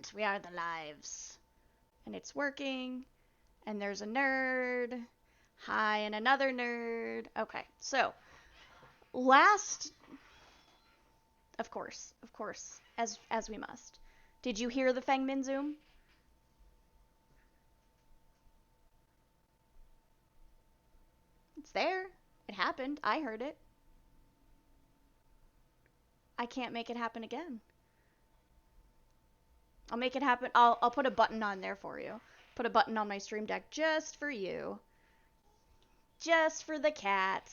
present. We are the lives. And it's working. And there's a nerd. Hi, and another nerd. Okay, so last, of course, as we must. Did you hear the Fengmin Zoom? It's there. It happened. I heard it. I can't make it happen again. I'll make it happen. I'll put a button on there for you. Put a button on my stream deck just for you. Just for the cat.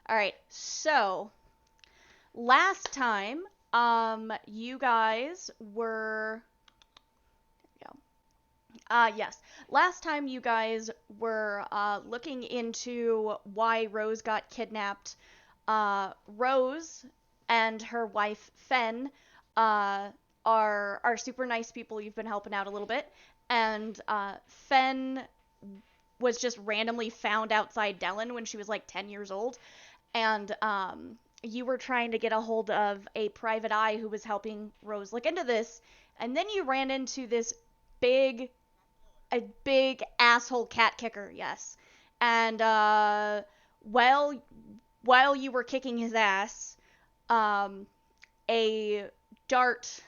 All right. So, last time you guys were yes. Last time you guys were looking into why Rose got kidnapped. Rose and her wife Fen are super nice people. You've been helping out a little bit, and Fen was just randomly found outside Dellen when she was like 10 years old, and you were trying to get a hold of a private eye who was helping Rose look into this, and then you ran into this big asshole cat kicker, yes. And while you were kicking his ass, a dart,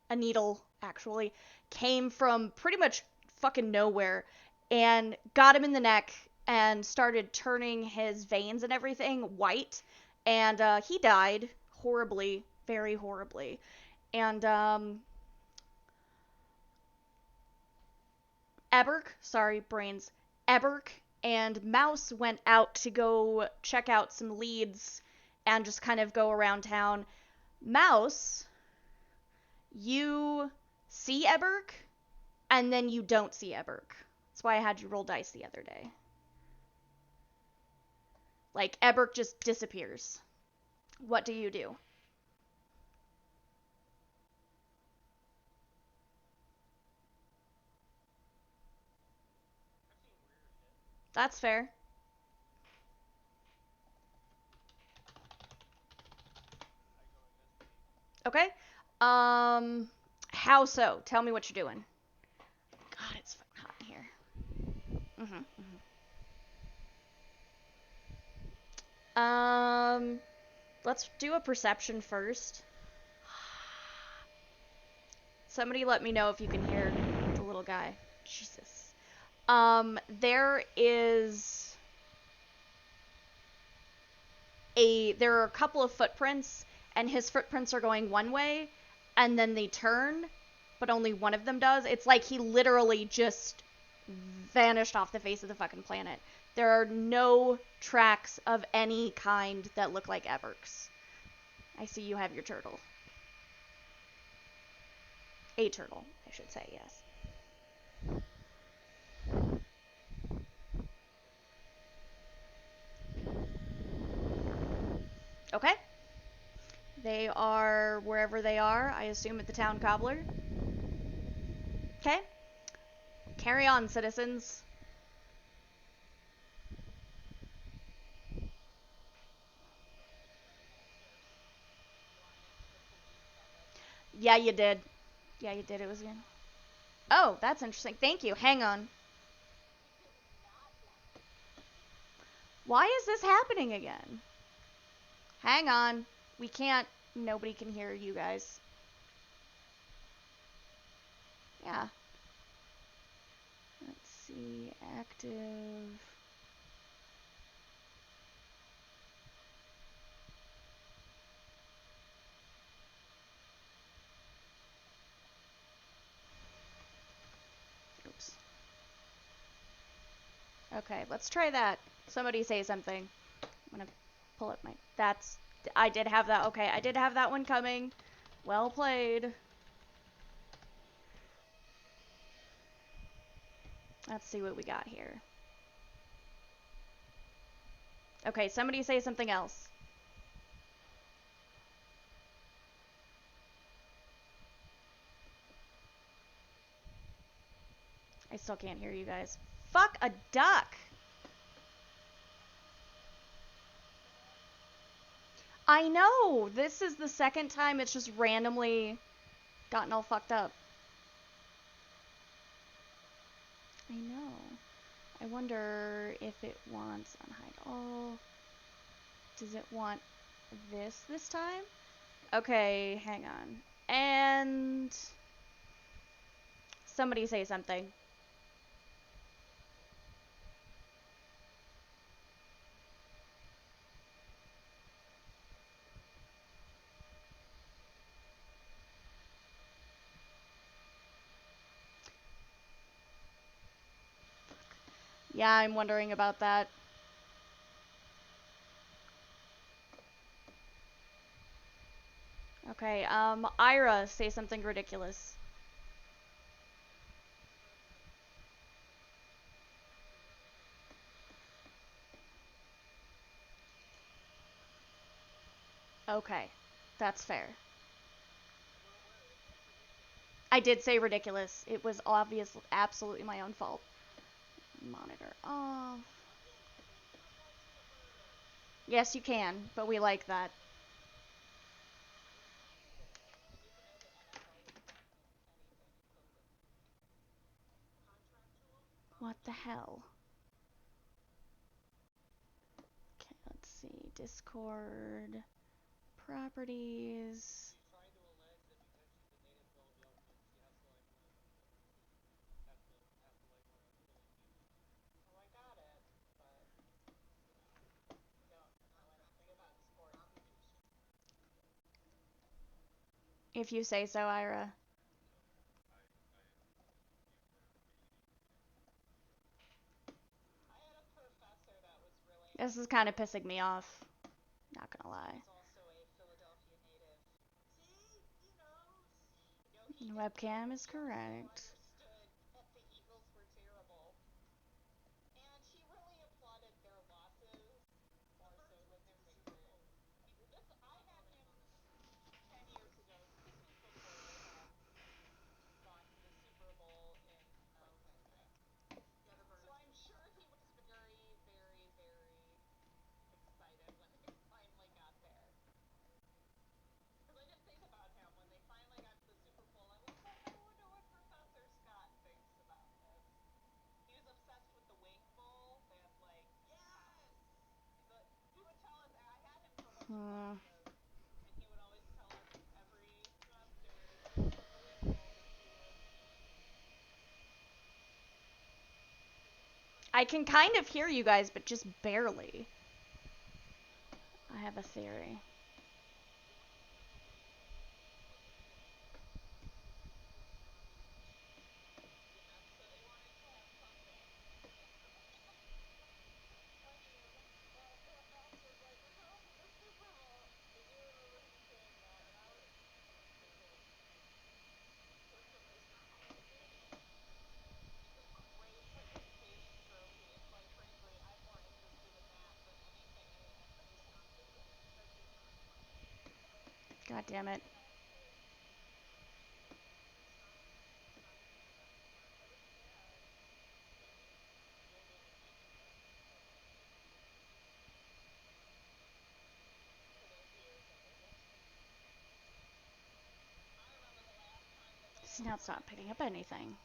a needle actually, came from pretty much fucking nowhere and got him in the neck and started turning his veins and everything white, and he died horribly, very horribly. And Eberk and Mouse went out to go check out some leads and just kind of go around town. Mouse, you see Eberk, and then you don't see Eberk. That's why I had you roll dice the other day. Like, Eberk just disappears. What do you do? That's fair. Okay. How so? Tell me what you're doing. God, it's fucking hot in here. Let's do a perception first. Somebody let me know if you can hear the little guy. Jesus. There are a couple of footprints, and his footprints are going one way, and then they turn, but only one of them does. It's like he literally just vanished off the face of the fucking planet. There are no tracks of any kind that look like Eberk's. I see you have your turtle. A turtle, I should say, yes. Okay. They are wherever they are, I assume at the town cobbler. Okay. Carry on, citizens. Yeah, you did. Yeah, you did. It was in. Oh, that's interesting. Thank you. Hang on. Why is this happening again? Hang on. We can't. Nobody can hear you guys. Yeah. Let's see. Active. Oops. Okay, let's try that. Somebody say something. I'm gonna pull up my. I did have that. Okay, I did have that one coming. Well played. Let's see what we got here. Okay, somebody say something else. I still can't hear you guys. Fuck a duck! I know! This is the second time it's just randomly gotten all fucked up. I know. I wonder if it wants unhide all. Does it want this time? Okay, hang on. And somebody say something. Yeah, I'm wondering about that. Okay, Ira, say something ridiculous. Okay, that's fair. I did say ridiculous. It was obviously absolutely my own fault. Monitor off. Yes, you can, but we like that. What the hell? Okay, let's see. Discord. Properties. If you say so, Ira. This is kind of pissing me off. Not gonna lie. The webcam is correct. Hmm. I can kind of hear you guys, but just barely. I have a theory. God damn it. See, now it's not picking up anything.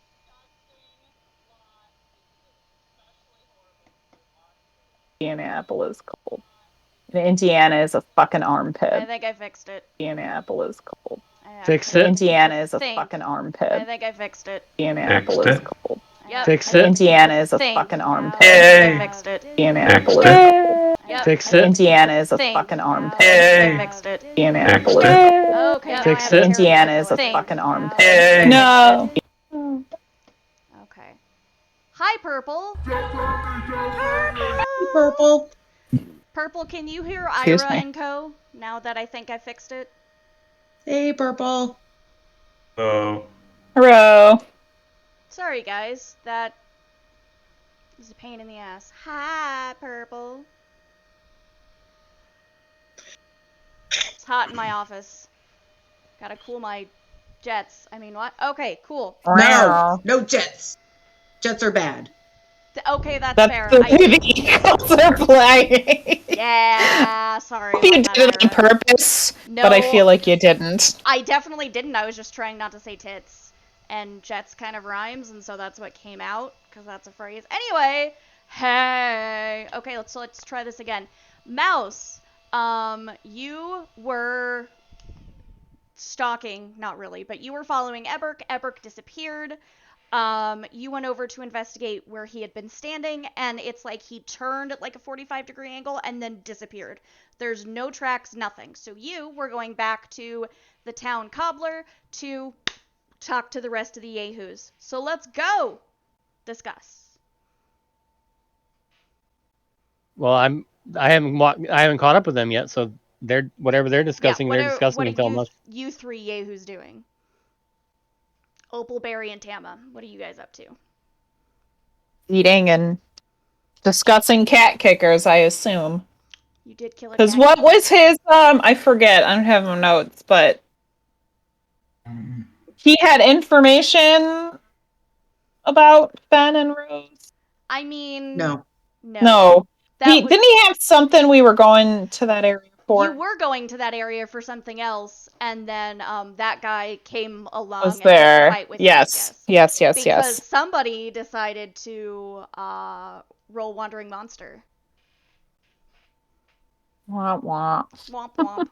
Indianapolis cold. Indiana is a fucking armpit. I think I fixed it. Indianapolis cold. Fixed it. Indiana is a fucking armpit. I think I fixed it. Indianapolis cold. Yep. Fixed it. Indiana is a fucking armpit. Yay. I fixed it. Indianapolis Fixed Yep. Fixed it. Indiana is a fucking armpit. Yay. I fixed it. Indianapolis. Okay, now Fixed I have it. Indiana is a Thing. fucking armpit. Yay. No. Okay. Hi, Purple. Purple. Purple, can you hear Excuse Ira me. and Co. now that I think I fixed it? Hey, Purple. Oh. Hello. Sorry, guys. That is a pain in the ass. Hi, Purple. It's hot in my office. Gotta cool my jets. I mean, what? Okay, cool. No jets. Jets are bad. Okay, that's fair. The Eagles are playing. Yeah, sorry. I hope you about did that, it on Ira. purpose, No, but I feel like you didn't. I definitely didn't. I was just trying not to say tits. And jets kind of rhymes, and so that's what came out. because that's a phrase. Anyway, hey. Okay, let's try this again. Mouse, you were stalking, not really, but you were following Eberk. Eberk disappeared. You went over to investigate where he had been standing, and it's like he turned at like a 45-degree angle and then disappeared. There's no tracks, nothing. So you were going back to the town cobbler to talk to the rest of the yahoos. So let's go discuss. Well, I haven't caught up with them yet, so they're whatever they're discussing. They're discussing what until are much. you three yahoos doing? Opal, Barry, and Tama. What are you guys up to? Eating and discussing cat kickers, I assume. You did kill a cat. Because what was his, I forget, I don't have my notes, but he had information about Ben and Rose? I mean... No. No. Didn't he have something we were going to that area for? You were going to that area for something else, and then that guy came along was and there. took a fight with you, I guess. Yes. Because somebody decided to roll Wandering Monster. Womp womp. Womp womp.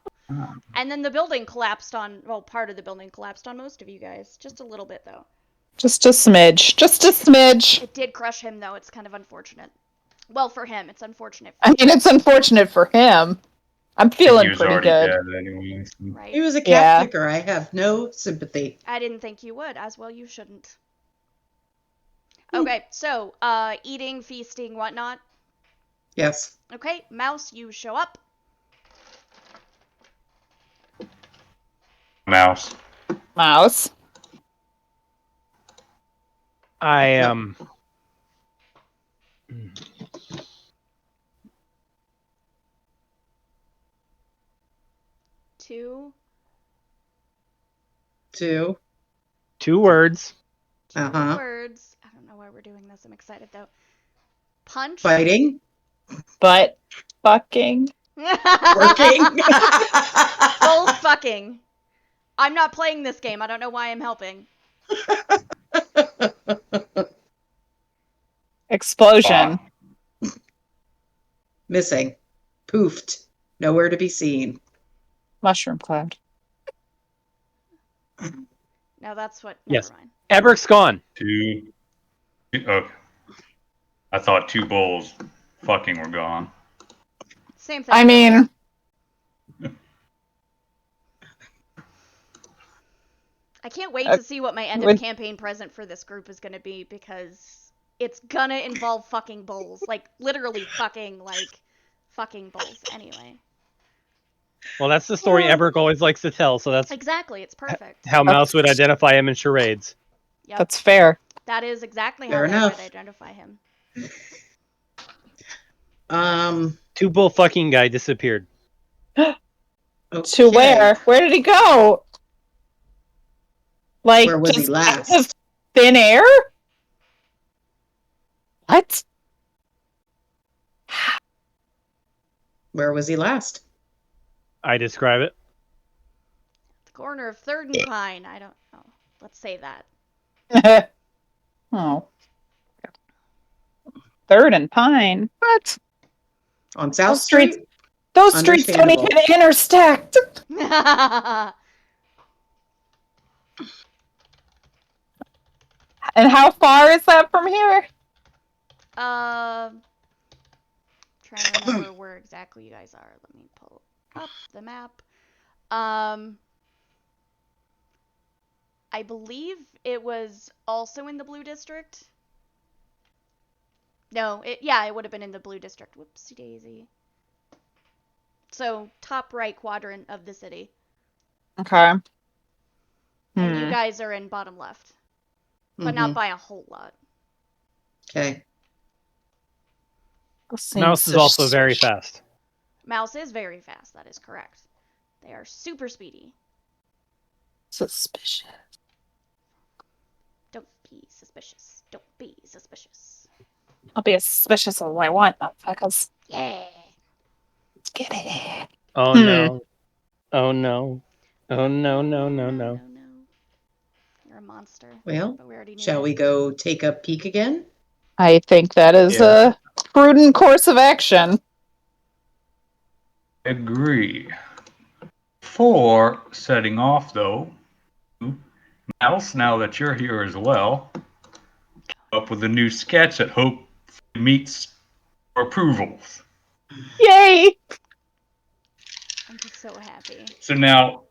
And then the building collapsed on, well, part of the building collapsed on most of you guys. Just a little bit, though. Just a smidge. It did crush him, though. It's kind of unfortunate. Well, for him, it's unfortunate. I mean, it's unfortunate for him. I'm feeling pretty good. Dead anyway, so. Right. He was a cat kicker. I have no sympathy. I didn't think you would. As well, you shouldn't. Okay, so, eating, feasting, whatnot. Yes. Okay, Mouse, you show up. Mouse. I 2 words. Two words. I don't know why we're doing this. I'm excited though. Punch. Fighting. But fucking. Working. Bull fucking. I'm not playing this game. I don't know why I'm helping. Explosion. Missing. Poofed. Nowhere to be seen. Mushroom cloud. No, that's what. Yes. Never mind. Eberk's gone. Two. Okay. I thought two bulls fucking were gone. Same thing. I mean, I can't wait to see what my end of campaign present for this group is going to be, because it's gonna involve fucking bulls. Like, literally fucking bulls. Anyway. Well, that's the story Eberk always likes to tell, so that's exactly. It's perfect. how Mouse would identify him in charades. Yep. That's fair. That is exactly Fair how enough. I would identify him. Two bull fucking guy disappeared. Okay. To where? Where did he go? Like, Where was he just last? out of thin air? What? Where was he last? I describe it. The corner of 3rd and Pine. I don't know. Let's say that. Oh. 3rd and Pine. What? On South Those streets. Street? Those streets don't even intersect. And how far is that from here? Trying to remember where exactly you guys are. Let me pull up the map. I believe it was also in the Blue District. No, it would have been in the Blue District. Whoopsie daisy. So, top right quadrant of the city. Okay. And you guys are in bottom left. But not by a whole lot. Okay. Mouse is also very fast. Mouse is very fast, that is correct. They are super speedy. Suspicious. Don't be suspicious. Don't be suspicious. I'll be as suspicious as I want, motherfuckers. Yeah. Let's get it. Oh no. Oh no. Oh no, no, no, no. You're a monster. Well, But we already knew shall that. we go take a peek again? I think that is a prudent course of action. Agree. For setting off, though, Mouse, now that you're here as well, came up with a new sketch that hope meets your approvals. Yay! I'm just so happy. So now,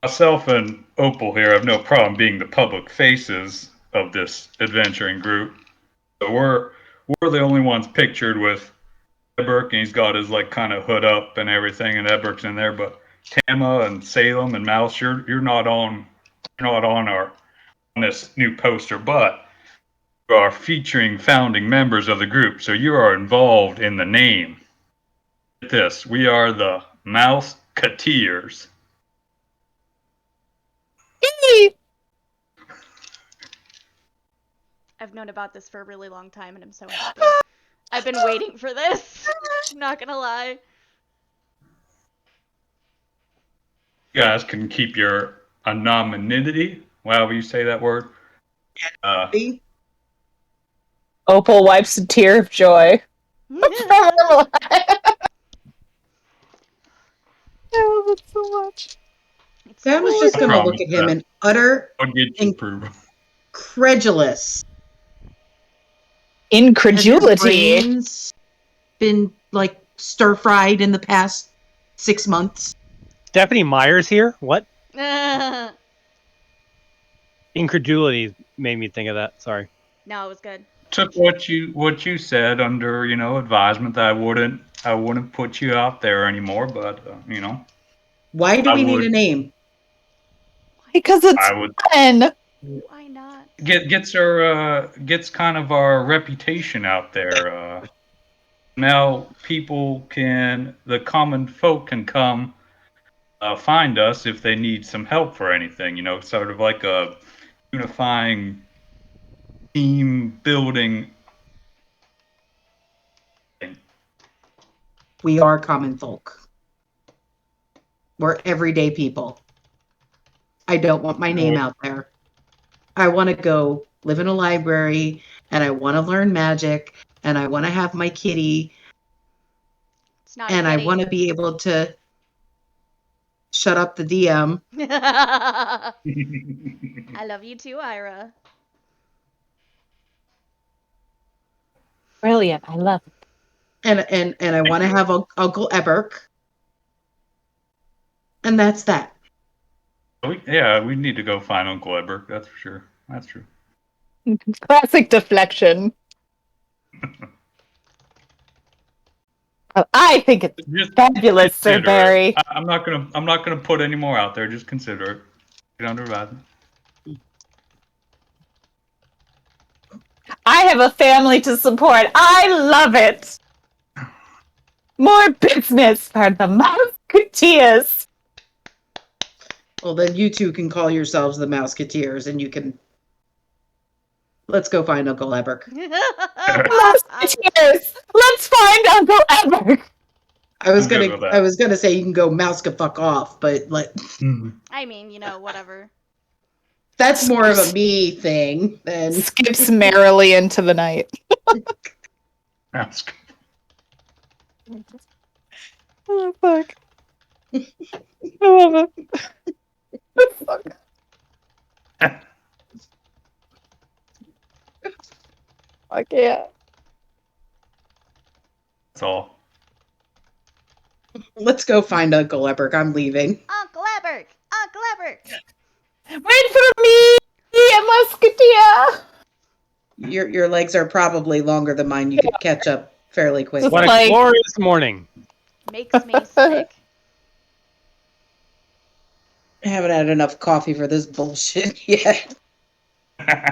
myself and Opal here have no problem being the public faces of this adventuring group. So we're the only ones pictured with Eberk, and he's got his like kind of hood up and everything, and Eberk's in there. But Tama and Salem and Mouse, you're not on this new poster, but you are featuring founding members of the group, so you are involved in the name. Get this, we are the Mouse-Keteers. Yay! I've known about this for a really long time, and I'm so happy. I've been waiting for this. I'm not gonna lie. You guys can keep your anonymity, however you say that word. Opal wipes a tear of joy. I love it so much. Sam was just going to look at him in utter incredulity. Has his brains been like stir fried in the past 6 months? Stephanie Meyer's here? What? Incredulity made me think of that. Sorry. No, it was good. Took what you said under advisement that I wouldn't put you out there anymore, but Why do we need a name? Because it's fun. Why not? Gets kind of our reputation out there. Now the common folk can come find us if they need some help for anything. Sort of like a unifying team building thing. We are common folk. We're everyday people. I don't want my name out there. I want to go live in a library, and I want to learn magic, and I want to have my kitty, and I want to be able to shut up the DM. I love you too, Ira. Brilliant. I love it. And I want to have Uncle Eberk. And that's that. We need to go find Uncle Eberk. That's for sure. That's true. Classic deflection. I think it's fabulous, Sir Barry. I'm not gonna put any more out there. Just consider it. Get under advisement. I have a family to support. I love it. More business for the Musketeers. Well, then you two can call yourselves the Mouseketeers, and you can. Let's go find Uncle Eberk. Musketeers, let's find Uncle Eberk. I was gonna say you can go fuck off, but I mean, whatever. That's more of a me thing than skips merrily into the night. Oh fuck! I love it. Fuck. Fuck yeah! That's all. Let's go find Uncle Eberk. I'm leaving. Uncle Eberk! Uncle Eberk! Wait for me, Musketeer! Your legs are probably longer than mine. You could catch up fairly quickly. What a glorious morning. Makes me sick. I haven't had enough coffee for this bullshit yet.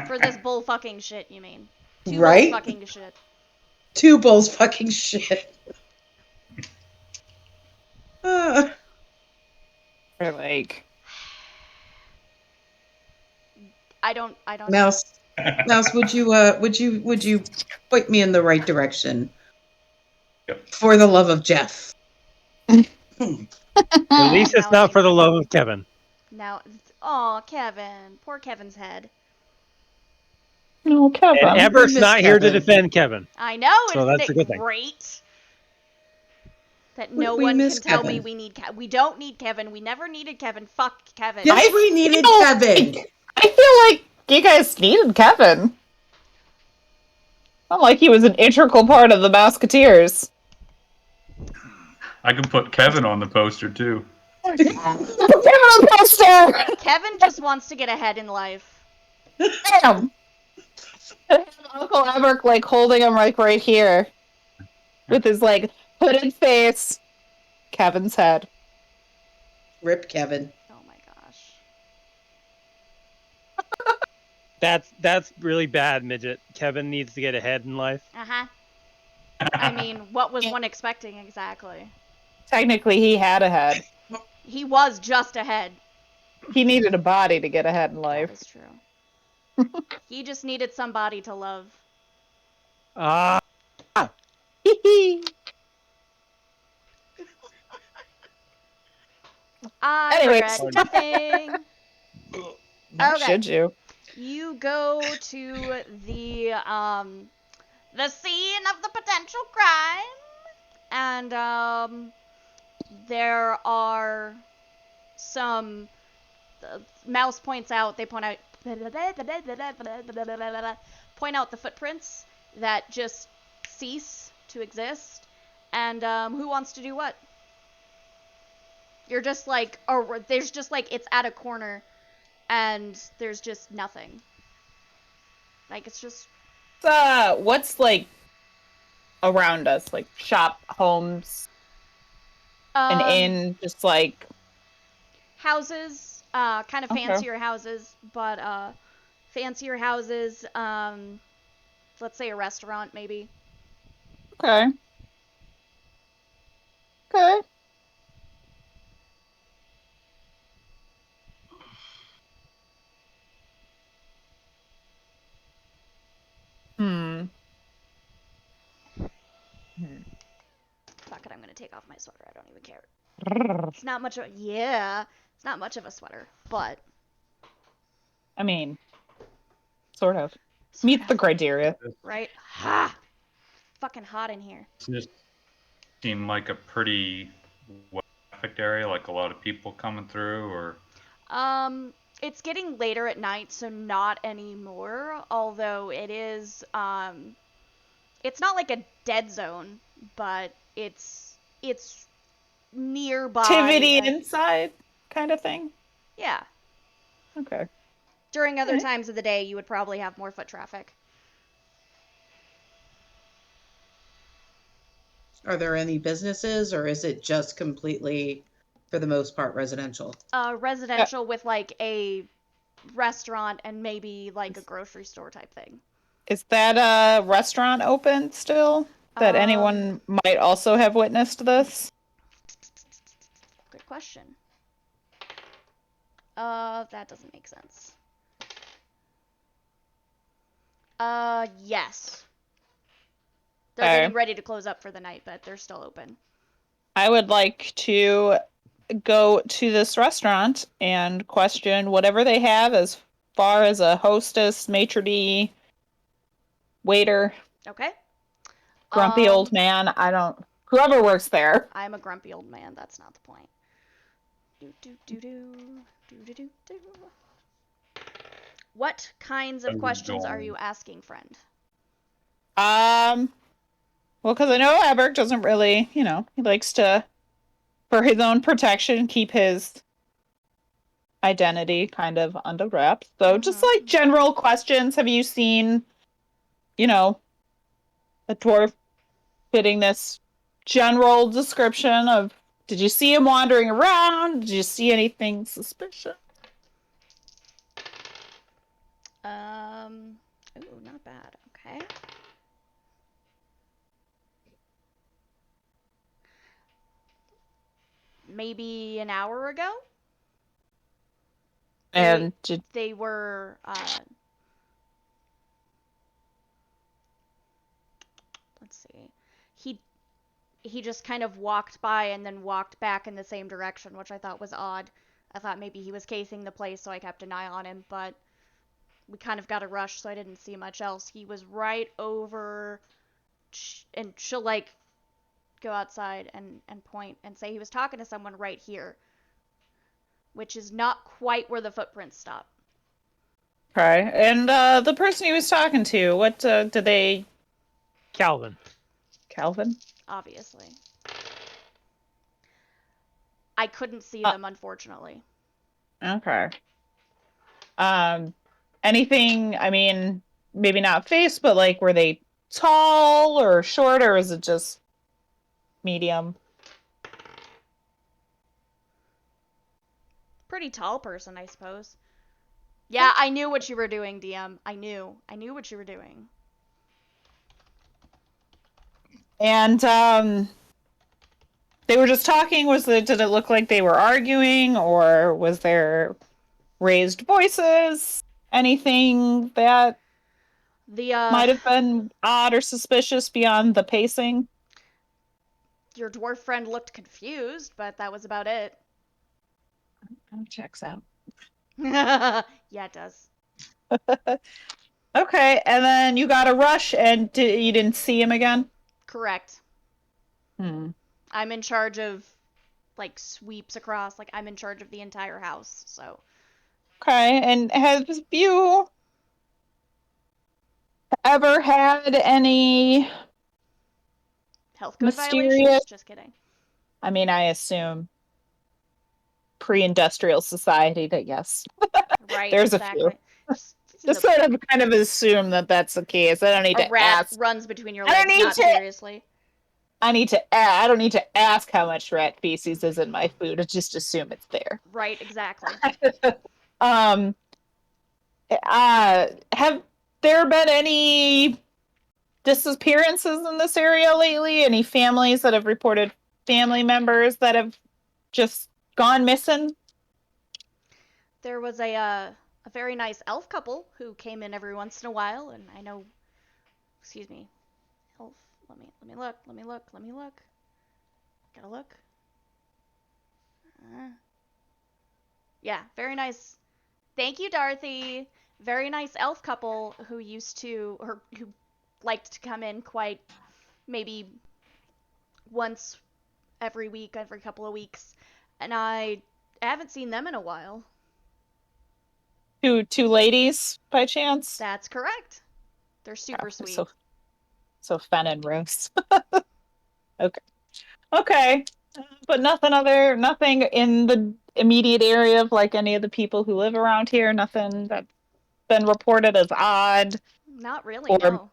For this bull fucking shit, you mean? Two Right? bulls fucking shit. Two bulls fucking shit. Like, I don't Mouse, would you point me in the right direction? Yep. For the love of Jeff. At least it's not for the love of Kevin. Now, oh, Kevin. Poor Kevin's head. No, And Kevin. Eberk's miss not here to Kevin. defend Kevin. I know, So isn't that's a it good thing. great? That no We one miss can tell Kevin. me we don't need Kevin. We never needed Kevin. Fuck Kevin. Yes, I we needed feel Kevin. I feel like you guys needed Kevin. Not like he was an integral part of the Musketeers. I could put Kevin on the poster too. Kevin on the poster! Kevin just wants to get ahead in life. Damn! Uncle Eberk like holding him like right here. With his like hooded face. Kevin's head. Rip Kevin. Oh my gosh. That's really bad, midget. Kevin needs to get ahead in life. Uh-huh. I mean, what was one expecting exactly? Technically he had a head. He was just ahead. He needed a body to get ahead in That life. is true. He just needed somebody to love. Ah, I Anyways. regret nothing. Why Okay. should you? You go to the scene of the potential crime, and there are some Mouse points out, they point out the footprints that just cease to exist. And who wants to do what? You're just like, or there's just like, it's at a corner and there's just nothing. Like, it's just What's like around us? Like shop, homes, an inn, just like houses, kind of Okay. fancier houses, but fancier houses, let's say a restaurant maybe. Okay. Okay. Hmm. Fuck it, I'm gonna take off my sweater. I don't even care. It's not much of it's not much of a sweater, but I mean, sort of. sort Meets the of, criteria. right? Ha! Fucking hot in here. This seemed like a pretty trafficked area, like a lot of people coming through, or It's getting later at night, so not anymore. Although it is, it's not like a dead zone, but it's nearby. Activity inside kind of thing. Yeah. Okay. During other Alright. times of the day, you would probably have more foot traffic. Are there any businesses, or is it just completely, for the most part, residential? Residential with like a restaurant and maybe like a grocery store type thing. Is that restaurant open still? That anyone might also have witnessed this? Good question. That doesn't make sense. Yes. They're Okay. getting ready to close up for the night, but they're still open. I would like to go to this restaurant and question whatever they have as far as a hostess, maitre d', waiter, Okay. grumpy old man. Whoever works there. I'm a grumpy old man. That's not the point. Do. What kinds of questions are you asking, friend? Well, because I know Eberk doesn't really, he likes to, for his own protection, keep his identity kind of under wraps. So just like general questions. Have you seen, a dwarf fitting this general description of, did you see him wandering around? Did you see anything suspicious? Ooh, not bad. Okay. Maybe an hour ago? And they were, let's see. He just kind of walked by and then walked back in the same direction, which I thought was odd. I thought maybe he was casing the place, so I kept an eye on him, but we kind of got a rush, so I didn't see much else. He was right over, and she'll like go outside and point and say he was talking to someone right here, which is not quite where the footprints stop. Okay. And the person he was talking to, what did they... Calvin. Calvin? Obviously. I couldn't see them, unfortunately. Okay. Anything, I mean, maybe not face, but like, were they tall or short, or is it just medium? Pretty tall person, I suppose. Yeah, I knew what you were doing, DM. I knew what you were doing. And they were just talking. Did it look like they were arguing, or was there raised voices? Anything that might have been odd or suspicious beyond the pacing? Your dwarf friend looked confused, but that was about it. Checks out. Yeah, it does. Okay, and then you got a rush, and you didn't see him again? Correct. I'm in charge of, like, sweeps across. Like, I'm in charge of the entire house, so. Okay, and have you ever had any Health code mysterious... violations? Just kidding. I mean, I assume pre-industrial society that yes. Right, There's exactly. a few. Just sort of kind of assume that that's the case. I don't need a to rat ask. runs between your legs, not seriously. I don't need to ask how much rat feces is in my food. I just assume it's there. Right, exactly. Have there been any disappearances in this area lately? Any families that have reported family members that have just gone missing? There was a very nice elf couple who came in every once in a while, and I know, excuse me, elf, let me look. Gotta look. Yeah, very nice. Thank you, Dorothy. Very nice elf couple who liked to come in quite maybe once every week, every couple of weeks, and I haven't seen them in a while. Two ladies, by chance? That's correct. They're super sweet. So Fen and Rose. Okay. But nothing in the immediate area of like any of the people who live around here. Nothing that's been reported as odd. Not really, no.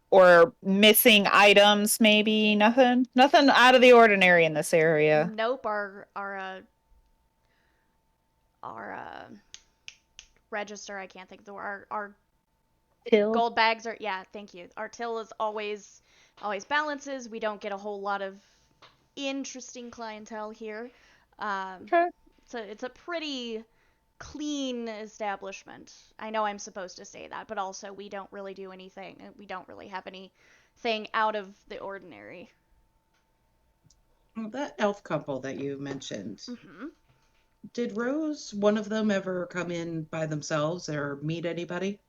Or missing items, maybe. Nothing out of the ordinary in this area. Nope. Our register, I can't think of the word. Our till gold bags are, yeah, thank you. Our till is always balances. We don't get a whole lot of interesting clientele here. Okay. It's a pretty clean establishment. I know I'm supposed to say that, but also we don't really do anything. We don't really have anything out of the ordinary. Well, that elf couple that you mentioned, Mm-hmm. did Rose, one of them, ever come in by themselves or meet anybody?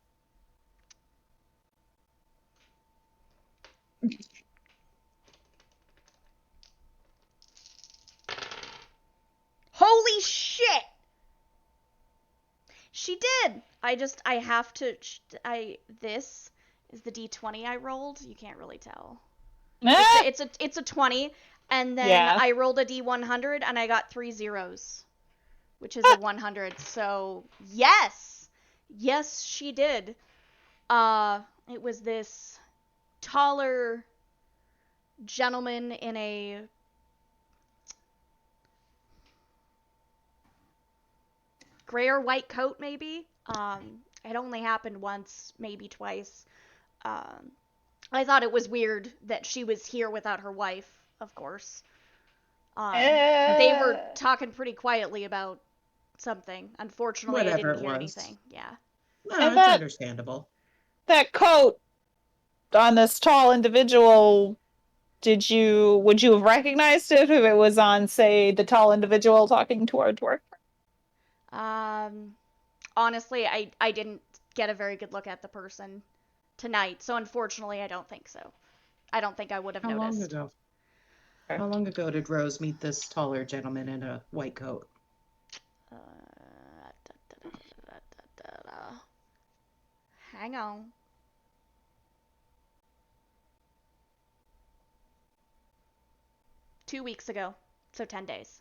Holy shit! She did! This is the D20 I rolled. You can't really tell. It's a 20, and then I rolled a D100 and I got 3 zeros, which is a 100. So yes, she did. It was this taller gentleman in a gray or white coat, maybe. It only happened once, maybe twice. I thought it was weird that she was here without her wife, of course. They were talking pretty quietly about something. Unfortunately, I didn't hear anything. Yeah. No, that's understandable. That coat on this tall individual, would you have recognized it if it was on, say, the tall individual talking to our dwarf? Honestly, I didn't get a very good look at the person tonight. So unfortunately, I don't think so. I don't think I would have How long noticed. ago? Okay. How long ago did Rose meet this taller gentleman in a white coat? Uh, Hang on. Two weeks ago, so 10 days.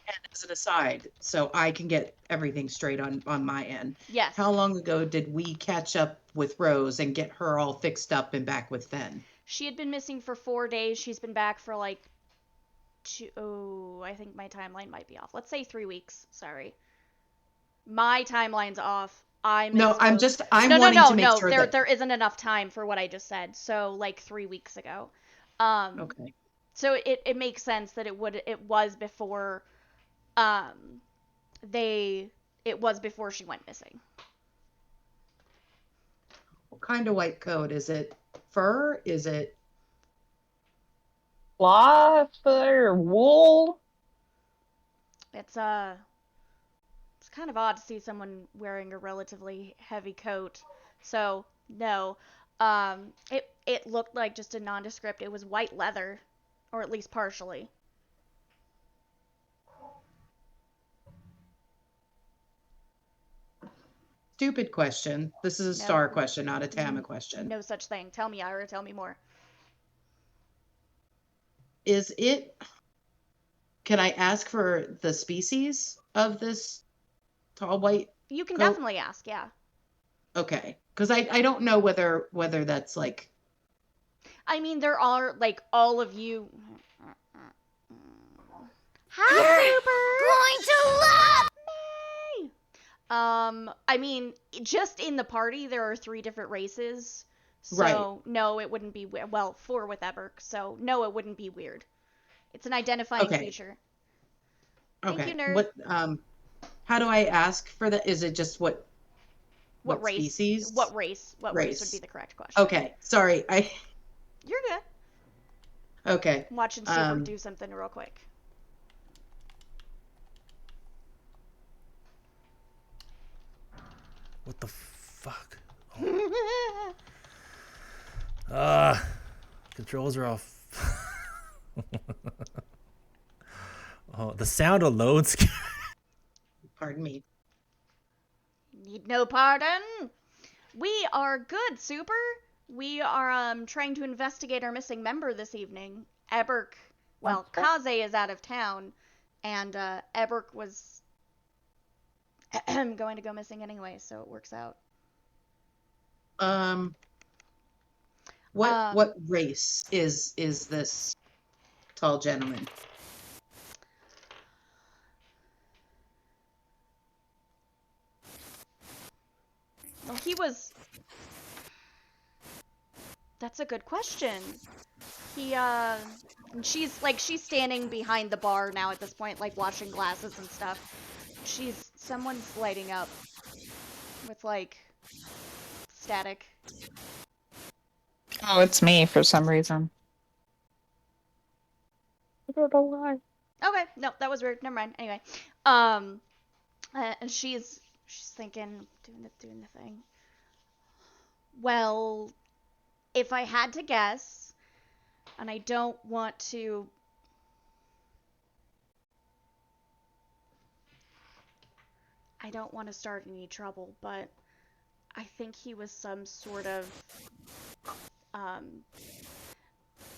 And as an aside, so I can get everything straight on my end. Yes. How long ago did we catch up with Rose and get her all fixed up and back with Fen? She had been missing for 4 days. She's been back for like I think my timeline might be off. Let's say 3 weeks. Sorry. My timeline's off. I'm No, I'm no, wanting to make sure that. there isn't enough time for what I just said. So like 3 weeks ago. Okay. So it makes sense that it was before it was before she went missing. What kind of white coat? Is it fur? Is it Cloth or wool? It's kind of odd to see someone wearing a relatively heavy coat. So, no. It looked like just a nondescript. It was white leather, or at least partially. stupid question? This is a No. Star question, not a Tama question. No such thing. Tell me, Ira, tell me more. Is it? Can I ask for the species of this tall white You can coat? definitely ask, yeah. Okay, because I don't know whether that's like. I mean, there are like all of you. Hi, Super. Going to love me. I mean, just in the party there are 3 different races. So Right. no, it wouldn't be weird. Well, 4 with Eberk, so no, it wouldn't be weird. It's an identifying Okay. feature. Thank Okay. you, nerd. What? How do I ask for that? Is it just what race? species? What race? What race would be the correct question? Okay. Sorry. You're good. Okay. I'm watching Super do something real quick. What the fuck? Controls are off. Oh, the sound alone. Pardon me. Need no pardon. We are good, Super. We are trying to investigate our missing member this evening. Eberk, well, Kaze is out of town, and Eberk was going to go missing anyway, so it works out. What race is this tall gentleman? Well, that's a good question. She's standing behind the bar now at this point, like washing glasses and stuff. Someone's lighting up with like static. Oh, it's me for some reason. I don't know why. Okay, no, that was weird. Never mind. Anyway, and she's thinking, doing the thing. Well, if I had to guess, and I don't want to. I don't want to start any trouble, but I think he was some sort of.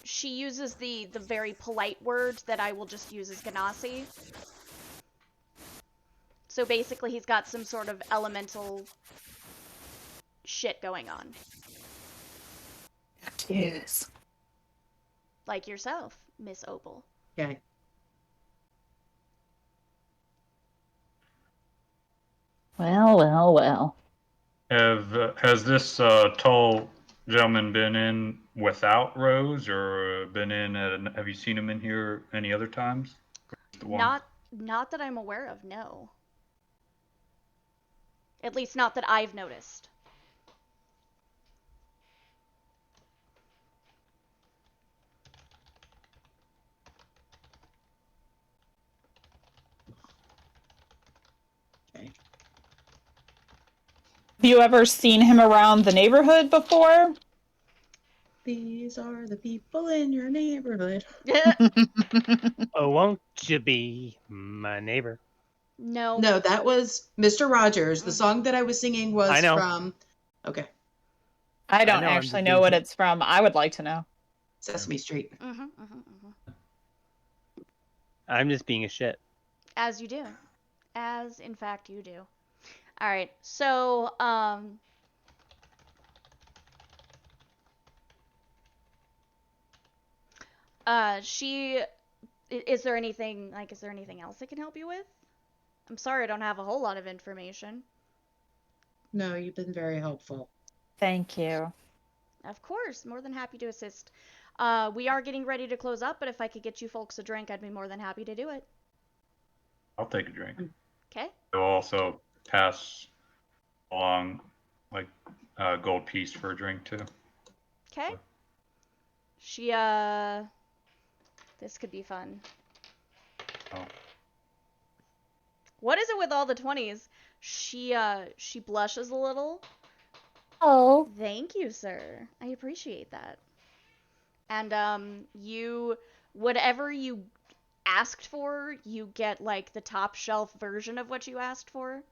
She uses the very polite word that I will just use as Ganassi. So basically, he's got some sort of elemental shit going on. Yes. Like yourself, Miss Opal. Okay. Well. Has this tall gentleman been in without Rose, or been in? Have you seen him in here any other times? Not that I'm aware of. No. At least not that I've noticed. Okay. Have you ever seen him around the neighborhood before? These are the people in your neighborhood. Oh, won't you be my neighbor? No. No, that was Mr. Rogers. The Mhm. song that I was singing I was know. from, okay, I don't know, I'm actually just know being what silly. it's from. I would like to know. Sesame Street. I'm just being a shit. As you do. As, in fact, you do. Alright, so, is there anything else I can help you with? I'm sorry I don't have a whole lot of information. No, you've been very helpful. Thank you. Of course, more than happy to assist. We are getting ready to close up, but if I could get you folks a drink, I'd be more than happy to do it. I'll take a drink. Okay? I'll also pass along like a gold piece for a drink too. Okay? She, this could be fun. Oh. What is it with all the 20s? She blushes a little. Oh. Thank you, sir. I appreciate that. And, whatever you asked for, you get, like, the top shelf version of what you asked for.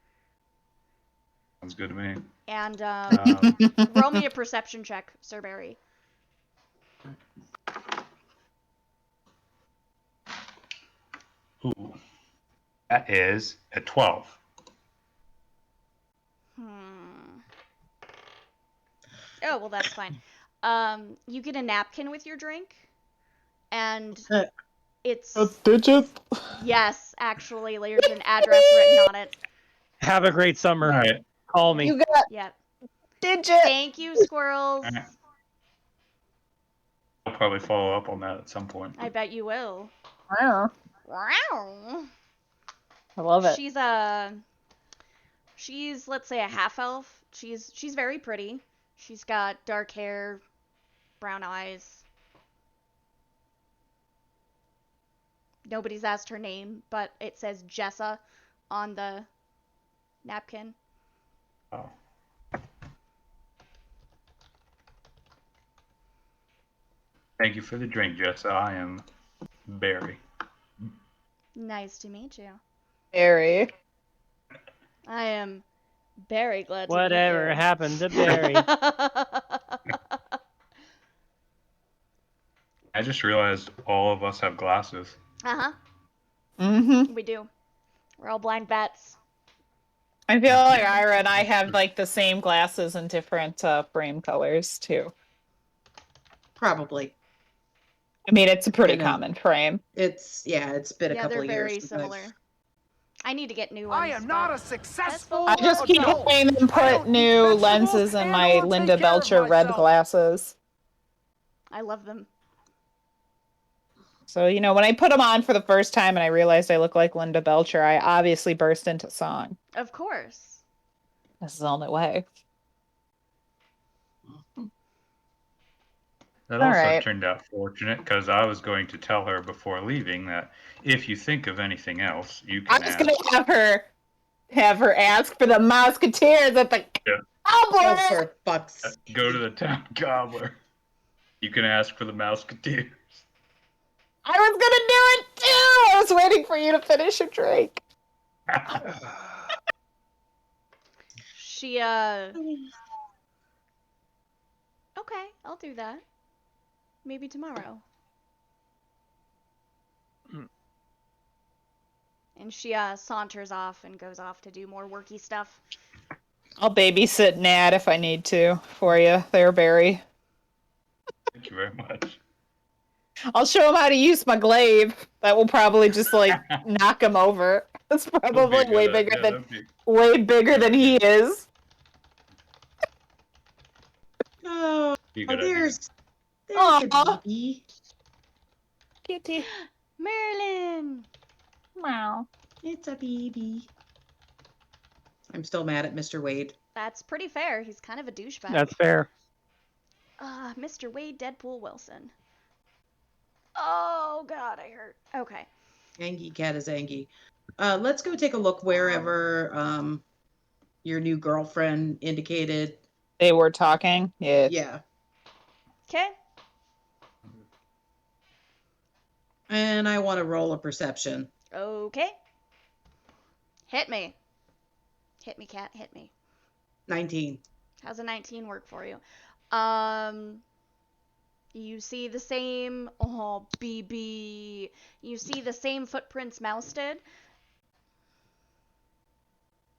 Sounds good to me. And, roll me a perception check, Sir Barry. Ooh. That is a 12. Oh, well, that's fine. You get a napkin with your drink, and it's... digits. Yes, actually, there's an address written on it. Have a great summer. All right. Call me. You got Yep. digits. Thank you, squirrels. All right. I'll probably follow up on that at some point. I bet you will. Wow. Wow. I love it. She's let's say a half elf. She's very pretty. She's got dark hair, brown eyes. Nobody's asked her name, but it says Jessa on the napkin. Oh. Thank you for the drink, Jessa. I am Barry. Nice to meet you. Barry. I am very glad to Whatever meet you. happened to Barry? I just realized all of us have glasses. Uh-huh. Mm-hmm. We do. We're all blind bats. I feel like Ira and I have like the same glasses in different frame colors too. Probably. I mean, it's a pretty I know. common frame. It's been a Yeah, couple they're of very years. similar. I need to get new ones. I am not a successful I just keep adult. having them I put don't eat new vegetables lenses in and my or take Linda care of Belcher red myself. glasses. I love them. So, you know, when I put them on for the first time and I realized I look like Linda Belcher, I obviously burst into song. Of course. This is the only way. That All also right. turned out fortunate because I was going to tell her before leaving that if you think of anything else, you I can was ask. going to have her ask for the Musketeers at the Oh, Cobbler. for fuck's Go to the town gobbler. You can ask for the Mouseketeer. I was going to do it too. I was waiting for you to finish your drink. She, okay, I'll do that. Maybe tomorrow. And she, saunters off and goes off to do more worky stuff. I'll babysit Nat if I need to for you there, Barry. Thank you very much. I'll show him how to use my glaive. That will probably just like knock him over. It's probably way bigger than he is. Oh, Be a good there's Aw. a baby. Kitty. Merlin! Meow. It's a baby. I'm still mad at Mr. Wade. That's pretty fair. He's kind of a douchebag. That's fair. Mr. Wade Deadpool Wilson. Oh, God, I hurt. Okay. Angie cat is Angie. Let's go take a look wherever your new girlfriend indicated. They were talking. Yeah. Yeah. Okay. And I want to roll a perception. Okay. Hit me. Hit me, cat. Hit me. 19. How's a 19 work for you? You see the same. Oh, BB. You see the same footprints Mouse did.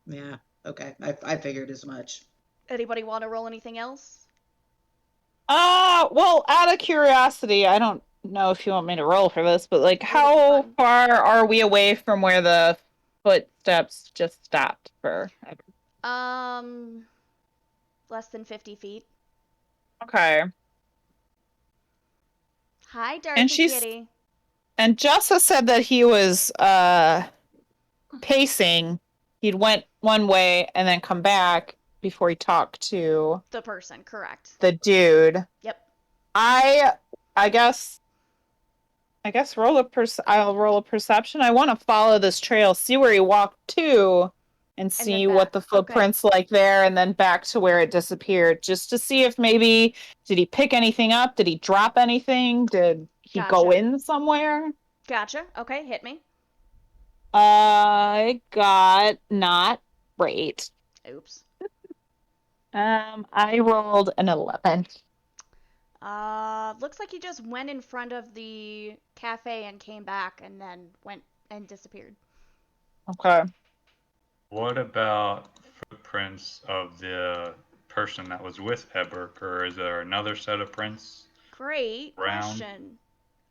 Yeah. Okay. I figured as much. Anybody want to roll anything else? Well, out of curiosity, I don't know if you want me to roll for this, but like, Roll how for fun. far are we away from where the footsteps just stopped for? Less than 50 feet. Okay. Hi, And Dorothy she's Kitty. and Jessa said that he was pacing. He'd went one way and then come back before he talked to The person, correct. the dude. Yep. I guess I'll roll a perception. I want to follow this trail, see where he walked to, and see then what back. the footprints like there, and then back to where it disappeared, just to see if maybe did he pick anything up? Did he drop anything? Did he go Gotcha. in somewhere? Gotcha. Okay, hit me. I got not great. Oops. I rolled an 11. Looks like he just went in front of the cafe and came back and then went and disappeared. Okay. What about footprints of the person that was with Eberk, or is there another set of prints? Great Round. question.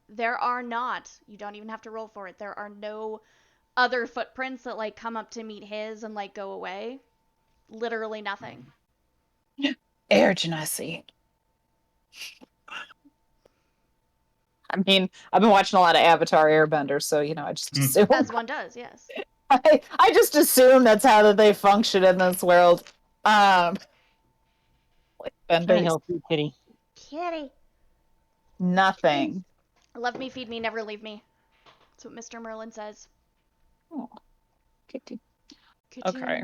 There are not. You don't even have to roll for it. There are no other footprints that like come up to meet his and like go away. Literally nothing. Air Genasi. I mean, I've been watching a lot of Avatar Airbender, so I just assume. As one does, yes. I just assume that's how that they function in this world. Like Can I benders, help you, Kitty? Kitty. nothing. Love me, feed me, never leave me. That's what Mr. Merlin says. Oh, kitty. Kitty. Okay.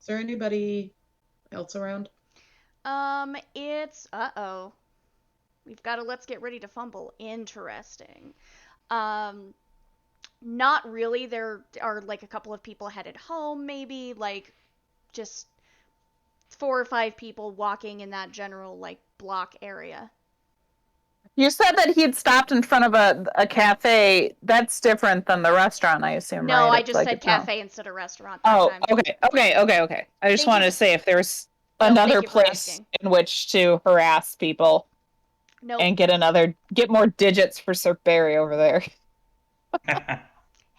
Is there anybody else around? It's We've got a let's get ready to fumble. Interesting. Not really. There are like a couple of people headed home, maybe like just 4 or 5 people walking in that general like block area. You said that he'd stopped in front of a cafe. That's different than the restaurant, I assume, No, right? I It's just like said its own. cafe instead of restaurant that Oh, time. okay. I just Thank wanted you to say if there's No, thank another you for place asking. in which to harass people Nope. and get more digits for Sir Barry over there.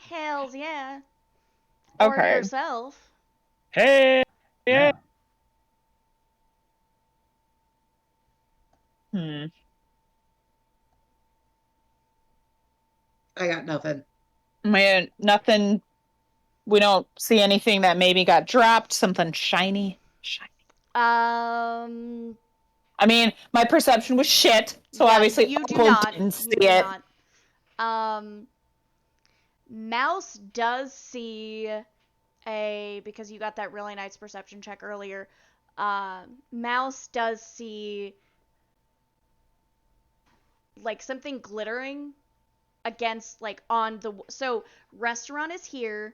Hells yeah. Or Okay. yourself. Hey! Yeah. I got nothing. Man, nothing. We don't see anything that maybe got dropped. Something shiny. Um, I mean, my perception was shit, so yeah, obviously you do Uncle not. didn't see You do it. not. Mouse does see because you got that really nice perception check earlier. Mouse does see like something glittering against like on the so restaurant is here,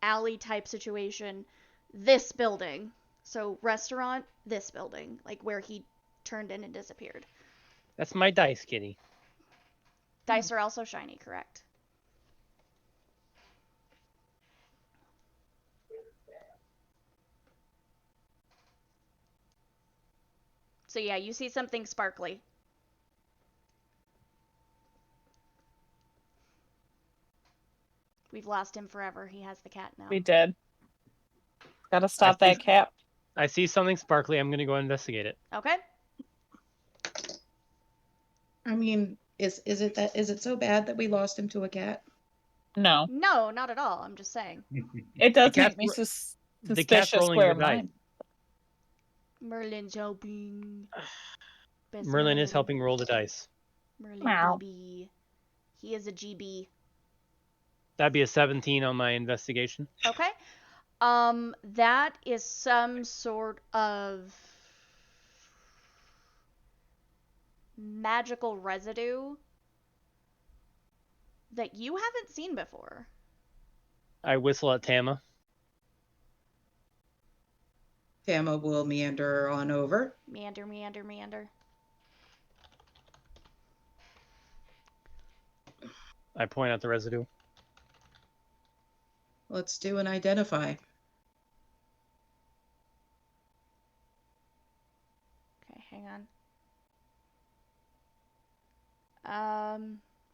alley type situation, this building. So restaurant, this building, like where he turned in and disappeared. That's my dice, Kitty. Dice are also shiny, correct? So yeah, you see something sparkly. We've lost him forever. He has the cat now. We did. Gotta stop that cat. I see something sparkly. I'm gonna go investigate it. Okay. I mean, is it so bad that we lost him to a cat? No, No, not at all. I'm just saying. it does The cat's make me the cat's suspicious rolling where the dice. mine. Merlin's helping. Best Merlin is helping roll the dice. Merlin Wow. baby. He is a GB. That'd be a 17 on my investigation. Okay. That is some sort of magical residue that you haven't seen before. I whistle at Tama. Tama will meander on over. Meander, meander, meander. I point at the residue. Let's do an identify. Okay, hang on. Of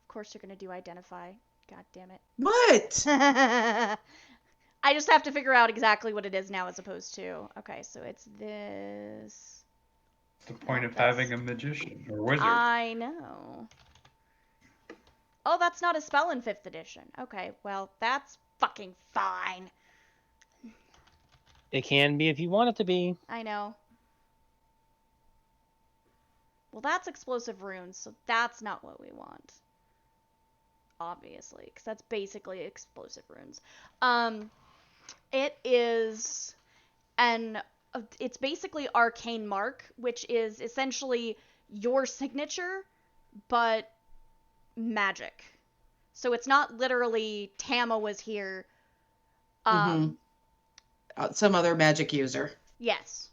course you're gonna do identify. God damn it. What? I just have to figure out exactly what it is now as opposed to. Okay, so it's this. The point Not of this. having a magician or wizard. I know. Oh, that's not a spell in 5th edition. Okay, well, that's fucking fine. It can be if you want it to be. I know. Well, that's explosive runes, so that's not what we want. Obviously, because that's basically explosive runes. It is it's basically arcane mark, which is essentially your signature, but magic. So it's not literally Tama was here. Some other magic user. Yes.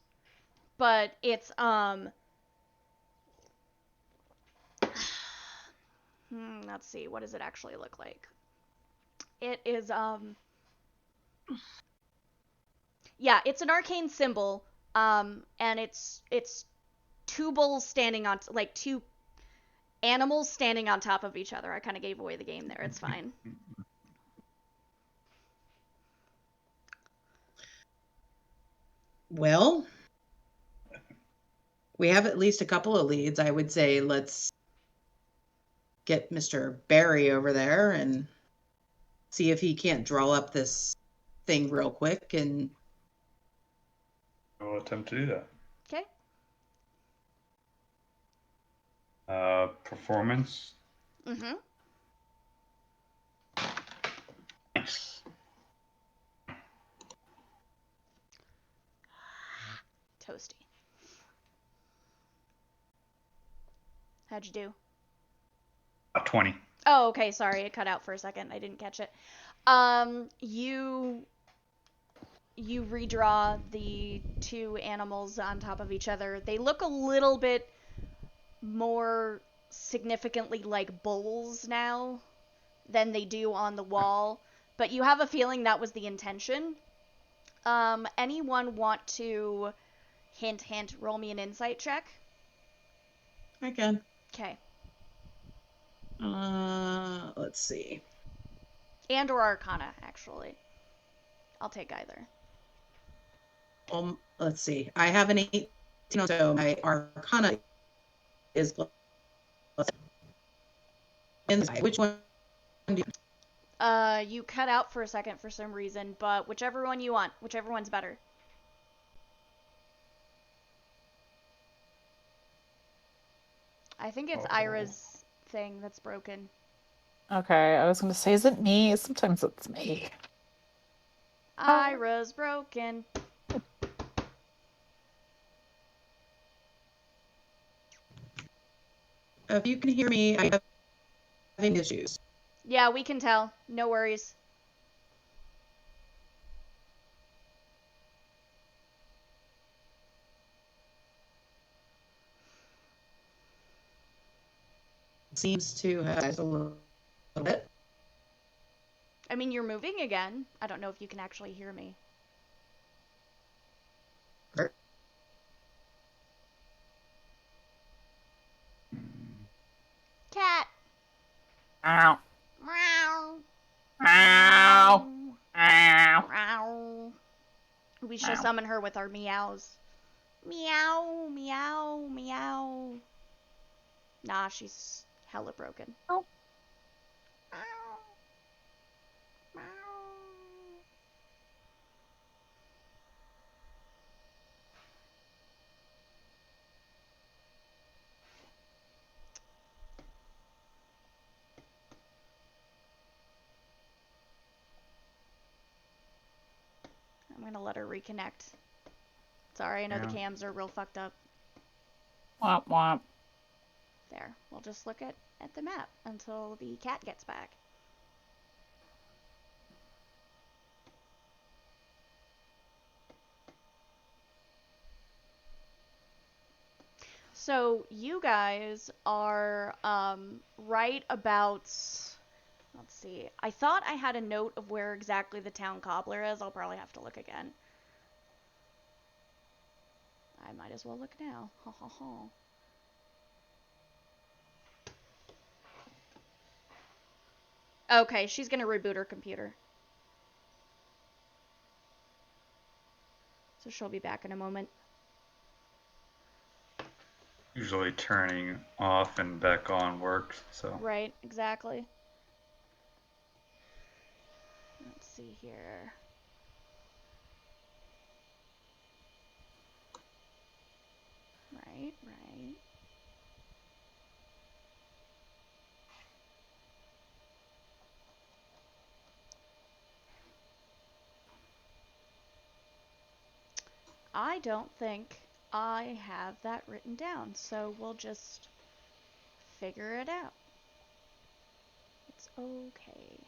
But it's let's see, what does it actually look like? It is yeah, it's an arcane symbol, and it's two bulls standing on like two animals standing on top of each other. I kind of gave away the game there. It's fine. Well, we have at least a couple of leads. I would say let's get Mr. Barry over there and see if he can't draw up this thing real quick, and I'll attempt to do that. Okay. Performance. Mm-hmm. Nice. Toasty. How'd you do? A 20. Oh, okay, sorry, it cut out for a second. I didn't catch it. You redraw the two animals on top of each other. They look a little bit more significantly like bulls now than they do on the wall, but you have a feeling that was the intention. Anyone want to hint, roll me an insight check? I can. Okay. Let's see. And or Arcana, actually. I'll take either. Let's see. I have an 18, so my Arcana is inside. Which one do you? You cut out for a second for some reason, but whichever one you want. Whichever one's better. I think it's Ira's thing that's broken. Okay, I was gonna say, is it me? Sometimes it's me. Ira's broken. If you can hear me, I'm having issues. Yeah, we can tell. No worries. Seems to have a little bit. I mean, you're moving again. I don't know if you can actually hear me. Cat. Ow. Meow. Ow. Ow. Meow. We should summon her with our meows. Meow, meow, meow. Nah, she's hella broken. Oh. Meow. Meow. gonna let her reconnect. Sorry, I know the Yeah. cams are real fucked up. Womp womp. There. We'll just look at the map until the cat gets back. So you guys are right about, let's see. I thought I had a note of where exactly the town cobbler is. I'll probably have to look again. I might as well look now. Ha ha ha. Okay, she's gonna reboot her computer. So she'll be back in a moment. Usually turning off and back on works, so. Right, exactly. Let's see here. Right, right. I don't think I have that written down, so we'll just figure it out. It's okay.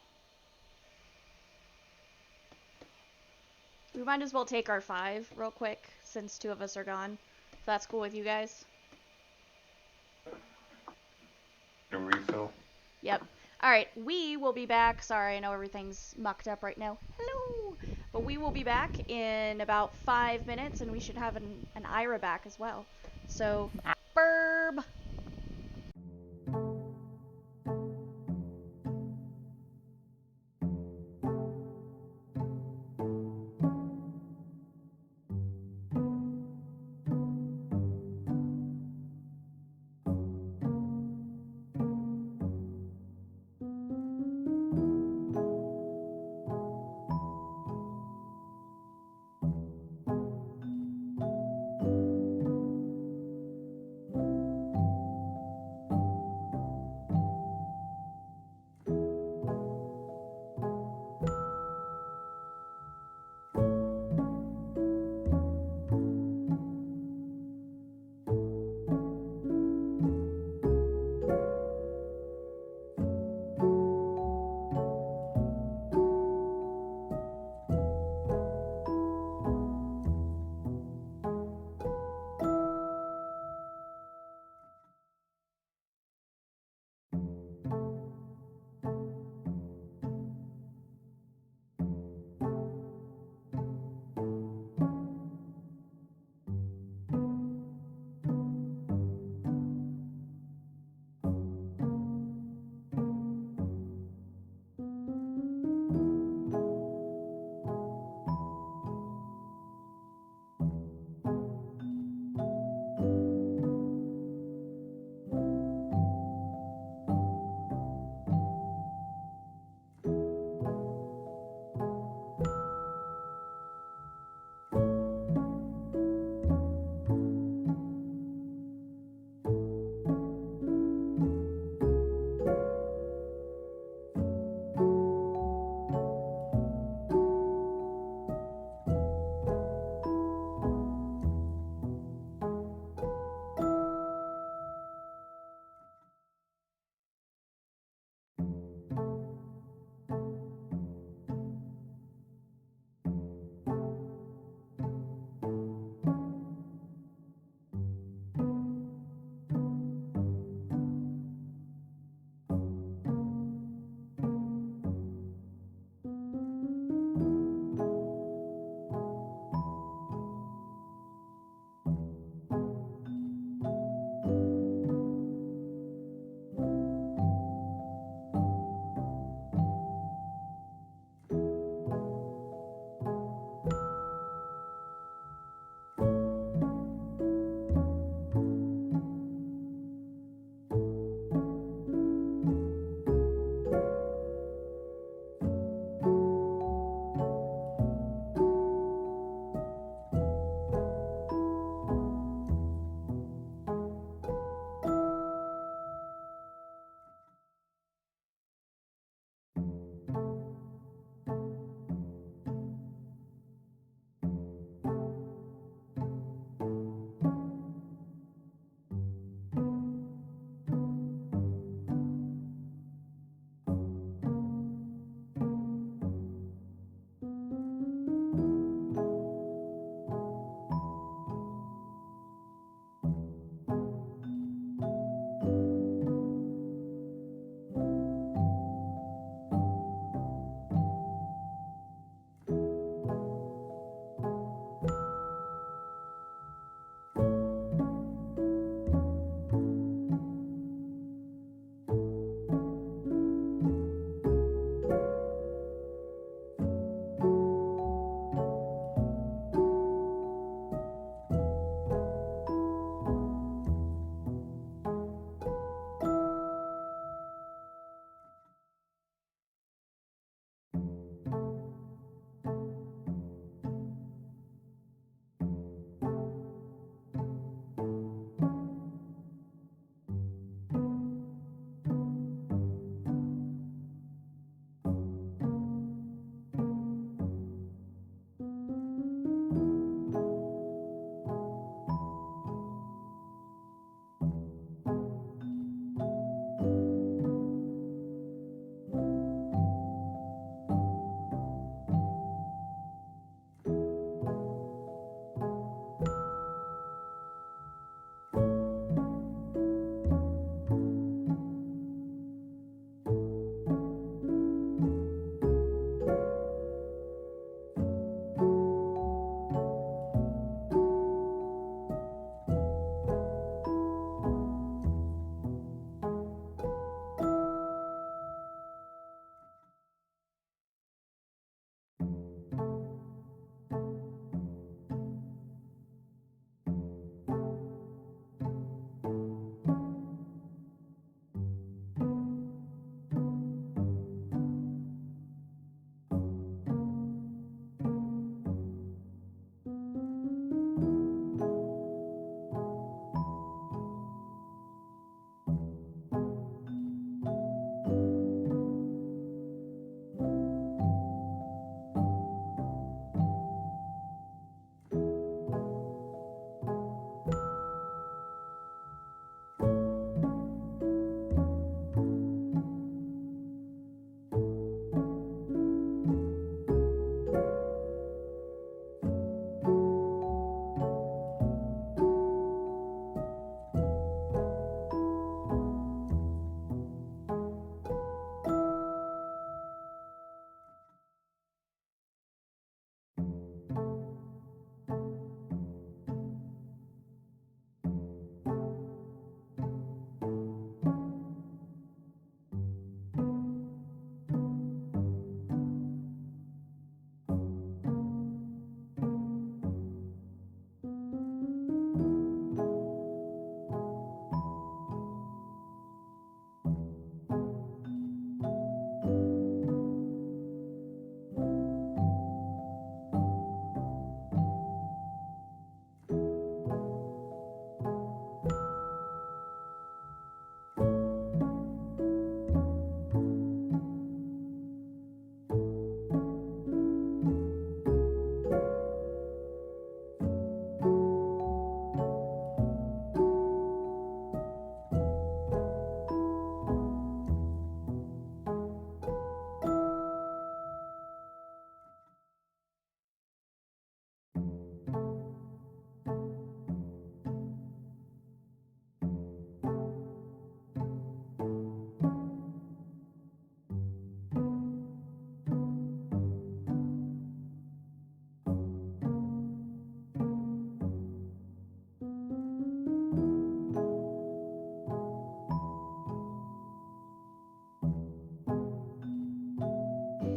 We might as well take our 5 real quick, since 2 of us are gone. If that's cool with you guys. A refill. Yep. Alright, we will be back. Sorry, I know everything's mucked up right now. Hello! But we will be back in about 5 minutes, and we should have an Ira back as well. So, burb!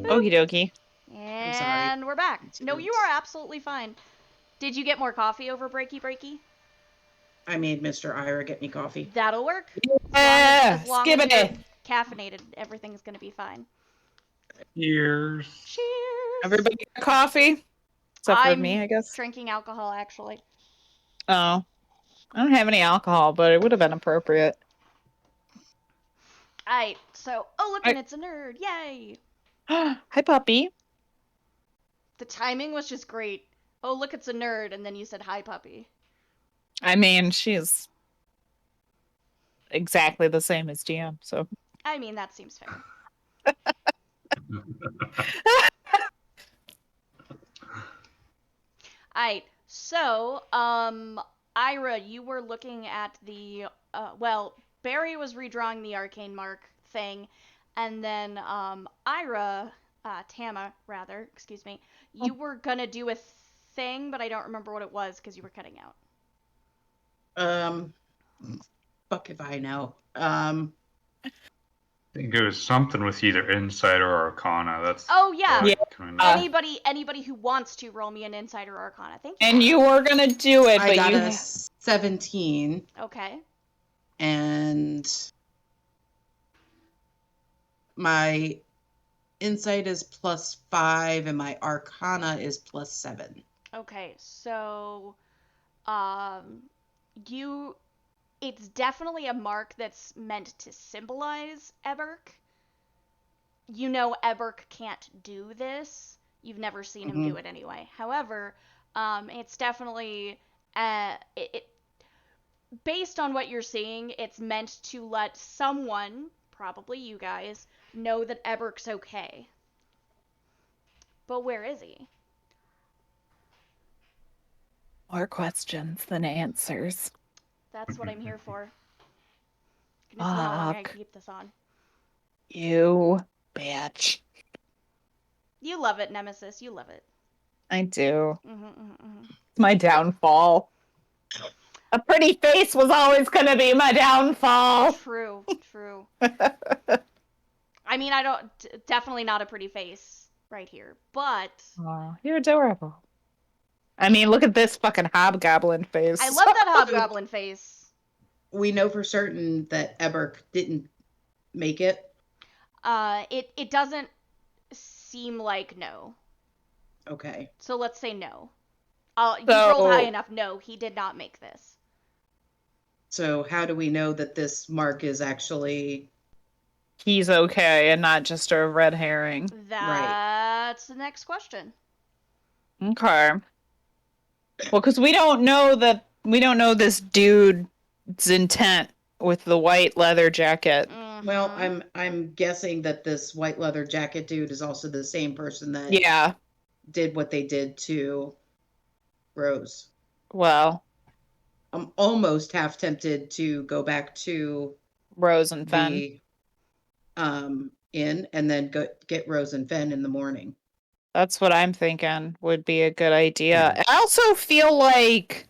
Okie dokie. sorry. And we're back. No, you are absolutely fine. Did you get more coffee over breaky breaky? I made Mr. Ira get me coffee. That'll work. Yeah, As long as you're skibbity. caffeinated, everything's gonna be fine. Years. Cheers. Everybody get coffee? Except for I'm me, I guess. drinking alcohol, actually. Oh. I don't have any alcohol, but it would have been appropriate. Alright, so, oh look, and it's a nerd. Yay. Hi, puppy. The timing was just great. Oh, look, it's a nerd, and then you said hi, puppy. I mean, she's exactly the same as DM, so. I mean, that seems fair. Alright, so, Ira, you were looking at the, well, Barry was redrawing the arcane mark thing, and then, Ira, Tama, rather, excuse me, you were gonna do a thing, but I don't remember what it was, because you were cutting out. Fuck if I know. I think it was something with either Insight or Arcana. That's Oh, yeah. what I Yeah. kinda- Anybody who wants to roll me an Insight or Arcana, thank you. And you were gonna do it, I but got you. a 17, Okay. and my insight is +5, and my Arcana is +7. Okay, so, it's definitely a mark that's meant to symbolize Eberk. You know Eberk can't do this. You've never seen him do it anyway. However, it's definitely, based on what you're seeing, it's meant to let someone, probably you guys, know that Eberk's okay. But where is he? More questions than answers. That's what I'm here for. Goodness knows how long I can keep this on. You bitch. You love it, Nemesis. You love it. I do. Mm-hmm. It's my downfall. A pretty face was always gonna be my downfall. True. I mean, definitely not a pretty face right here, but Aw, you're adorable. I mean, look at this fucking hobgoblin face. I love that hobgoblin face. We know for certain that Eberk didn't make it. It doesn't seem like no. Okay. So let's say no. You rolled high enough. No, he did not make this. So how do we know that this mark is actually... He's okay and not just a red herring. That's the next question. Okay. Well, because we don't know this dude's intent with the white leather jacket. Mm-hmm. Well, I'm guessing that this white leather jacket dude is also the same person that did what they did to Rose. Well, I'm almost half tempted to go back to Rose and Fen. the inn and then get Rose and Fen in the morning. That's what I'm thinking would be a good idea. I also feel like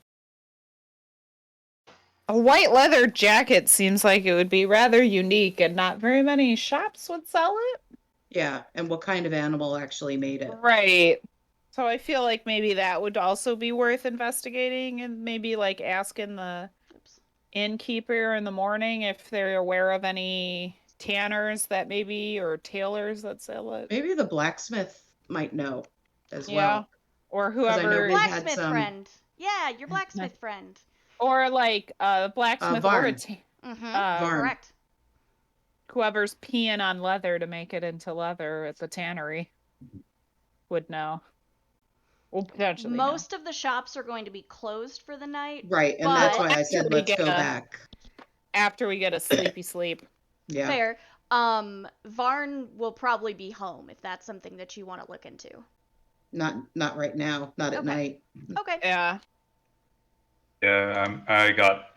a white leather jacket seems like it would be rather unique and not very many shops would sell it. Yeah, and what kind of animal actually made it? Right. So I feel like maybe that would also be worth investigating and maybe like asking the innkeeper in the morning if they're aware of any tanners that maybe or tailors that sell it. Maybe the blacksmith might know as well. Or I know whoever. we had Blacksmith some- friend. Yeah, your blacksmith friend. Or like a blacksmith or a Varn. Mm-hmm. Correct. Whoever's peeing on leather to make it into leather at the tannery would know. Well, potentially Most of the shops are going to be closed for the night. Right, and that's why I said let's go back. After we get a sleepy sleep. Yeah. Fair. Varn will probably be home if that's something that you want to look into. Not right now. Not at night. Okay. Yeah. Yeah, I got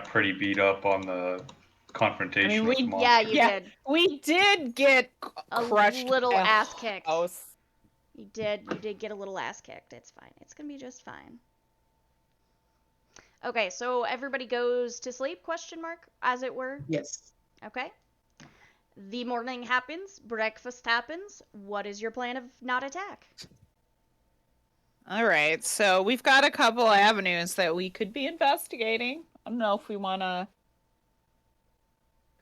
pretty beat up on the confrontation with the monster. Yeah, you did. We did get crushed. A little ass kicked. House. You did get a little ass kicked. It's fine. It's gonna be just fine. Okay, so everybody goes to sleep, question mark, as it were? Yes. Okay. The morning happens, breakfast happens. What is your plan of not attack? All right, so we've got a couple avenues that we could be investigating. I don't know if we want to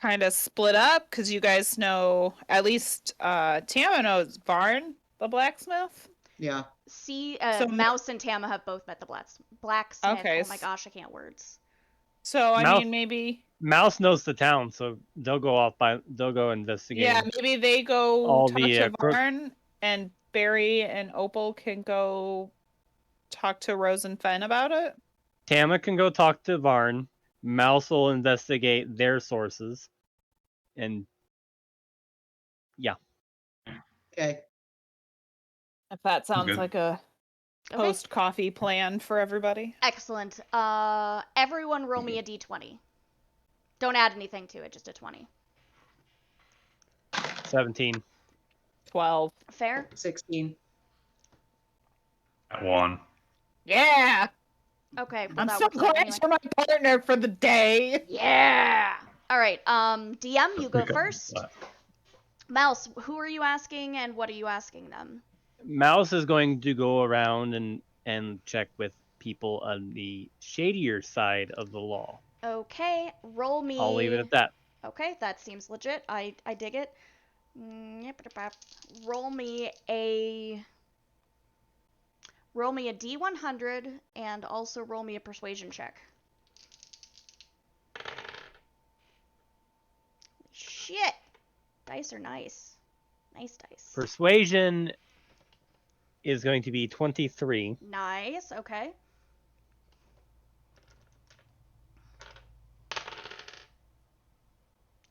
kind of split up, because you guys know, at least Tama knows Varn, the blacksmith. Yeah. See, So- Mouse and Tama have both met the blacksmith. Okay, Oh my gosh, I can't words. So I Mouse- mean, maybe Mouse knows the town, so they'll go investigate. yeah, maybe they go all talk the, to crook- Varn, and Barry and Opal can go talk to Rose and Fen about it. Tama can go talk to Varn. Mouse will investigate their sources, and Okay. If that sounds Good. like a Okay. post coffee plan for everybody. Excellent. Everyone roll me a d20. Don't add anything to it, just a 20. 17. 12. Fair? 16. That one. Yeah, Okay, well I'm that so works out glad anyway. you're my partner for the day. Yeah! Alright, DM, you go Okay. first. Mouse, who are you asking and what are you asking them? Mouse is going to go around and check with people on the shadier side of the law. Okay, roll me. I'll leave it at that. Okay, that seems legit. I dig it. Roll me a D100 and also roll me a persuasion check. Shit. Dice are nice. Nice dice. Persuasion is going to be 23. Nice. Okay.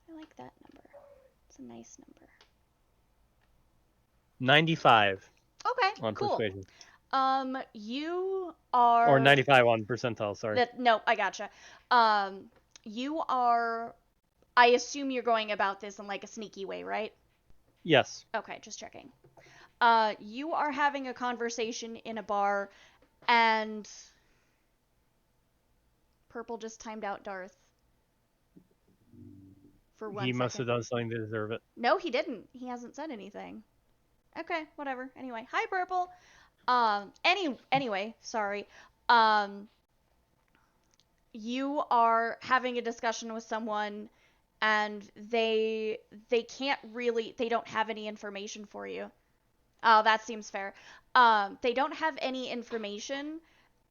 I like that number. It's a nice number. 95 Okay. on Cool. persuasion. You are Or 95 on percentile, sorry. No, I gotcha. You are. I assume you're going about this in like a sneaky way, right? Yes. Okay, just checking. You are having a conversation in a bar, and Purple just timed out Darth. For 1 He second. must have done something to deserve it. No, he didn't. He hasn't said anything. Okay, whatever. Anyway, hi Purple. Anyway, sorry. You are having a discussion with someone and they don't have any information for you. Oh, that seems fair. They don't have any information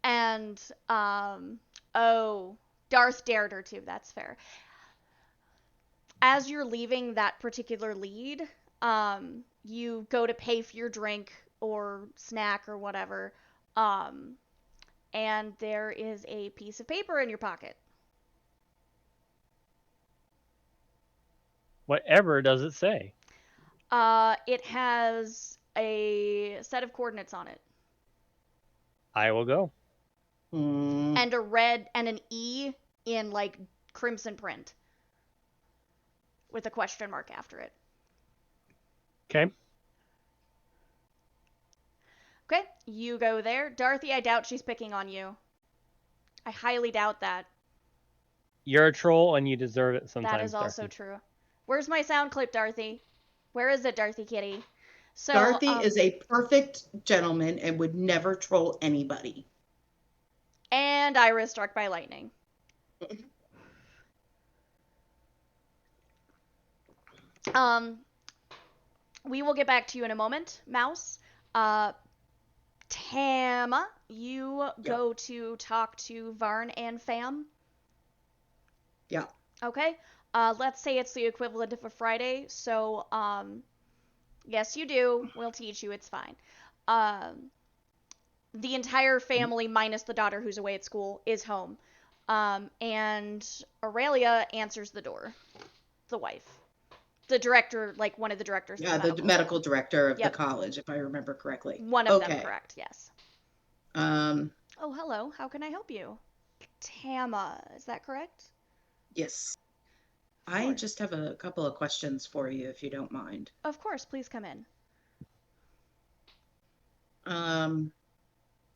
and Darth dared her to. That's fair. As you're leaving that particular lead, you go to pay for your drink or snack or whatever, and there is a piece of paper in your pocket. Whatever does it say? It has a set of coordinates on it. I will go. And a red and an E in like crimson print with a question mark after it. Okay. Okay, you go there. Dorothy, I doubt she's picking on you. I highly doubt that. You're a troll and you deserve it sometimes. That is also Darcy. true. Where's my sound clip, Dorothy? Where is it, Dorothy Kitty? So Dorothy is a perfect gentleman and would never troll anybody. And Iris struck by lightning. We will get back to you in a moment, Mouse. Tama, you go to talk to Varn and Fam. Yeah. Okay. Let's say it's the equivalent of a Friday. So, yes, you do. We'll teach you. It's fine. The entire family, minus the daughter who's away at school, is home. And Aurelia answers the door. The wife. The director, like one of the directors. Yeah, of the medical director of Yep. the college, if I remember correctly. One of them, correct, yes. Um, Oh, hello. How can I help you? Tama, is that correct? yes. I just have a couple of questions for you, if you don't mind. Of course, please come in.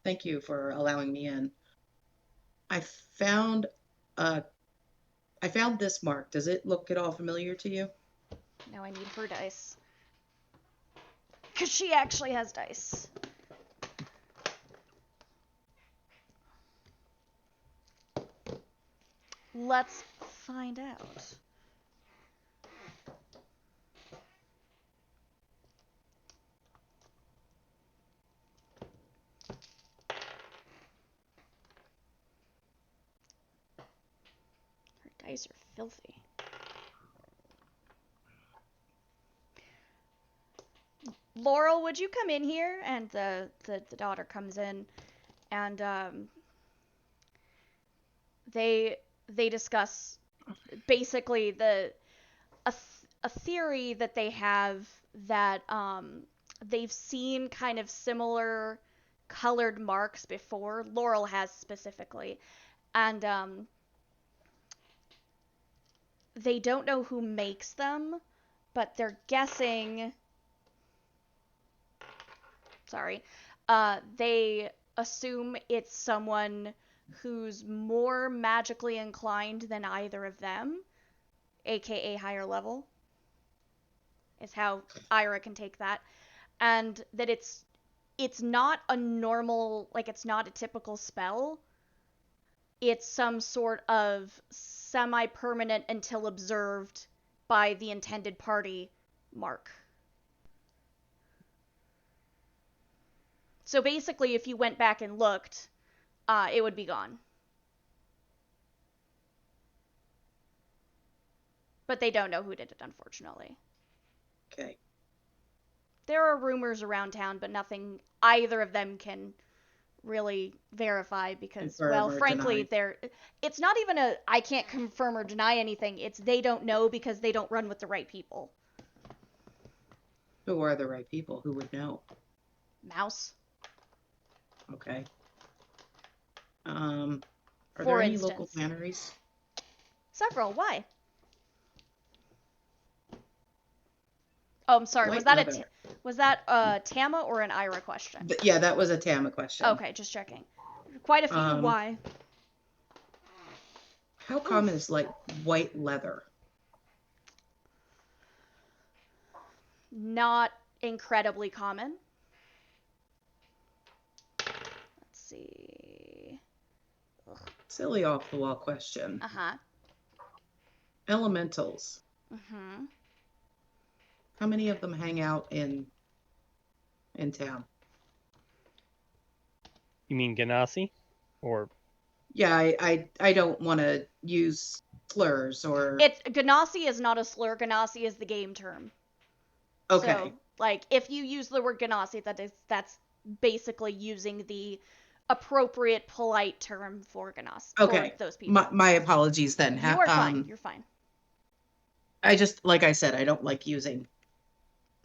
Thank you for allowing me in. I found this mark. Does it look at all familiar to you? Now I need her dice. Because she actually has dice. Let's find out. Her dice are filthy. Laurel, would you come in here? And the daughter comes in, and they discuss basically a theory that they have that they've seen kind of similar colored marks before. Laurel has specifically, and they don't know who makes them, but they're guessing. Sorry, they assume it's someone who's more magically inclined than either of them, aka higher level, is how Ira can take that. And that it's not a normal, like, it's not a typical spell. It's some sort of semi-permanent until observed by the intended party mark. So basically, if you went back and looked, it would be gone. But they don't know who did it, unfortunately. Okay. There are rumors around town, but nothing either of them can really verify because, Confirm well, or frankly, deny. it's not even a I can't confirm or deny anything. It's they don't know because they don't run with the right people. Who are the right people? Who would know? Mouse, Okay. Are for there any instance. local tanneries? Several. Why? Oh, I'm sorry. Light Was that leather. was that a Tama or an Ira question? Yeah, that was a Tama question. Okay, just checking. Quite a few. Why? How common is like white leather? Not incredibly common. Let's see. Silly off the wall question. Uh-huh. Elementals. Mm-hmm. How many of them hang out in town? You mean Ganassi? Or Yeah, I don't want to use slurs or. It's Ganassi is not a slur. Ganassi is the game term. Okay. So, like, if you use the word Ganassi, that's basically using the appropriate, polite term for Ganassi. Okay. For those people. My apologies then. You are fine. You're fine. I just, like I said, I don't like using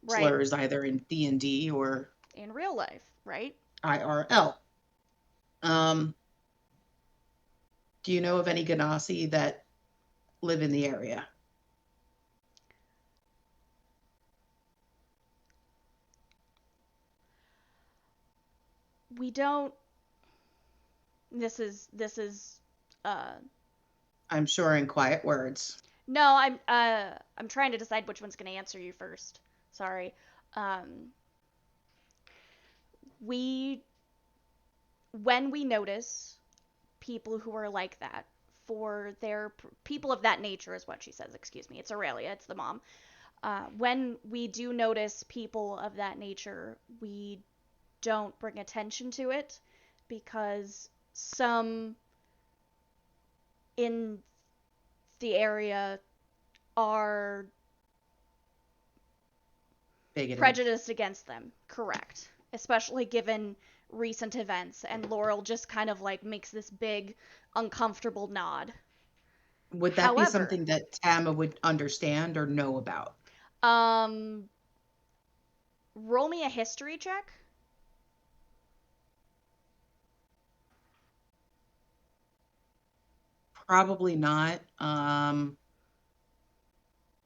Right. slurs either in D&D or In real life, right? IRL. Do you know of any Ganassi that live in the area? We don't. This is I'm sure in quiet words. No, I'm trying to decide which one's going to answer you first. Sorry. When we notice people who are like that, for their people of that nature is what she says. Excuse me. It's Aurelia. It's the mom. When we do notice people of that nature, we don't bring attention to it because some in the area are Bigoted. prejudiced against them. Correct. Especially given recent events, and Laurel just kind of like makes this big, uncomfortable nod. Would that However, be something that Tama would understand or know about? Roll me a history check. Probably not.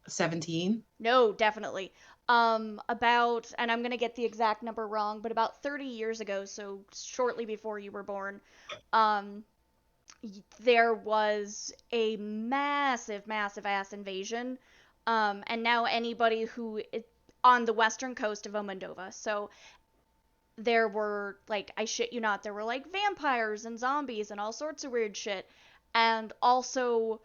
17? No, definitely. About, and I'm gonna get the exact number wrong, but about 30 years ago, so shortly before you were born, there was a massive, massive ass invasion And now anybody who is on the western coast of Omondova. So there were, like, I shit you not, there were like vampires and zombies and all sorts of weird shit. And also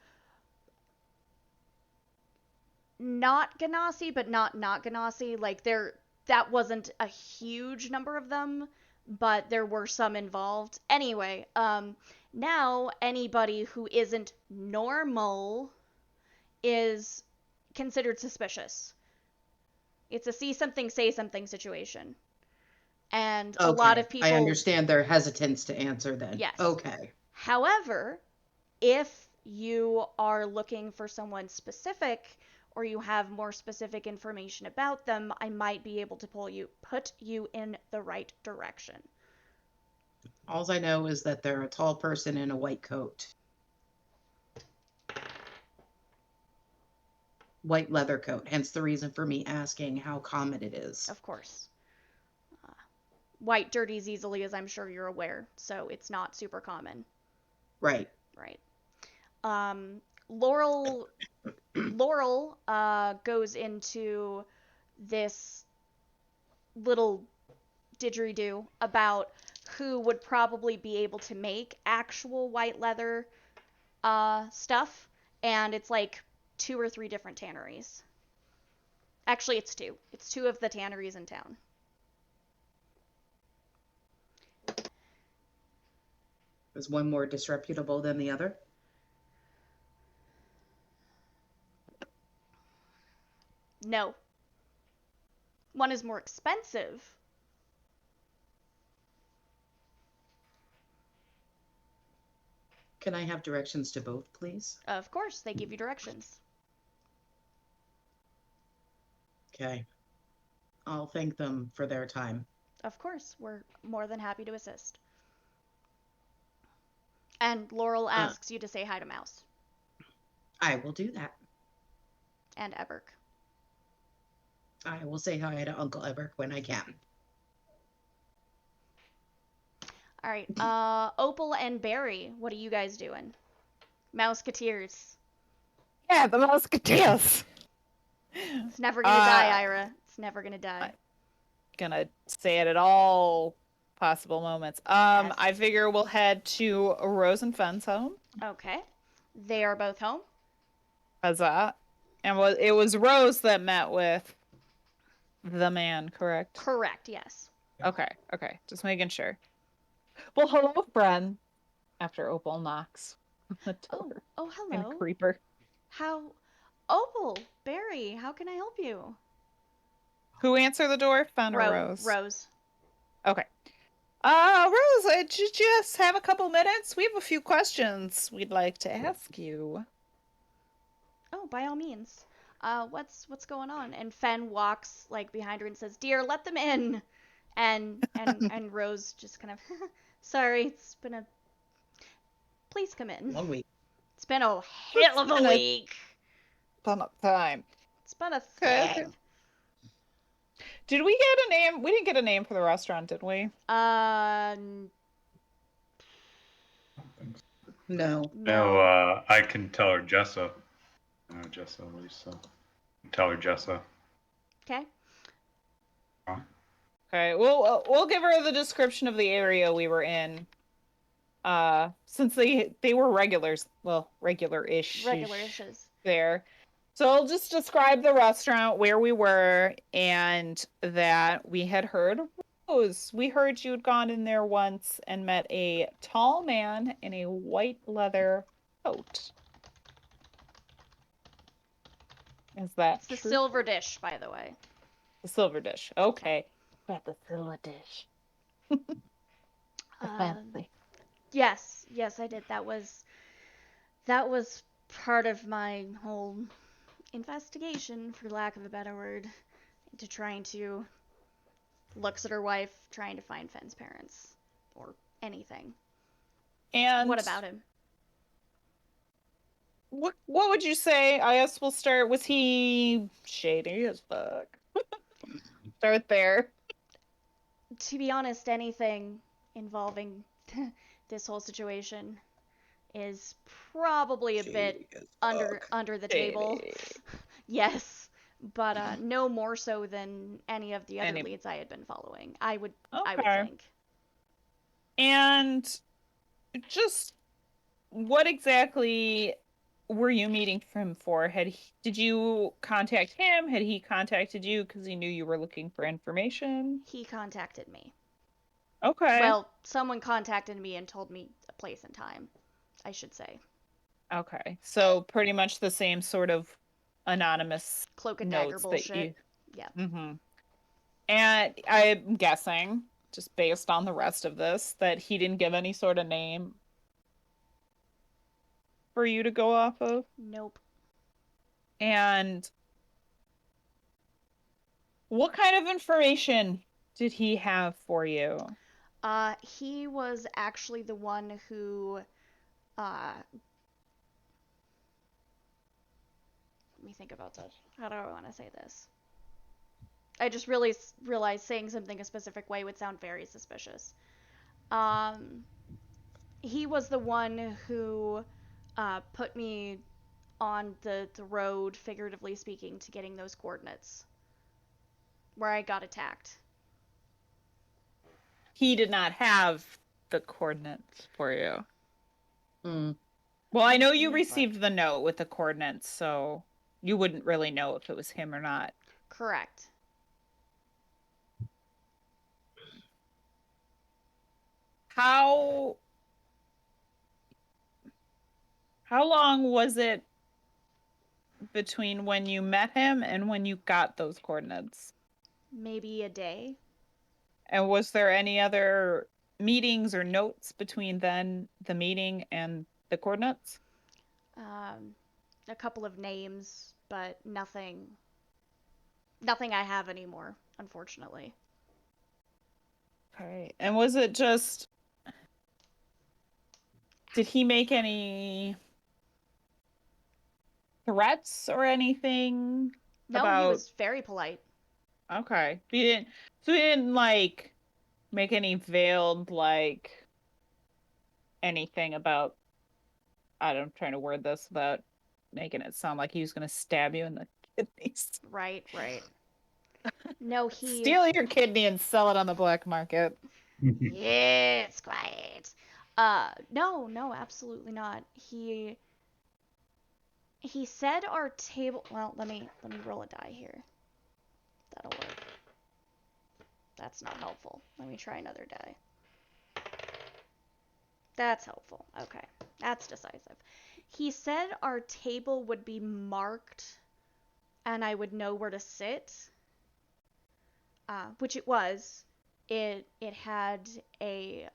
not Ganassi, but not Ganassi. Like, that wasn't a huge number of them, but there were some involved. Anyway, now anybody who isn't normal is considered suspicious. It's a see something, say something situation. And a lot of people. I understand their hesitance to answer then. Yes. Okay. However, if you are looking for someone specific or you have more specific information about them, I might be able to put you in the right direction. All I know is that they're a tall person in a white coat. White leather coat, hence the reason for me asking how common it is. Of course. White dirties easily, as I'm sure you're aware, so it's not super common. Right. Right. Laurel goes into this little didgeridoo about who would probably be able to make actual white leather stuff, and it's like 2 or 3 different tanneries. Actually, it's 2. It's 2 of the tanneries in town. Is one more disreputable than the other? No. One is more expensive. Can I have directions to both, please? Of course, they give you directions. Okay. I'll thank them for their time. Of course, we're more than happy to assist. And Laurel asks you to say hi to Mouse. I will do that. And Eberk. I will say hi to Uncle Eberk when I can. All right, Opal and Barry, what are you guys doing? Mouseketeers. Yeah, the Musketeers. It's never gonna die, Ira. It's never gonna die. Gonna say it at all possible moments. Yes. I figure we'll head to Rose and Fenn's home. Okay. They are both home. Huzzah. And it was Rose that met with the man, correct? Correct, yes. Okay. Just making sure. Well, hello, friend. After Opal knocks on the door. Oh, And hello. creeper. Opal, Barry, how can I help you? Who answered the door? Fenn or Rose? Rose. Okay. Rose, did you just have a couple minutes? We have a few questions we'd like to ask you. Oh, by all means. What's going on? And Fenn walks like behind her and says, "Dear, let them in." And Rose just kind of, sorry, it's been a. Please come in. Long week. It's been a hell of a week. Ton of time. It's been a thing. Okay. Did we get a name? We didn't get a name for the restaurant, did we? No. No, I can tell her Jessa. Jessa, Lisa. Tell her Jessa. Okay. Okay, we'll give her the description of the area we were in. Since they were regulars, well, regular-ish there. So I'll just describe the restaurant, where we were, and that we had heard Rose. We heard you had gone in there once and met a tall man in a white leather coat. Is that It's the true? silver dish, by the way. The silver dish. Okay. Got the silver dish. Fancy. Yes, I did. That was part of my whole investigation, for lack of a better word, into trying to looks at her wife, trying to find Fenn's parents or anything. And what about him? What would you say? I guess we'll start. Was he shady as fuck? Start there. To be honest, anything involving this whole situation is probably a bit under the table. Yes, but no more so than any of the other Any- leads I had been following. I would Okay. think. And just what exactly were you meeting him for? Did you contact him? Had he contacted you because he knew you were looking for information? He contacted me. Okay. Well, someone contacted me and told me a place and time, I should say. Okay. So pretty much the same sort of anonymous Cloak and dagger notes that bullshit. you. Yeah. Mm-hmm. And I'm guessing, just based on the rest of this, that he didn't give any sort of name for you to go off of. Nope. And what kind of information did he have for you? He was actually the one who, let me think about this. How do I want to say this? I just really realized saying something a specific way would sound very suspicious. Um, he was the one who put me on the road, figuratively speaking, to getting those coordinates where I got attacked. He did not have the coordinates for you. Mm. Well, I know you But- received the note with the coordinates, so you wouldn't really know if it was him or not. Correct. How long was it between when you met him and when you got those coordinates? Maybe a day. And was there any other meetings or notes between then the meeting and the coordinates? A couple of names, but nothing I have anymore, unfortunately. Okay. And was it just did he make any threats or anything No, he about was very polite. Okay. He didn't like make any veiled like anything about I'm trying to word this without making it sound like he was gonna stab you in the kidneys. Right, right. No, he. Steal your kidney and sell it on the black market. Yes, quiet. No, absolutely not. He said our table. Well, let me roll a die here. That'll work. That's not helpful. Let me try another die. That's helpful. Okay, that's decisive. He said our table would be marked, and I would know where to sit. Which it was. It had a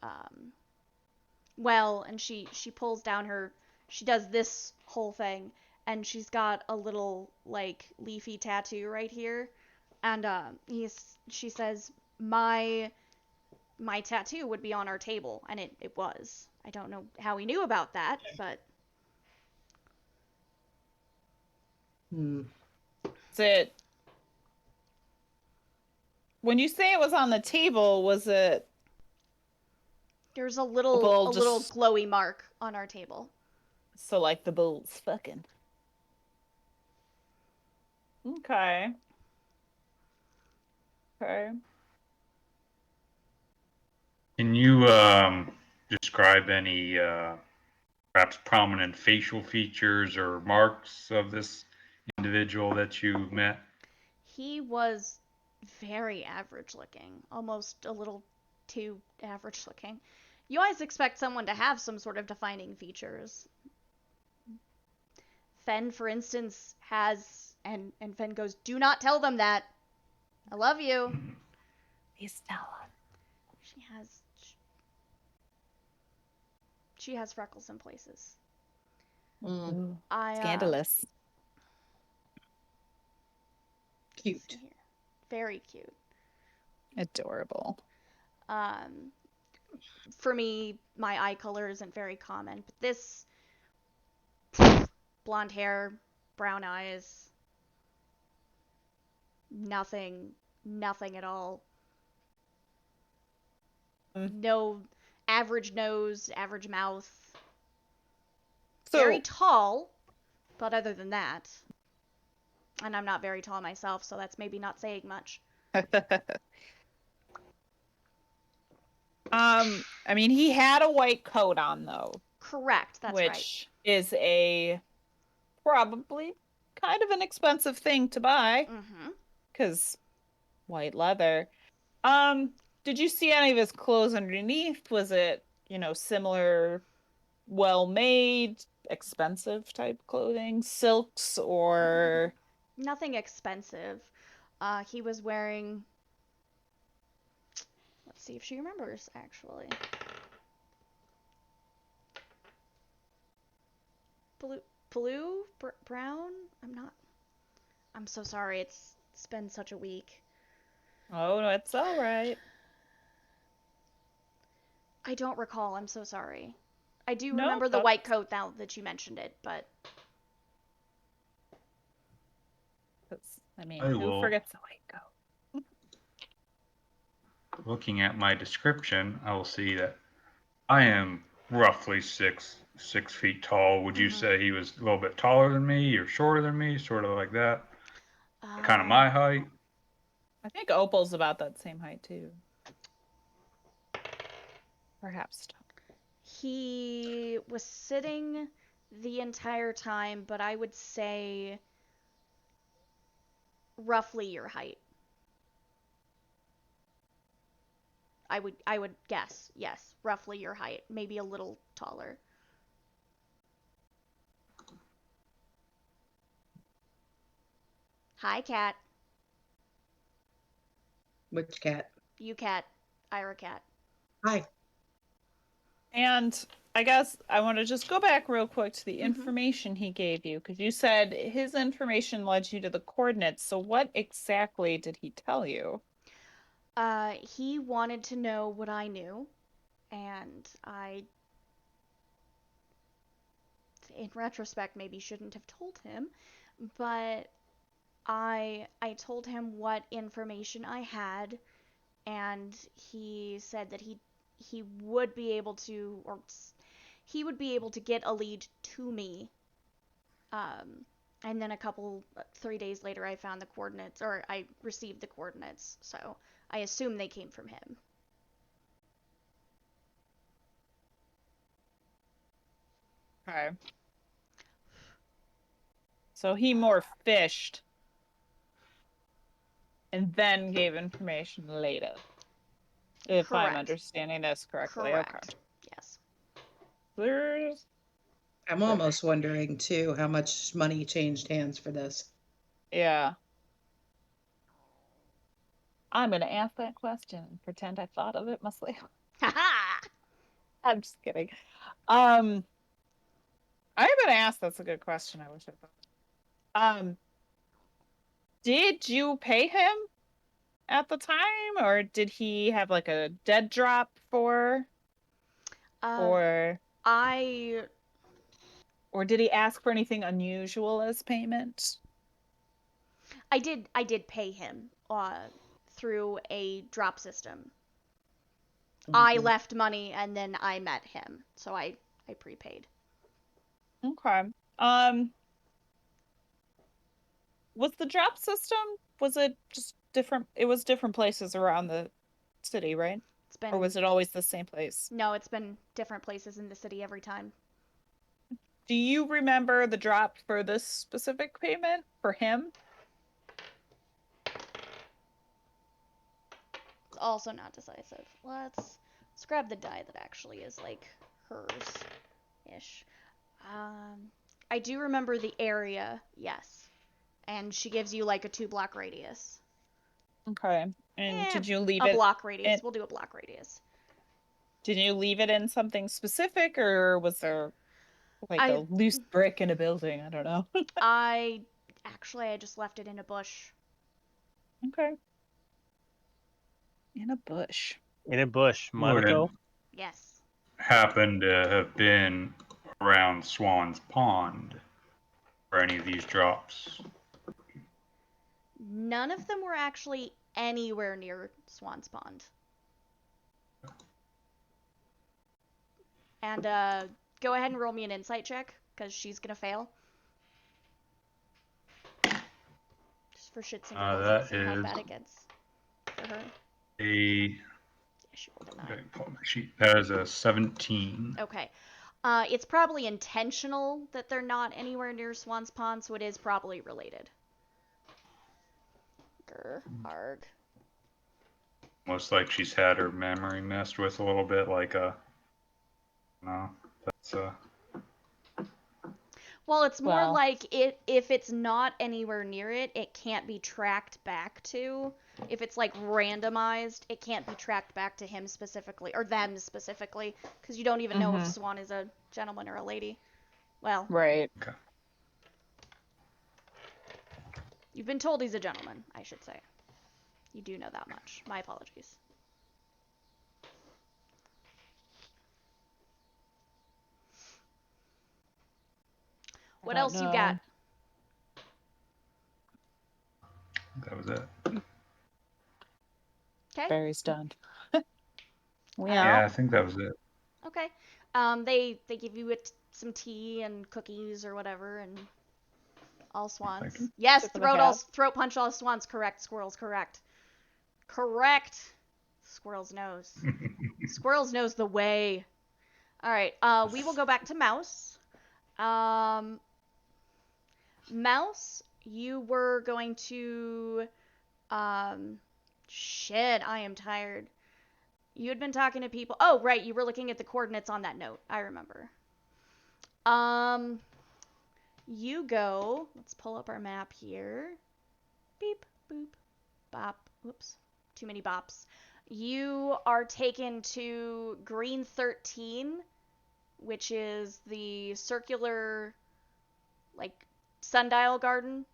well, and she pulls down her. She does this whole thing, and she's got a little like leafy tattoo right here, and she says my tattoo would be on our table, and it was. I don't know how he knew about that, but Hmm. Is it when you say it was on the table, was it there's a bull little just glowy mark on our table. so like the bull's fucking? Okay. Okay. Can you describe any perhaps prominent facial features or marks of this individual that you met? He was very average looking, almost a little too average looking. You always expect someone to have some sort of defining features. Fen, for instance, has and Fen goes, "Do not tell them that. I love you." He's Stella. She has freckles in places. Mm. I Scandalous. let's see Cute. here. Very cute. Adorable. For me, my eye color isn't very common, but this blonde hair, brown eyes, nothing at all. No average nose, average mouth. So Very tall, but other than that, And I'm not very tall myself, so that's maybe not saying much. I mean, he had a white coat on though, Correct, that's right. which is a probably kind of an expensive thing to buy Mm-hmm. because white leather. Did you see any of his clothes underneath? Was it, similar, well-made, expensive type clothing, silks or Nothing expensive. He was wearing. Let's see if she remembers, actually. Brown? I'm not. I'm so sorry. It's been such a week. Oh, no, it's all right. I don't recall. I'm so sorry. I do No, remember the white coat now that you mentioned it, but I mean, I who will. forgets the white coat? Looking at my description, I will see that I am roughly 6 feet tall. Would you say he was a little bit taller than me or shorter than me, sort of like that? Kind of my height? I think Opal's about that same height too. Perhaps. he was sitting the entire time, but I would say roughly your height. I would guess, yes, roughly your height, maybe a little taller. Hi, cat. Which cat? You cat. Ira cat. Hi. And I guess I want to just go back real quick to the information he gave you, because you said his information led you to the coordinates. So what exactly did he tell you? He wanted to know what I knew, and I, in retrospect, maybe shouldn't have told him, but I told him what information I had, and he said that he would be able to, or he would be able to get a lead to me. And then 3 days later, I found the coordinates, or I received the coordinates. So I assume they came from him. Okay. So he more fished and then gave information later. If I'm Correct. understanding this correctly. Correct. Yes. Okay. I'm almost wondering too how much money changed hands for this. Yeah. I'm gonna ask that question and pretend I thought of it myself. Haha! I'm just kidding. I'm gonna ask. That's a good question. I wish I thought. Did you pay him at the time, or did he have like a dead drop Um, or I or did he ask for anything unusual as payment? I did pay him through a drop system. I Mhm. left money and then I met him, so I prepaid. Okay. Was the drop system, was it just different? It was different places around the city, right? It's Or been was it always the same place? No, it's been different places in the city every time. Do you remember the drop for this specific payment for him? It's also not decisive. Let's grab the die that actually is like hers ish. I do remember the area, yes. And she gives you like a 2 block radius. Okay. And Eh, did you leave a it block radius. in, We'll do a block radius. did you leave it in something specific, or was there like a I loose brick in a building? I don't know. I I just left it in a bush. Okay. In a bush. In a bush, Would Monaco. Yes. happen to have been around Swan's Pond for any of these drops? None of them were actually anywhere near Swan's Pond. And go ahead and roll me an insight check, because she's gonna fail. for shits and giggles and That see how is bad it gets for her. a. Yeah, she rolled a 9. Okay, pull my sheet. That is a 17. Okay. It's probably intentional that they're not anywhere near Swan's Pond, so it is probably related. Grr, arg. Almost like she's had her memory messed with a little bit, like no, that's Well, it's more Well. like if it's not anywhere near it, it can't be tracked back to. If it's like randomized, it can't be tracked back to him specifically or them specifically, because you don't even know if Swan is a gentleman or a lady. Well, Right. okay. You've been told he's a gentleman, I should say. You do know that much. My apologies. What else you got? That was it. Okay. Barry's done. Yeah, I think that was it. Okay. They give you some tea and cookies or whatever, and all swans. Thank you. Yes, Tip of the hat. throat punch all swans. Correct. Squirrels. Correct. Correct. Squirrels knows. Squirrels knows the way. All right. We will go back to Mouse. Mouse, you were going to. Shit. I am tired. You had been talking to people. Oh, right. You were looking at the coordinates on that note. I remember. You go. Let's pull up our map here. Beep, boop, bop. Whoops. Too many bops. You are taken to Green 13, which is the circular, like, sundial garden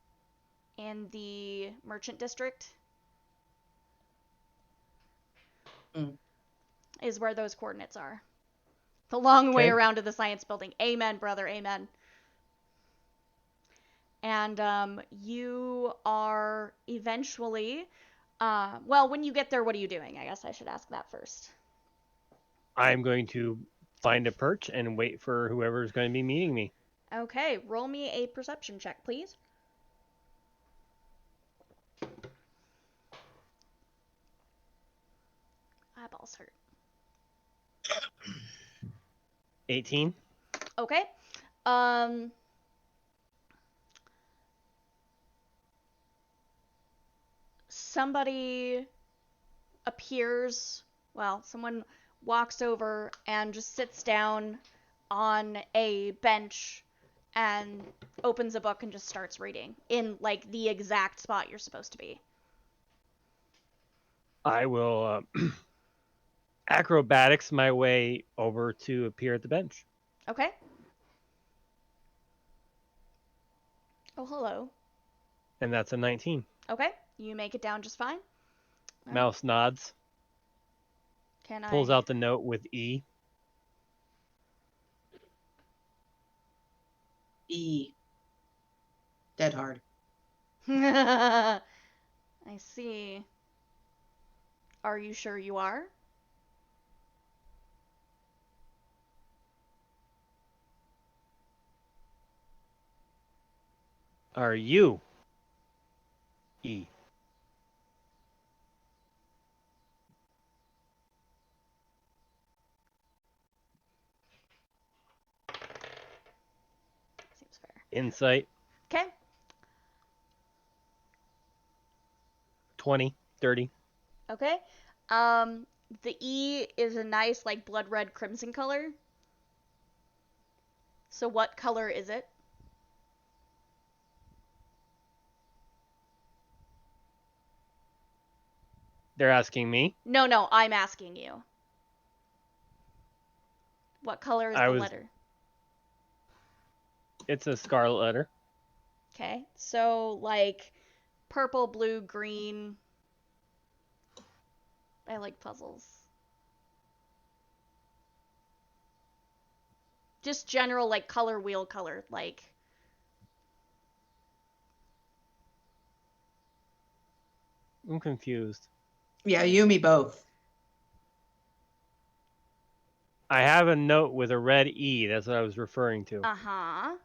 in the Merchant District. Is where those coordinates are. The long way around to the science building. Amen, brother. Amen. And you are eventually. Well, when you get there, what are you doing? I guess I should ask that first. I'm going to find a perch and wait for whoever's going to be meeting me. Okay, roll me a perception check, please. Eyeballs hurt. 18. Okay. Somebody appears. Well, someone walks over and just sits down on a bench and opens a book and just starts reading in like the exact spot you're supposed to be. I will acrobatics my way over to appear at the bench. Okay. Oh, hello. And that's a 19. Okay, you make it down just fine. Mouse nods. Pulls out the note with E. E. Dead hard. I see. Are you sure you are? Are you E? Seems fair. Insight. Okay. 20, 30. Okay. The E is a nice, like, blood red crimson color. So what color is it? They're asking me. No, I'm asking you. What color is the letter? It's a scarlet letter. Okay. So, like, purple, blue, green. I like puzzles. Just general, like, color wheel color, like. I'm confused. Yeah, you, me both. I have a note with a red E. That's what I was referring to. Uh-huh.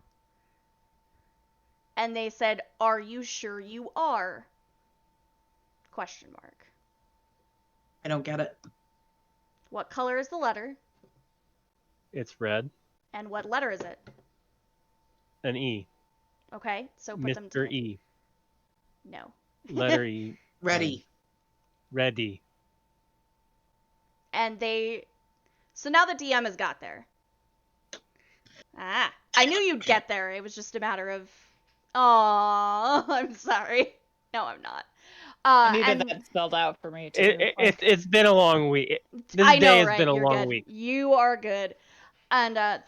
and they said, "Are you sure you are?" Question mark. I don't get it. What color is the letter? It's red. And what letter is it? An E. Okay, so put them Mr. together. E. No. Letter E. Ready. Ready. And so now the DM has got there. I knew you'd get there. It was just a matter of, oh, I'm sorry. No, I'm not. I needed And that spelled out for me too. It's been a long week. This I know, day has right? been a You're long good. week. You are good. And are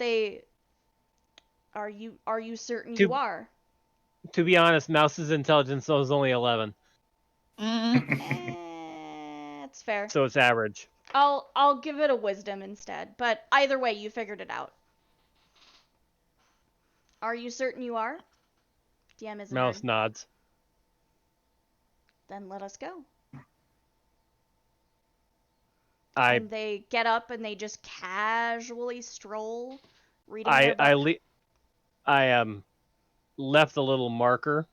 you certain you are? To be honest, Mouse's intelligence is only 11, It's fair. so it's average. I'll give it a wisdom instead. But either way, you figured it out. Are you certain you are? DM is a Mouse nerd. nods. Then let us go. I And they get up and they just casually stroll, reading their book. I left a little marker,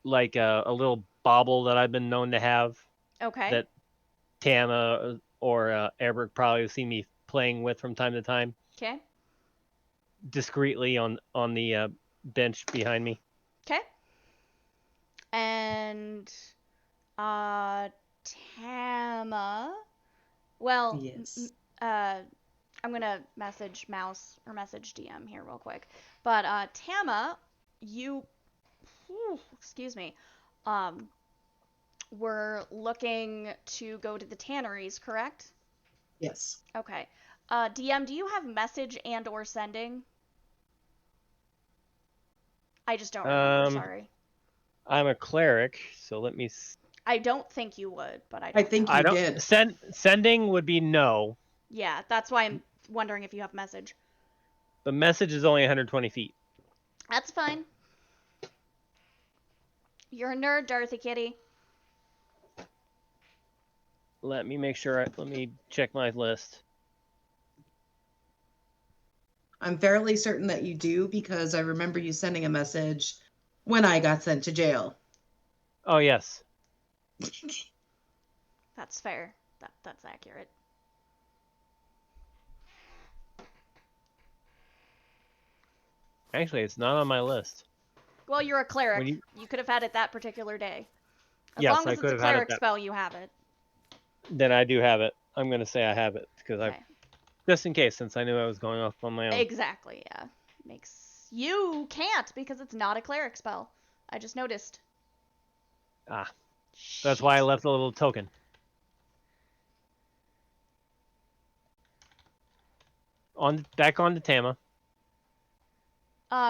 like a little bauble that I've been known to have, Okay. that Tama or Eberk probably have seen me playing with from time to time, Okay. discreetly on the bench behind me. Okay. And Tama. Well, Yes. I'm gonna message Mouse or message DM here real quick. But Tama, you, excuse me, were looking to go to the tanneries, correct? Yes. Okay. DM, do you have message and or sending? I just don't remember. Sorry. I'm a cleric, so let me. I don't think you would, but I I don't think know. I you don't did. sending would be no, Yeah, that's why I'm wondering if you have message. but message is only 120 feet. That's fine. You're a nerd, Dorothy Kitty. Let me make sure. Let me check my list. I'm fairly certain that you do because I remember you sending a message when I got sent to jail. Oh yes. That's fair. That's accurate. Actually, it's not on my list. Well, you're a cleric. When You could have had it that particular day. As Yes, long I as it's could a have had it cleric that. spell, you have it. Then I do have it. I'm gonna say I have it because Okay. just in case, since I knew I was going off on my own. Exactly, yeah. You can't because it's not a cleric spell. I just noticed. That's why I Shit. left a little token. Back on to Tama.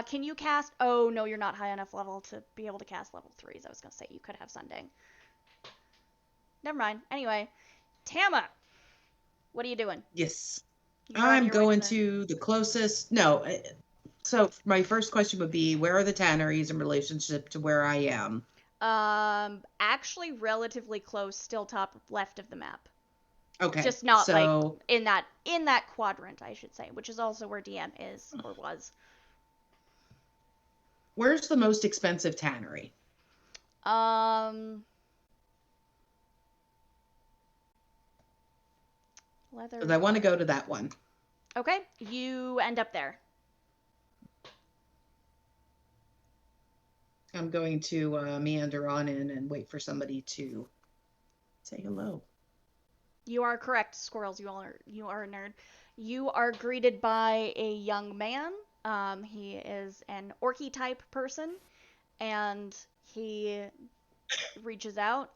Can you cast? Oh no, you're not high enough level to be able to cast level 3s. I was gonna say you could have sending. Never mind. Anyway, Tama, what are you doing? Yes. You're on I'm your way going to to the closest. No. So my first question would be, where are the tanneries in relationship to where I am? actually relatively close, still top left of the map. Okay. Just not so like in that quadrant, I should say, which is also where DM is or was. where's the most expensive tannery? Leather. Because I want to go to that one. Okay, you end up there. I'm going to meander on in and wait for somebody to say hello. You are correct, squirrels. You are a nerd. You are greeted by a young man. He is an orky type person, and he reaches out.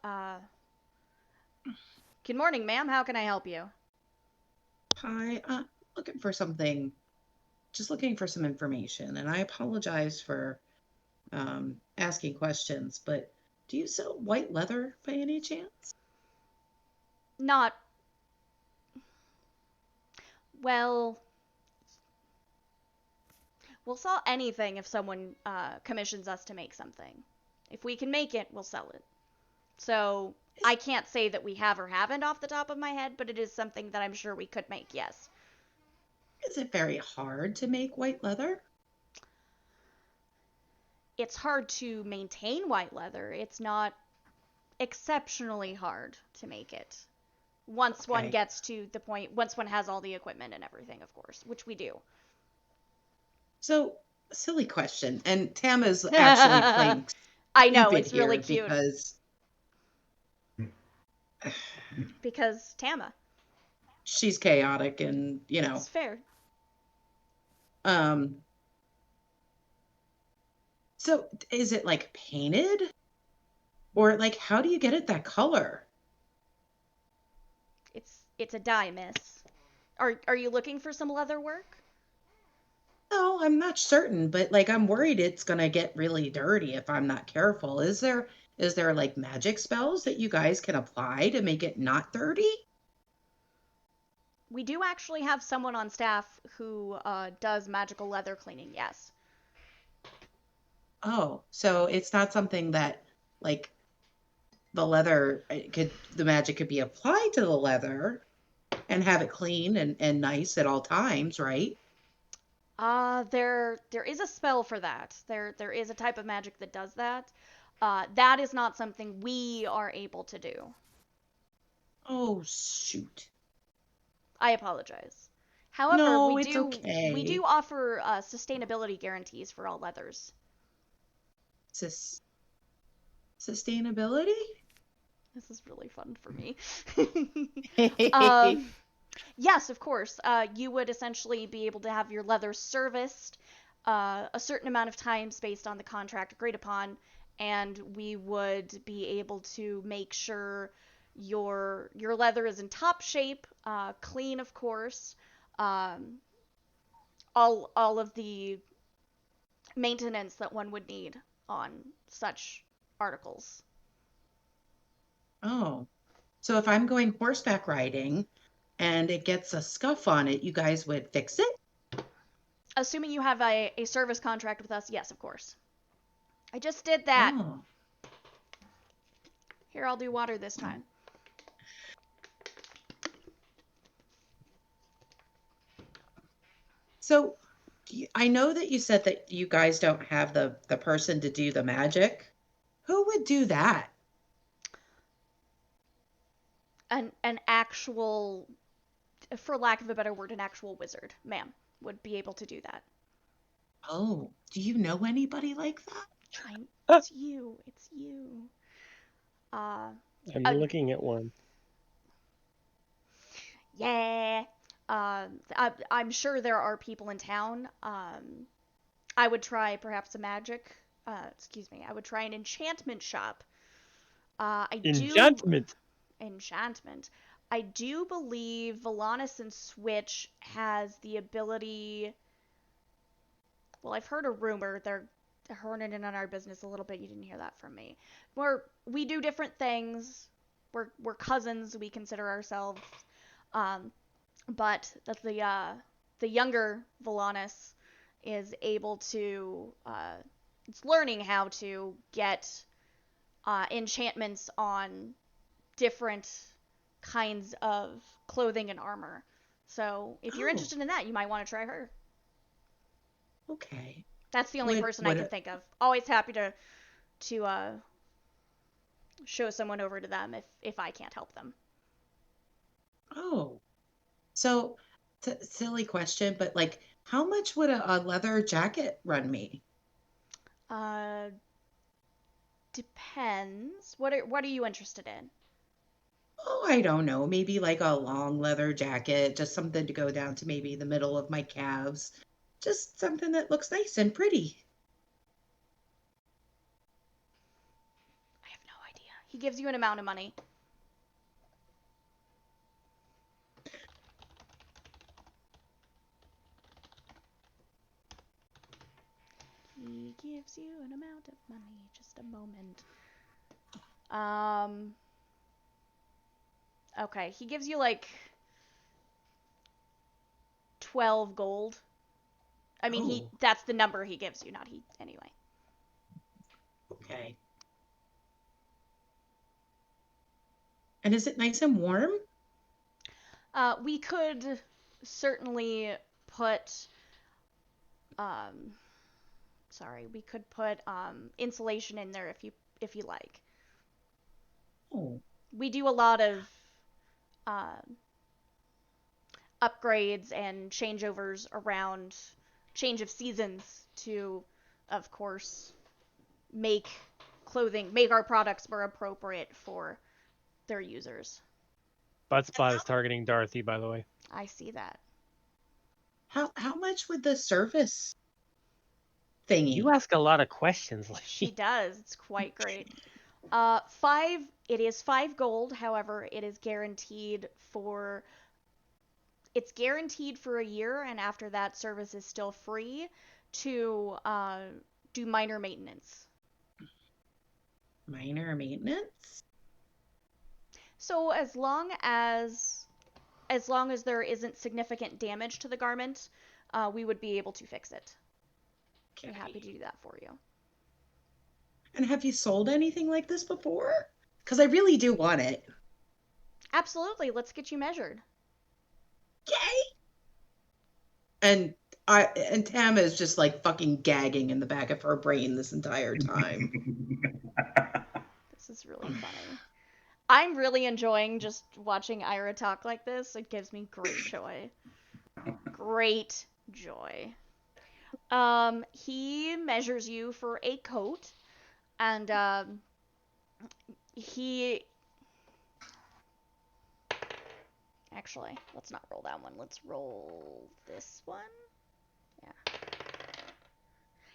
Good morning, ma'am. How can I help you? Hi, looking for something. Just looking for some information, and I apologize for asking questions, but do you sell white leather by any chance? Not well. We'll sell anything if someone commissions us to make something. If we can make it, we'll sell it. So I can't say that we have or haven't off the top of my head, but it is something that I'm sure we could make, yes. Is it very hard to make white leather? it's hard to maintain white leather. It's not exceptionally hard to make it. Once one Okay. gets to the point, once one has all the equipment and everything, of course, which we do. So, silly question. And Tama's actually playing I know, stupid it's really here cute. Because Tama. she's chaotic and, It's fair. um so is it like painted? Or like how do you get it that color? It's a dye, miss. Are you looking for some leather work? No, I'm not certain, but like I'm worried it's gonna get really dirty if I'm not careful. Is there like magic spells that you guys can apply to make it not dirty? We do actually have someone on staff who does magical leather cleaning, yes. Oh, so it's not something that like the magic could be applied to the leather and have it clean and nice at all times, right? There is a spell for that. There is a type of magic that does that. That is not something we are able to do. Oh, shoot. I apologize. However, No, we it's do okay. offer sustainability guarantees for all leathers. Sus Sustainability? This is really fun for me. um, yes, of course. You would essentially be able to have your leather serviced a certain amount of times based on the contract agreed upon, and we would be able to make sure your leather is in top shape, clean, of course. Um, all of the maintenance that one would need on such articles. Oh, so if I'm going horseback riding and it gets a scuff on it, you guys would fix it? Assuming you have a service contract with us, yes, of course. I just did that. Oh, Here, I'll do water this time. so I know that you said that you guys don't have the person to do the magic. Who would do that? An actual, for lack of a better word, an actual wizard, ma'am, would be able to do that. Oh, do you know anybody like that? It's you. It's you. Uh, I'm uh looking at one. yeah. I'm sure there are people in town. I would try perhaps a magic. Excuse me. I would try an enchantment shop. I do Enchantment. enchantment. I do believe Volanus and Switch has the ability. Well, I've heard a rumor. They're horning in on our business a little bit. You didn't hear that from me. We do different things. We're cousins. We consider ourselves. Um, but that the younger Volanus is able to. It's learning how to get enchantments on different kinds of clothing and armor. So if you're Oh, interested in that, you might want to try her. okay. That's the only Would person I would can think of. Always happy to show someone over to them if I can't help them. Oh, so silly question, but like, how much would a leather jacket run me? Uh, Depends. What are you interested in? Oh, I don't know. Maybe like a long leather jacket, just something to go down to maybe the middle of my calves. Just something that looks nice and pretty. I have no idea. He gives you an amount of money. He gives you an amount of money. Just a moment. Okay, he gives you like 12 gold. I mean, Oh, that's the number he gives you, not he anyway. okay. And is it nice and warm? We could certainly put Sorry, we could put insulation in there if you like. Oh, We do a lot of uh, upgrades and changeovers around change of seasons to, of course, make our products more appropriate for their users. Buttspot is targeting Dorothy, by the way. I see that. how much would the service thingy? You ask a lot of questions, She Lady. does. It's quite great. It is 5 gold. However, it's guaranteed for a year, and after that, service is still free to do minor maintenance. Minor maintenance? So as long as there isn't significant damage to the garment, we would be able to fix it. Okay. Be happy to do that for you. And have you sold anything like this before? Because I really do want it. Absolutely. Let's get you measured. Yay! And Tam is just like fucking gagging in the back of her brain this entire time. This is really funny. I'm really enjoying just watching Ira talk like this. It gives me great joy. Great joy. He measures you for a coat, and he actually, let's not roll that one. Let's roll this one. Yeah.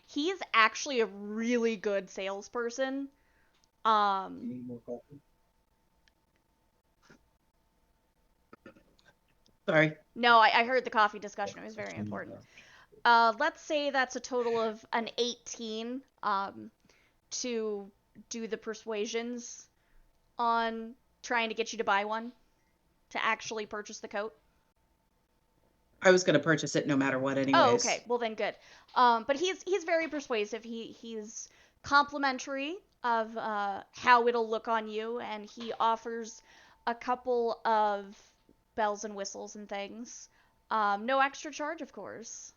He is actually a really good salesperson. Sorry. No, I heard the coffee discussion. It was very important. Let's say that's a total of an 18 to do the persuasions on trying to get you to buy one, to actually purchase the coat. I was going to purchase it no matter what anyways. Oh, okay. Well, then good. But he's very persuasive. He's complimentary of how it'll look on you, and he offers a couple of bells and whistles and things. No extra charge, of course.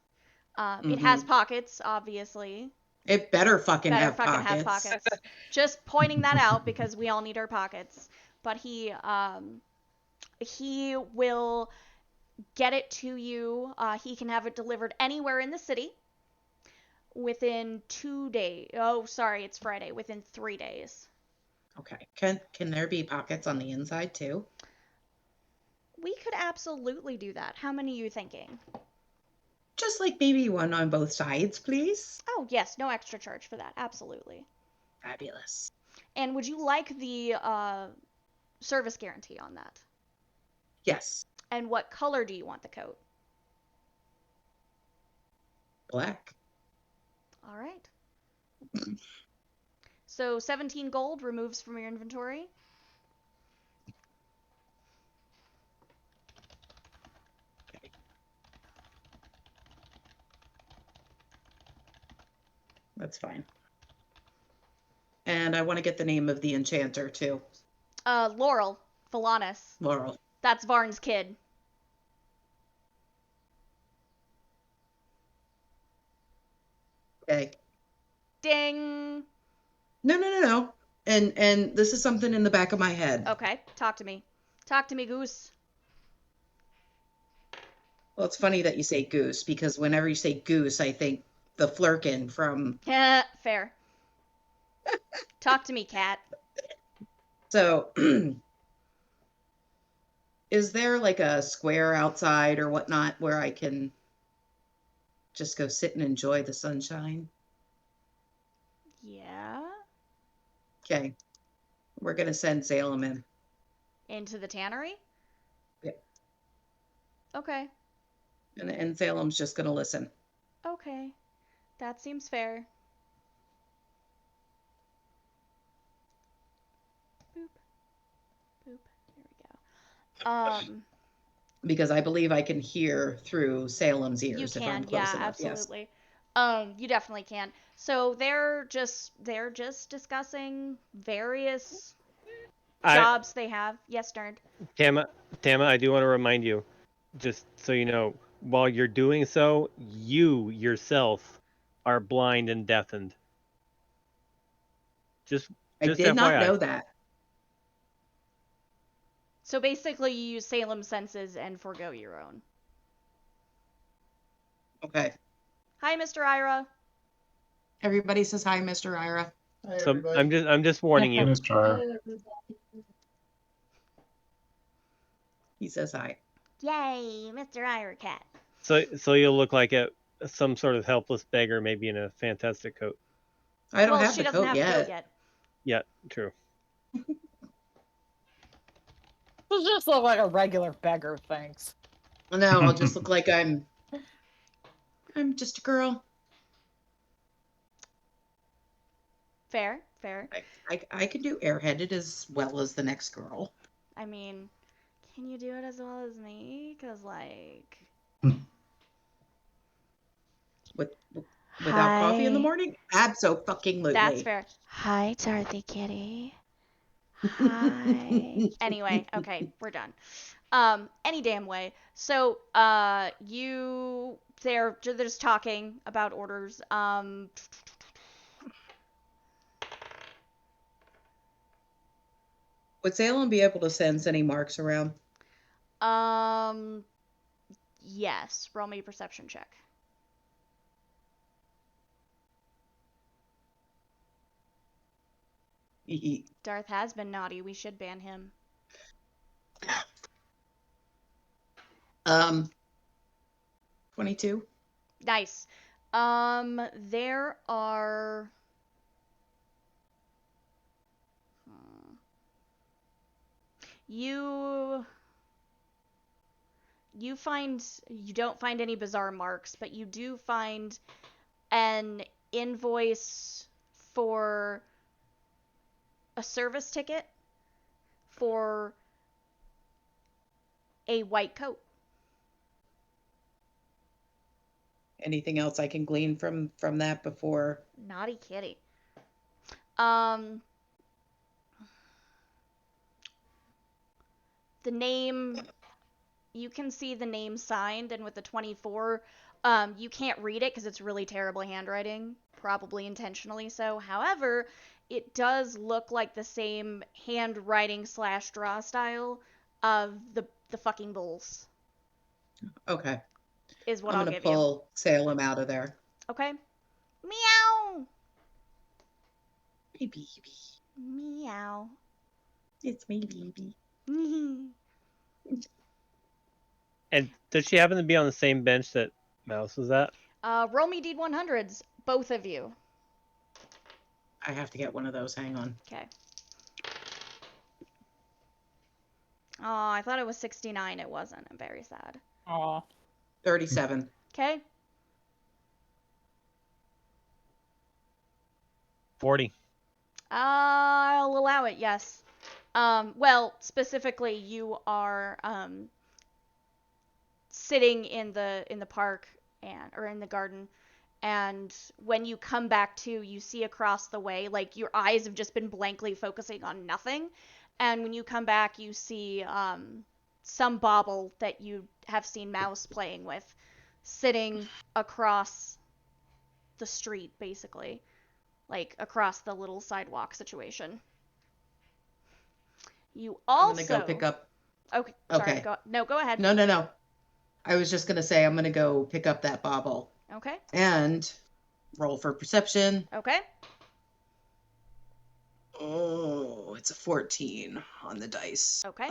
It has pockets, obviously. It better fucking Better have fucking pockets. have pockets. Just pointing that out because we all need our pockets. But he will get it to you. He can have it delivered anywhere in the city within 2 days. Oh, sorry, it's Friday. Within 3 days. Okay. Can there be pockets on the inside too? We could absolutely do that. How many are you thinking? Just like maybe one on both sides, please. Oh, yes, no extra charge for that. Absolutely. Fabulous. And would you like the service guarantee on that? Yes. And what color do you want the coat? Black. All right. So 17 gold removes from your inventory. That's fine. And I want to get the name of the enchanter too. Laurel. Philanus. Laurel. That's Varn's kid. Okay. Ding. No. And this is something in the back of my head. Okay, talk to me. Talk to me, Goose. Well, it's funny that you say goose because whenever you say goose, I think the Flurkin from. Yeah, fair. Talk to me, cat. So, is there like a square outside or whatnot where I can just go sit and enjoy the sunshine? Yeah. Okay. We're going to send Salem in. Into the tannery? Yeah. Okay. And Salem's just going to listen. Okay. That seems fair. Boop. Boop. There we go. Because I believe I can hear through Salem's ears You if I'm can, close yeah, enough. absolutely. You definitely can. So they're just discussing various jobs they have. Yes, nerd. Tama, I do want to remind you, just so you know, while you're doing so, you yourself are blind and deafened. Just I did not FYI. know that. So basically, you use Salem's senses and forgo your own. Okay. Hi, Mr. Ira. Everybody says hi, Mr. Ira. Hi, So everybody. I'm just warning you. Mr. Ira. He says hi. Yay, Mr. Ira Cat. So you'll look like some sort of helpless beggar, maybe in a fantastic coat. I don't Well, have she the doesn't coat have yet. a coat yet. Yeah, true. This just look like a regular beggar, thanks. No, I'll just look like I'm just a girl. Fair, fair. I can do airheaded as well as the next girl. I mean, can you do it as well as me? Because, like... Without coffee in the morning? Abso-fucking-lutely. That's fair. Hi, Dorothy Kitty. Hi. Anyway, okay, we're done. Any damn way. So, they're just talking about orders. Would Salem be able to sense any marks around? Yes. Roll me a perception check. Darth has been naughty. We should ban him. 22. Nice. There are... You don't find any bizarre marks, but you do find an invoice for a service ticket for a white coat. Anything else I can glean from that before? Naughty kitty. The name, you can see the name signed, and with the 24, you can't read it because it's really terrible handwriting, probably intentionally so. However, it does look like the same handwriting / draw style of the fucking bulls. Okay. Is what I'm I'll gonna give you. pull Salem out of there. Okay. Meow. Hey, baby. Meow. It's my baby. And does she happen to be on the same bench that Mouse was at? Roll me D100s, both of you. I have to get one of those. Hang on. Okay. Oh, I thought it was 69. It wasn't. I'm very sad. Aw. 37. Okay. 40. I'll allow it, yes. Well, specifically, you are sitting in the park or in the garden, and when you come back to, you see across the way, like your eyes have just been blankly focusing on nothing, and when you come back, you see some bauble that you have seen Mouse playing with, sitting across the street, basically. Like, across the little sidewalk situation. You also... I'm gonna go pick up... Okay, sorry. Okay. Go ahead. No. I was just gonna say I'm gonna go pick up that bauble. Okay. And roll for perception. Okay. Oh, it's a 14 on the dice. Okay.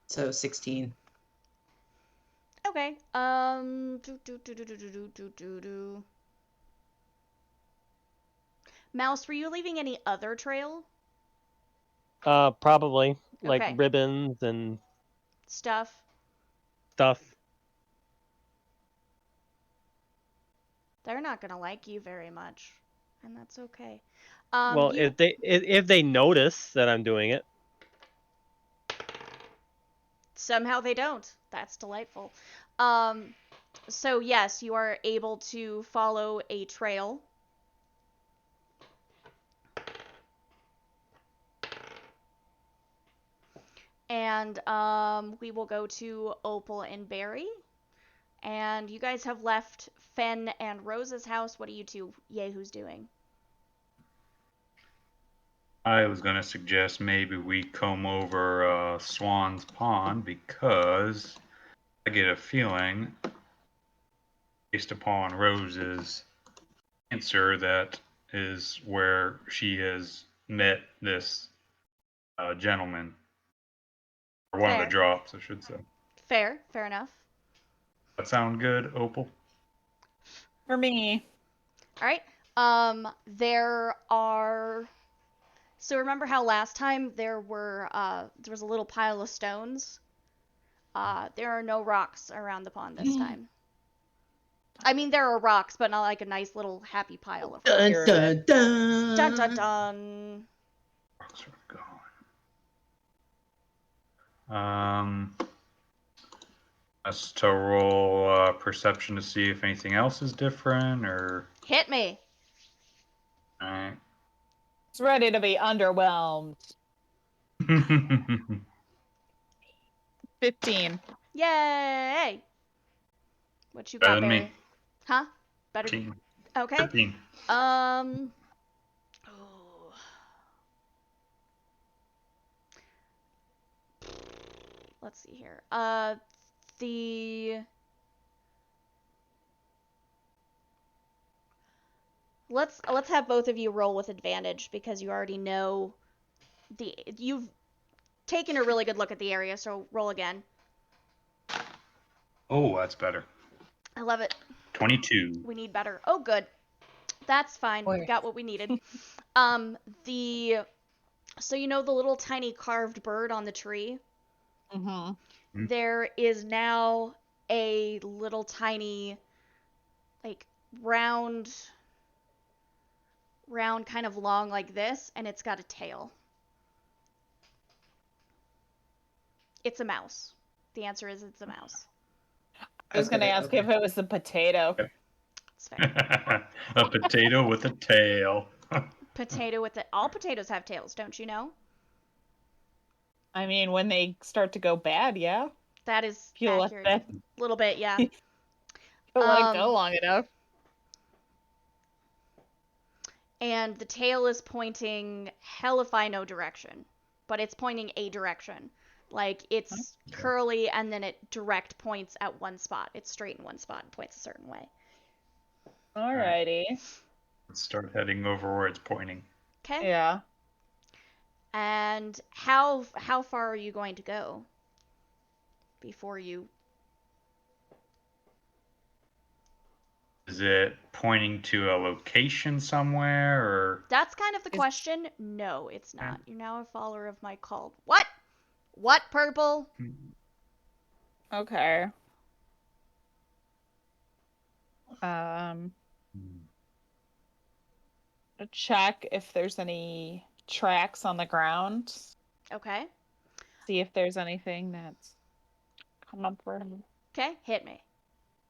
So 16. Okay. Mouse, were you leaving any other trail? Probably like Okay. ribbons and Stuff. stuff. They're not gonna like you very much, and that's okay. Well, if they notice that I'm doing it. Somehow they don't. That's delightful. So yes, you are able to follow a trail. And we will go to Opal and Barry. And you guys have left Fen and Rose's house. What are you two yahoos doing? I was going to suggest maybe we comb over Swan's Pond because I get a feeling, based upon Rose's answer, that is where she has met this gentleman. Or one of the Fair. drops, I should say. Fair enough. That sound good, Opal? For me. All right. There are. So remember how last time there was a little pile of stones? There are no rocks around the pond this time. I mean, there are rocks, but not like a nice little happy pile of rocks. Dun, dun, dun. Dun dun dun. Rocks are gone. Us to roll perception to see if anything else is different, or. Hit me. Alright. It's ready to be underwhelmed. 15. Yay! What you Better got, than Barry? me. Huh? Better. 13. Okay. 13. Oh. Let's see here. The let's have both of you roll with advantage because you already know you've taken a really good look at the area, so roll again. Oh, that's better. I love it. 22. We need better. Oh, good. That's fine. Boy. We got what we needed. So you know the little tiny carved bird on the tree? Mm-hmm. There is now a little tiny, like, round kind of long like this, and it's got a tail. It's a mouse. The answer is it's a mouse. I was going to ask if it was a potato. It's fair. A potato with a tail. Potato with it. All potatoes have tails, don't you know? I mean, when they start to go bad, yeah. That is If you let accurate. that, A little bit, yeah. let it go long enough. And the tail is pointing hell if I know direction, but it's pointing a direction. Like, it's curly and then it direct points at one spot. It's straight in one spot and points a certain way. Alrighty. Let's start heading over where it's pointing. Okay. Yeah. And how far are you going to go before you? Is it pointing to a location somewhere, or? That's kind of the question. No, it's not. You're now a follower of my cult. What? What, Purple? Okay. Check if there's any tracks on the ground. Okay. See if there's anything that's come up for him. Okay, hit me.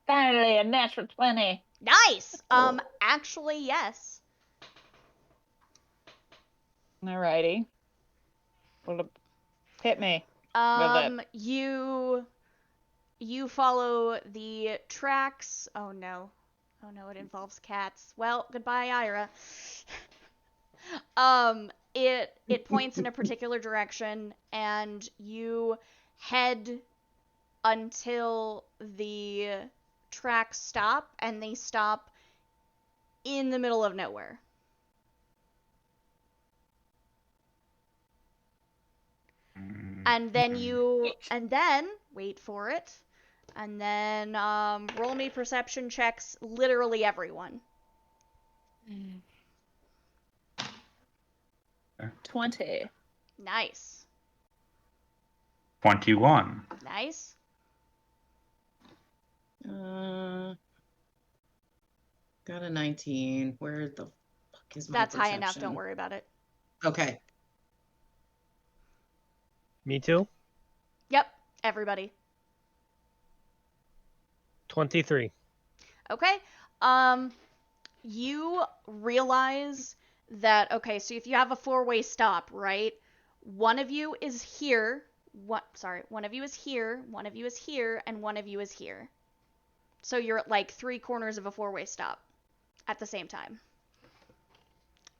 Finally, a natural 20. Nice. Actually, yes. Alrighty. Well, hit me. You follow the tracks. Oh no, it involves cats. Well, goodbye, Ira. It points in a particular direction, and you head until the tracks stop, and they stop in the middle of nowhere. And then wait for it, and then roll me perception checks, literally everyone. 20. Nice. 21. Nice. Got a 19. Where the fuck is my That's high perception? enough, don't worry about it. Okay. Me too. Yep, everybody. 23. Okay. You realize that, okay, so if you have a four-way stop, right? One of you is here. One of you is here, one of you is here, and one of you is here. So you're at like 3 corners of a 4-way stop at the same time.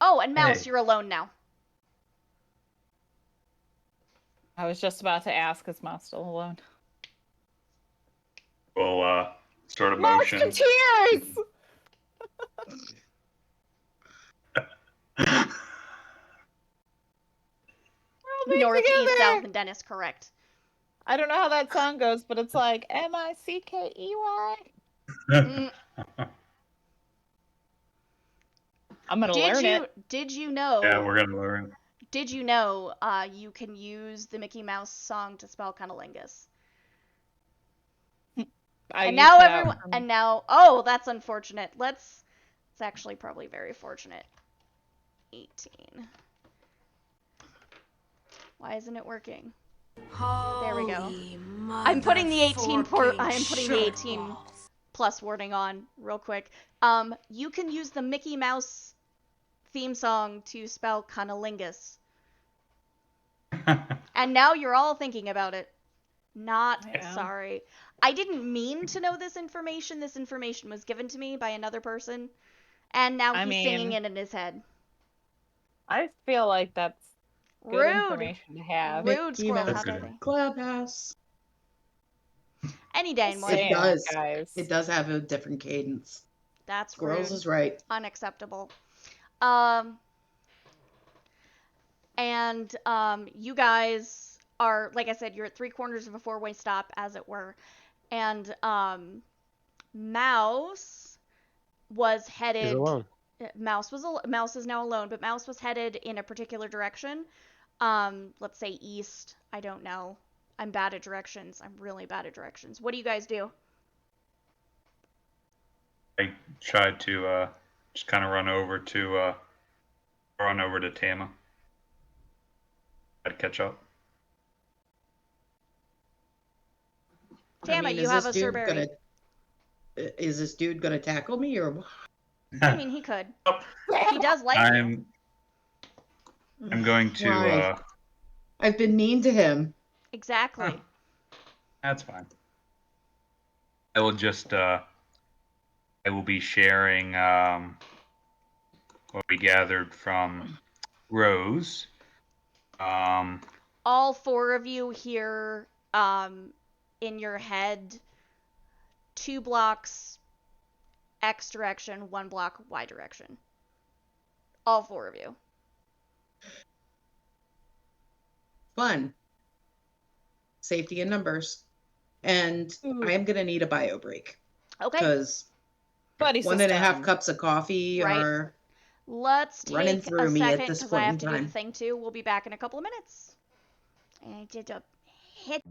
Oh, and Mouse, Hey. you're alone now. I was just about to ask, is Mouse still alone? We'll start a Mouse motion. in tears! We're all North, together. east, south, and Dennis, correct. I don't know how that song goes, but it's like M-I-C-K-E-Y. Mm. I'm gonna learn it. Did you know? Yeah, we're gonna learn. Did you know you can use the Mickey Mouse song to spell cunnilingus? And now everyone, and now, oh, that's unfortunate. It's actually probably very fortunate. 18. Why isn't it working? There we go. I'm putting the 18 plus wording on real quick. You can use the Mickey Mouse theme song to spell cunnilingus. And now you're all thinking about it. Not sorry. I didn't mean to know this information. This information was given to me by another person. And now he's singing it in his head. I feel like that's good Rude. information to have. Rude, Squirrel. How dare they? Clubhouse. Any day in more. It does. Guys. It does have a different cadence. That's Squirrels rude. is right. Unacceptable. And you guys are, like I said, you're at 3 corners of a 4-way stop, as it were. And Mouse was headed. He's alone. Mouse is now alone, but Mouse was headed in a particular direction. Let's say east. I don't know. I'm bad at directions. I'm really bad at directions. What do you guys do? I tried to just kind of run over to Tama. I'd catch up. Tama, you have a Surberry. Is this dude gonna tackle me or what? I mean, he could. He does like you. I'm going to. Why? I've been mean to him. Exactly. That's fine. I will just. I will be sharing what we gathered from Rose. All 4 of you hear in your head 2 blocks X direction, 1 block Y direction. All 4 of you. Fun. Safety in numbers. And I am going to need a bio break. Okay. Because 1.5 cups of coffee are Let's running take through a me at second this because point I in have to do the time. thing too. We'll be back in a couple of minutes. And I did a hit.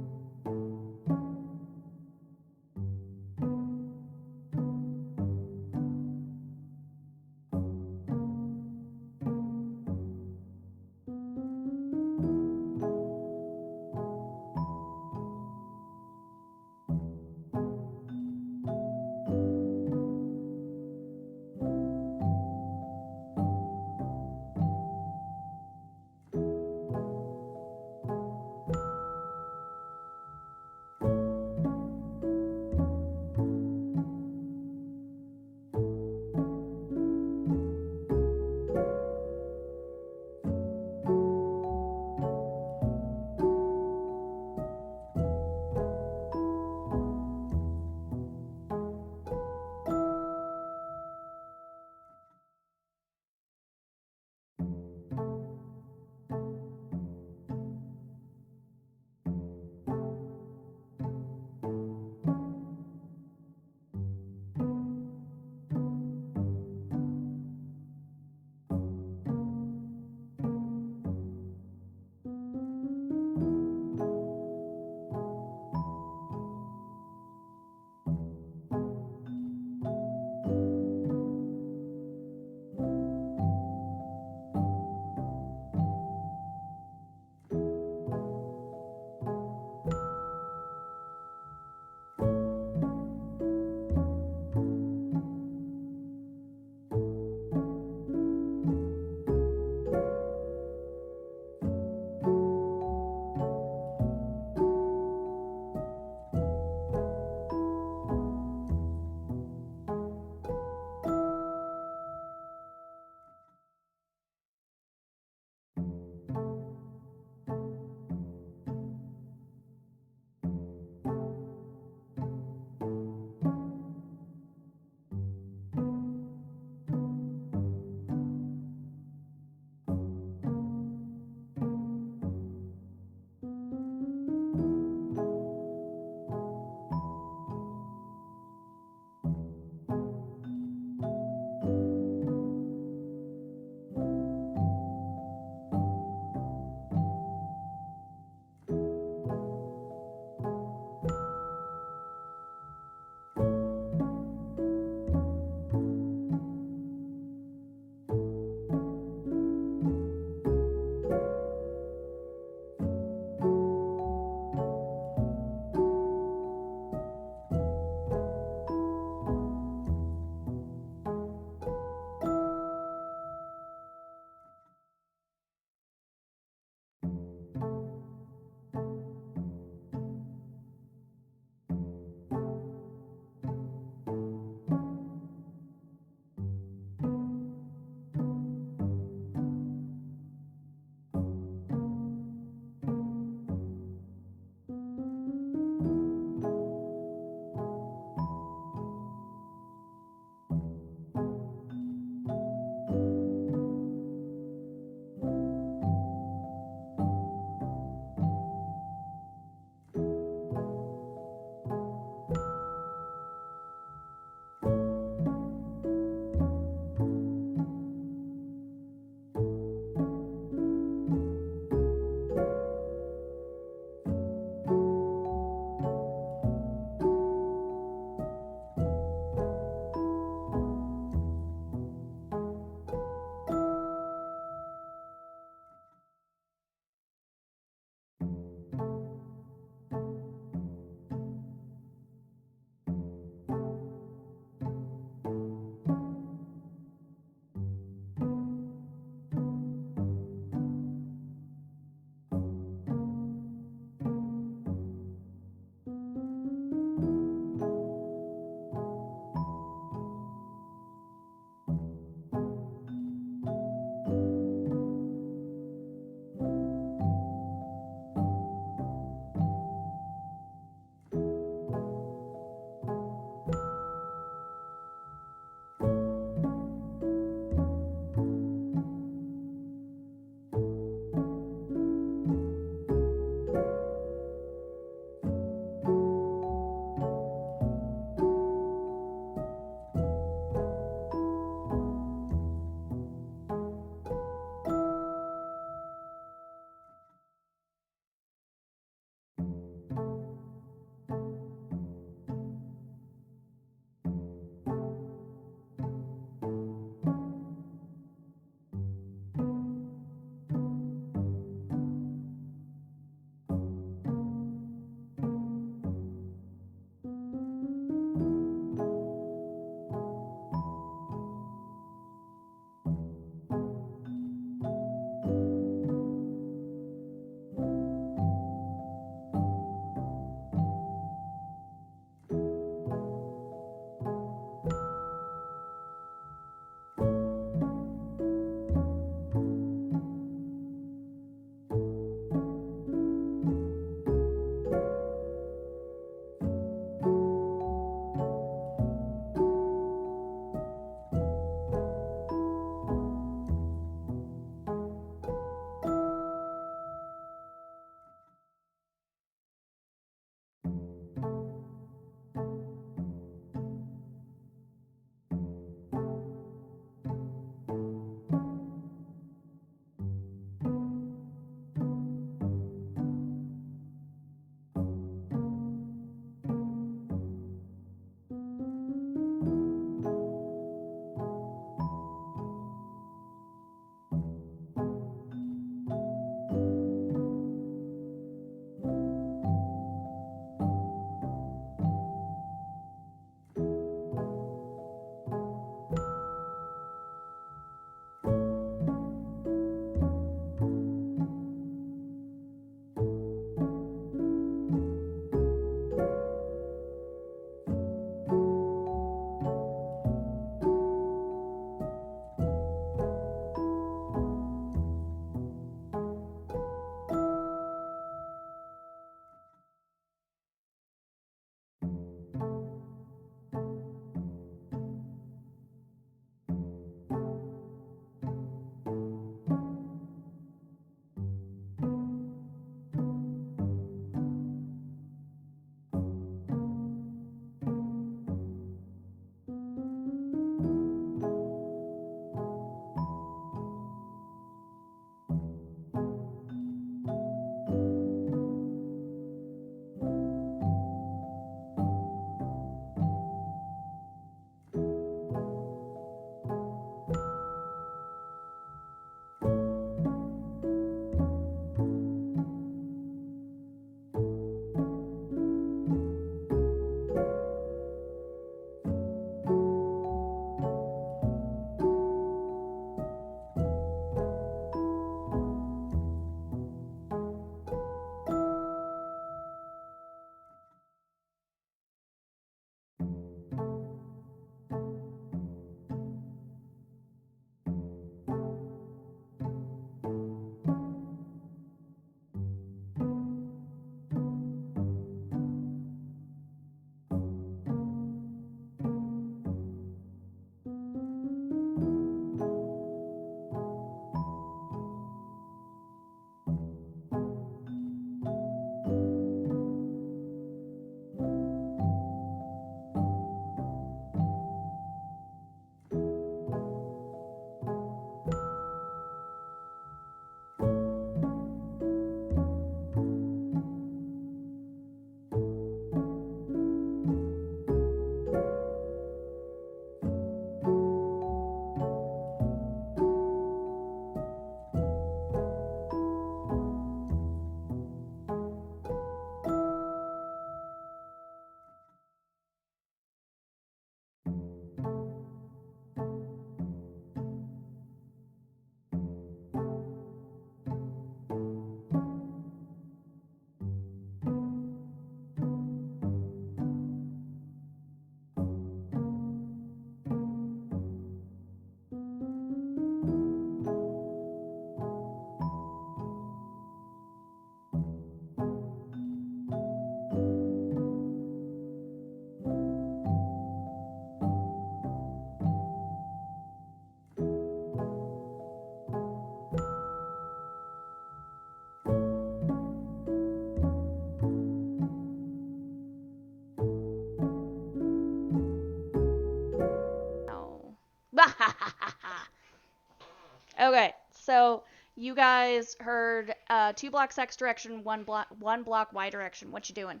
Okay, so you guys heard 2 blocks X direction, 1 block Y direction. What you doing?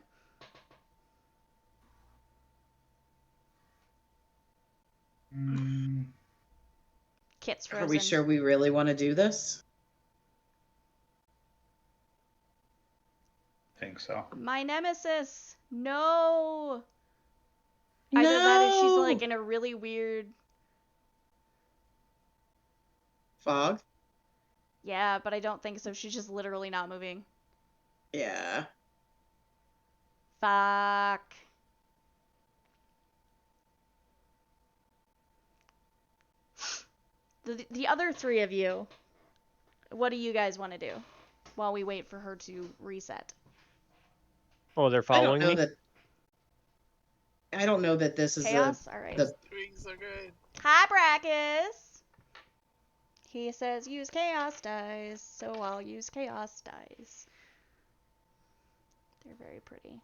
Mm, Kit's Are frozen. we sure we really want to do this? think so. My nemesis. No. No. Either that or she's like in a really weird. Fog. Yeah, but I don't think so. She's just literally not moving. Yeah. Fuck. The other 3 of you, what do you guys want to do while we wait for her to reset? Oh, they're I don't following know me? that. I don't know that this is Chaos? Alright. the. Doing so good. Hi, Brackus! He says use chaos dice, so I'll use chaos dice. They're very pretty.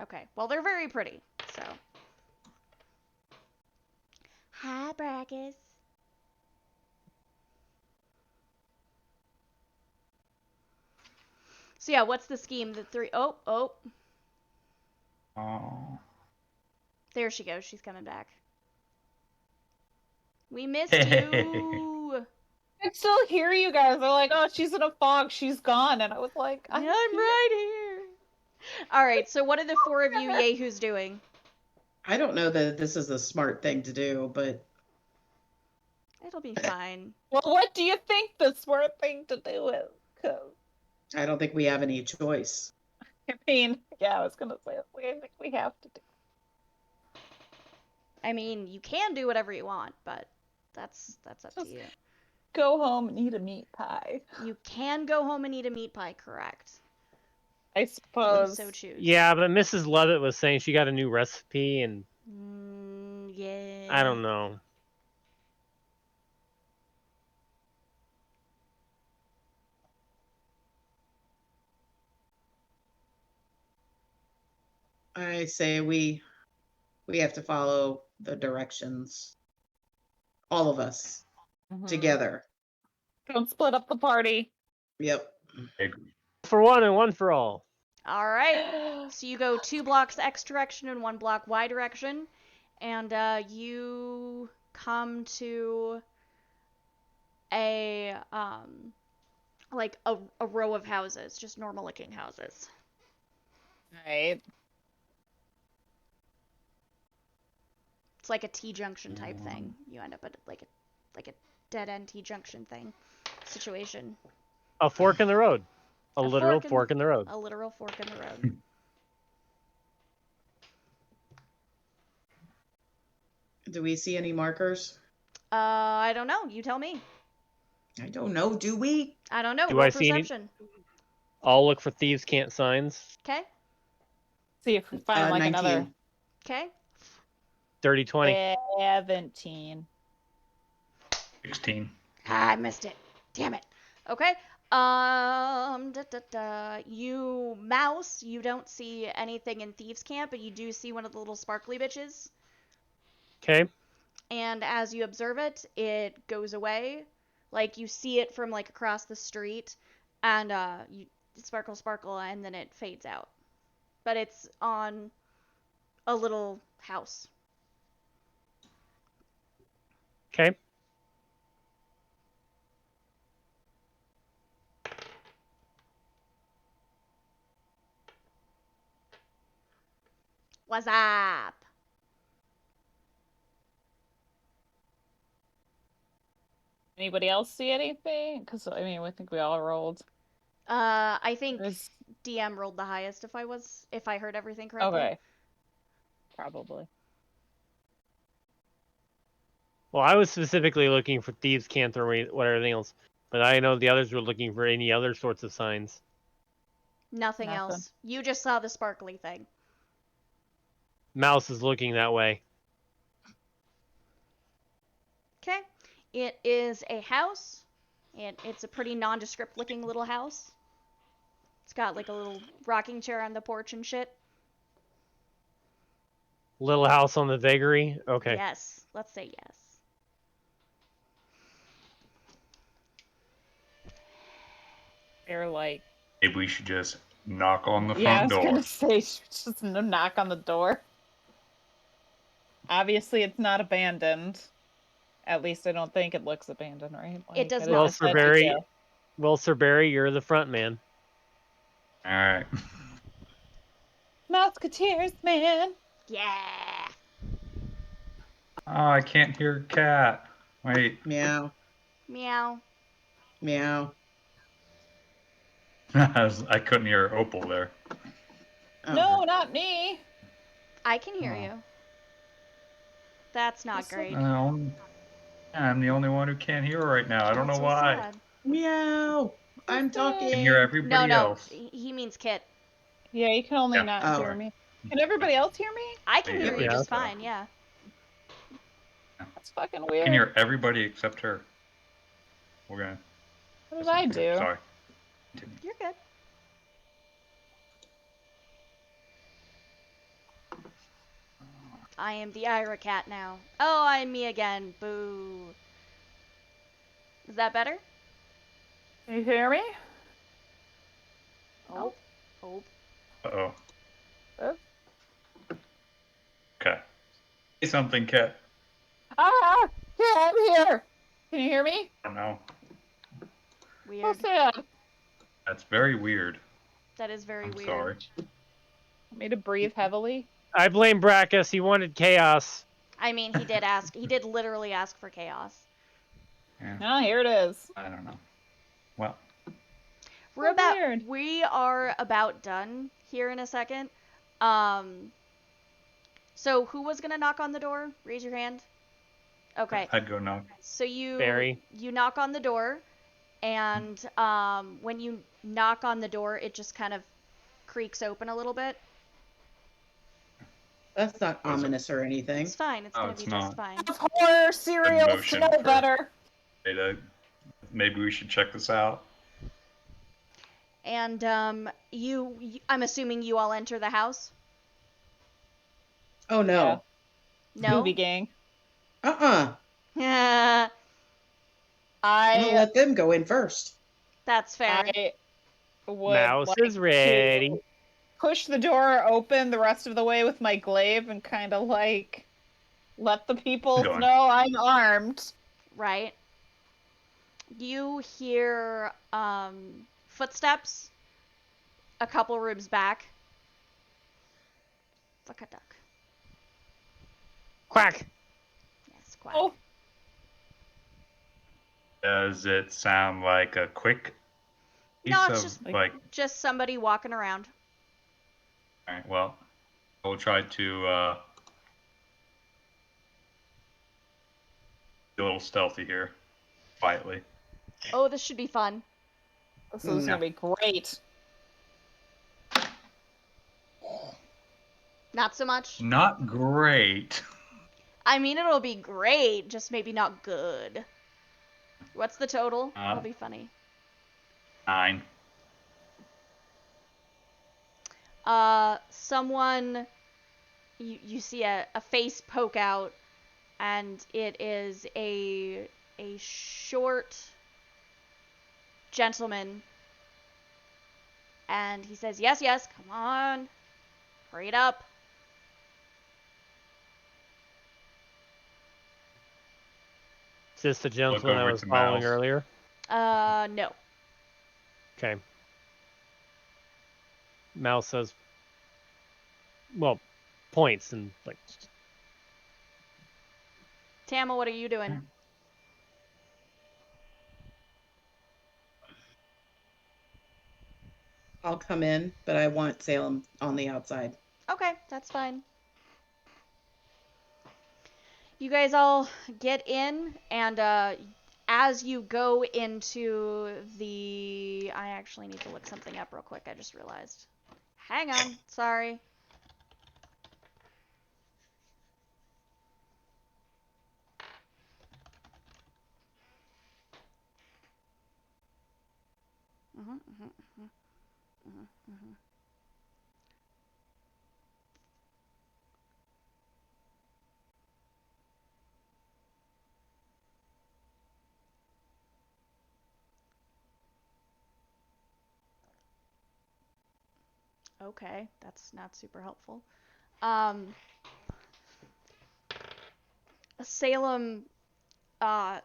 Okay, well, they're very pretty, so. Hi, Brackus. So yeah, what's the scheme? The 3. Oh. Oh. There she goes. She's coming back. We missed you. I still hear you guys. They're like, oh, she's in a fog. She's gone. And I was like, I'm here. right here. All right. So what are the 4 of you yahoos doing? I don't know that this is a smart thing to do, but It'll be fine. Well, what do you think the smart thing to do is? 'Cause, I don't think we have any choice. I mean, yeah, I was gonna say, I think we have to do. I mean, you can do whatever you want, but that's up to Just you. Go home and eat a meat pie. You can go home and eat a meat pie, correct? I If you suppose. so choose. Yeah, but Mrs. Levitt was saying she got a new recipe, and Yeah. I don't know. I say we have to follow the directions. All of us together. Don't split up the party. Yep. For one and one for all. All right. So you go 2 blocks X direction and 1 block Y direction, and you come to a like a row of houses, just normal looking houses. Right. It's like a T-junction type thing. You end up at like a dead end T-junction thing situation. A fork in the road. A A literal fork fork in the road. A literal fork in the road. Do we see any markers? I don't know. You tell me. I don't know. Do we? I don't know. Do Roll I see any- perception. I'll look for thieves' can't signs. Okay. See if we find like 19. another Okay. Dirty 20. 17. 16. Ah, I missed it. Damn it. Okay. You mouse. You don't see anything in thieves' camp, but you do see one of the little sparkly bitches. Okay. And as you observe it, it goes away. Like you see it from like across the street, and you sparkle, and then it fades out. But it's on a little house. Okay. What's up? Anybody else see anything? Because I mean, I think we all rolled. I think There's- DM rolled the highest if I heard everything correctly. Okay. Probably. Well, I was specifically looking for thieves' can't or everything else, but I know the others were looking for any other sorts of signs. Nothing Nothing. else. You just saw the sparkly thing. Mouse is looking that way. Okay. It is a house. It's a pretty nondescript looking little house. It's got like a little rocking chair on the porch and shit. Little House on the Vagary. Okay. Yes. Let's say yes. They're like, Maybe we should just knock on the yeah, I front was door. gonna say, just knock on the door. Obviously, it's not abandoned. At least I don't think it looks abandoned, right? It does is not. a set detail. Sir Barry, you're the front man. All right. Musketeers, man. Yeah. Oh, I can't hear cat. Wait. Meow, Meow. meow. I couldn't hear Opal there. Oh. No, not me. I can hear Oh. you. That's not great. I'm the only one who can't hear right now. I don't That's know so why. sad. Meow. I'm I can talking. hear everybody No, else. he means Kit. Yeah, you can only Yeah. not Oh. hear me. Can everybody else hear me? I can I hear hear you you, just so. fine, yeah. That's fucking I weird. can hear everybody except her. We're gonna. What did I do? Sorry. You're good. I am the Ira cat now. Oh, I'm me again. Boo. Is that better? Can you hear me? Oh. Oh. Uh-oh. Oh. Okay. Say something, Cat. Ah! Yeah, I'm here. Can you hear me? I don't know. So Weird. sad. That's very weird. That is very I'm weird. sorry. Want me to breathe heavily? I blame Brackus. He wanted chaos. I mean, he did ask. He did literally ask for chaos. Yeah. Ah, here it is. I don't know. Well, Weird. We are about done here in a second. So who was gonna knock on the door? Raise your hand. Okay. I'd go knock. So you Barry. knock on the door, and when you knock on the door, it just kind of creaks open a little bit. That's not Was it- ominous or anything. It's fine. It's Oh, gonna it's be just not. fine. Horror cereal motion smell for- better. Maybe we should check this out. And I'm assuming you all enter the house. Oh no. No. Movie gang. Yeah. I'm gonna I let them go in first. That's fair. I would Mouse like is ready. to push the door open the rest of the way with my glaive and kind of like let the people Go on. know I'm armed. Right. You hear footsteps a couple rooms back. Fuck a duck. Quack. Yes, quack. Oh, Does it sound like a quick piece No, it's of just like? just somebody walking around. All right. Well, we'll try to be a little stealthy here, quietly. Oh, this should be fun. this is No. gonna be great. Not so much. Not great. I mean, it'll be great, just maybe not good. What's the total? That'll be funny. 9. Someone, you see a face poke out, and it is a short gentleman, and he says, yes, yes, come on, hurry it up. Is this the gentleman I over was to following Mouse. earlier? No. Okay. Mouse says, well, points and like, Tama, what are you doing? I'll come in, but I want Salem on the outside. Okay, that's fine. You guys all get in, and as you go into the... I actually need to look something up real quick, I just realized. Hang on, sorry. Okay, that's not super helpful. Salem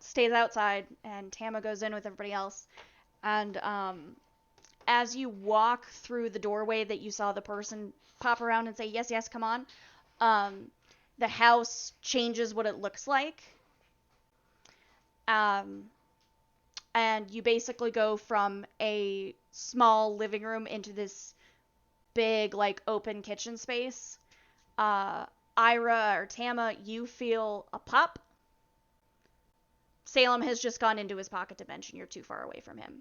stays outside, and Tama goes in with everybody else. And as you walk through the doorway that you saw the person pop around and say, yes, yes, come on, the house changes what it looks like. And you basically go from a small living room into this big, like, open kitchen space. Ira or Tama, you feel a pop. Salem has just gone into his pocket dimension. You're too far away from him.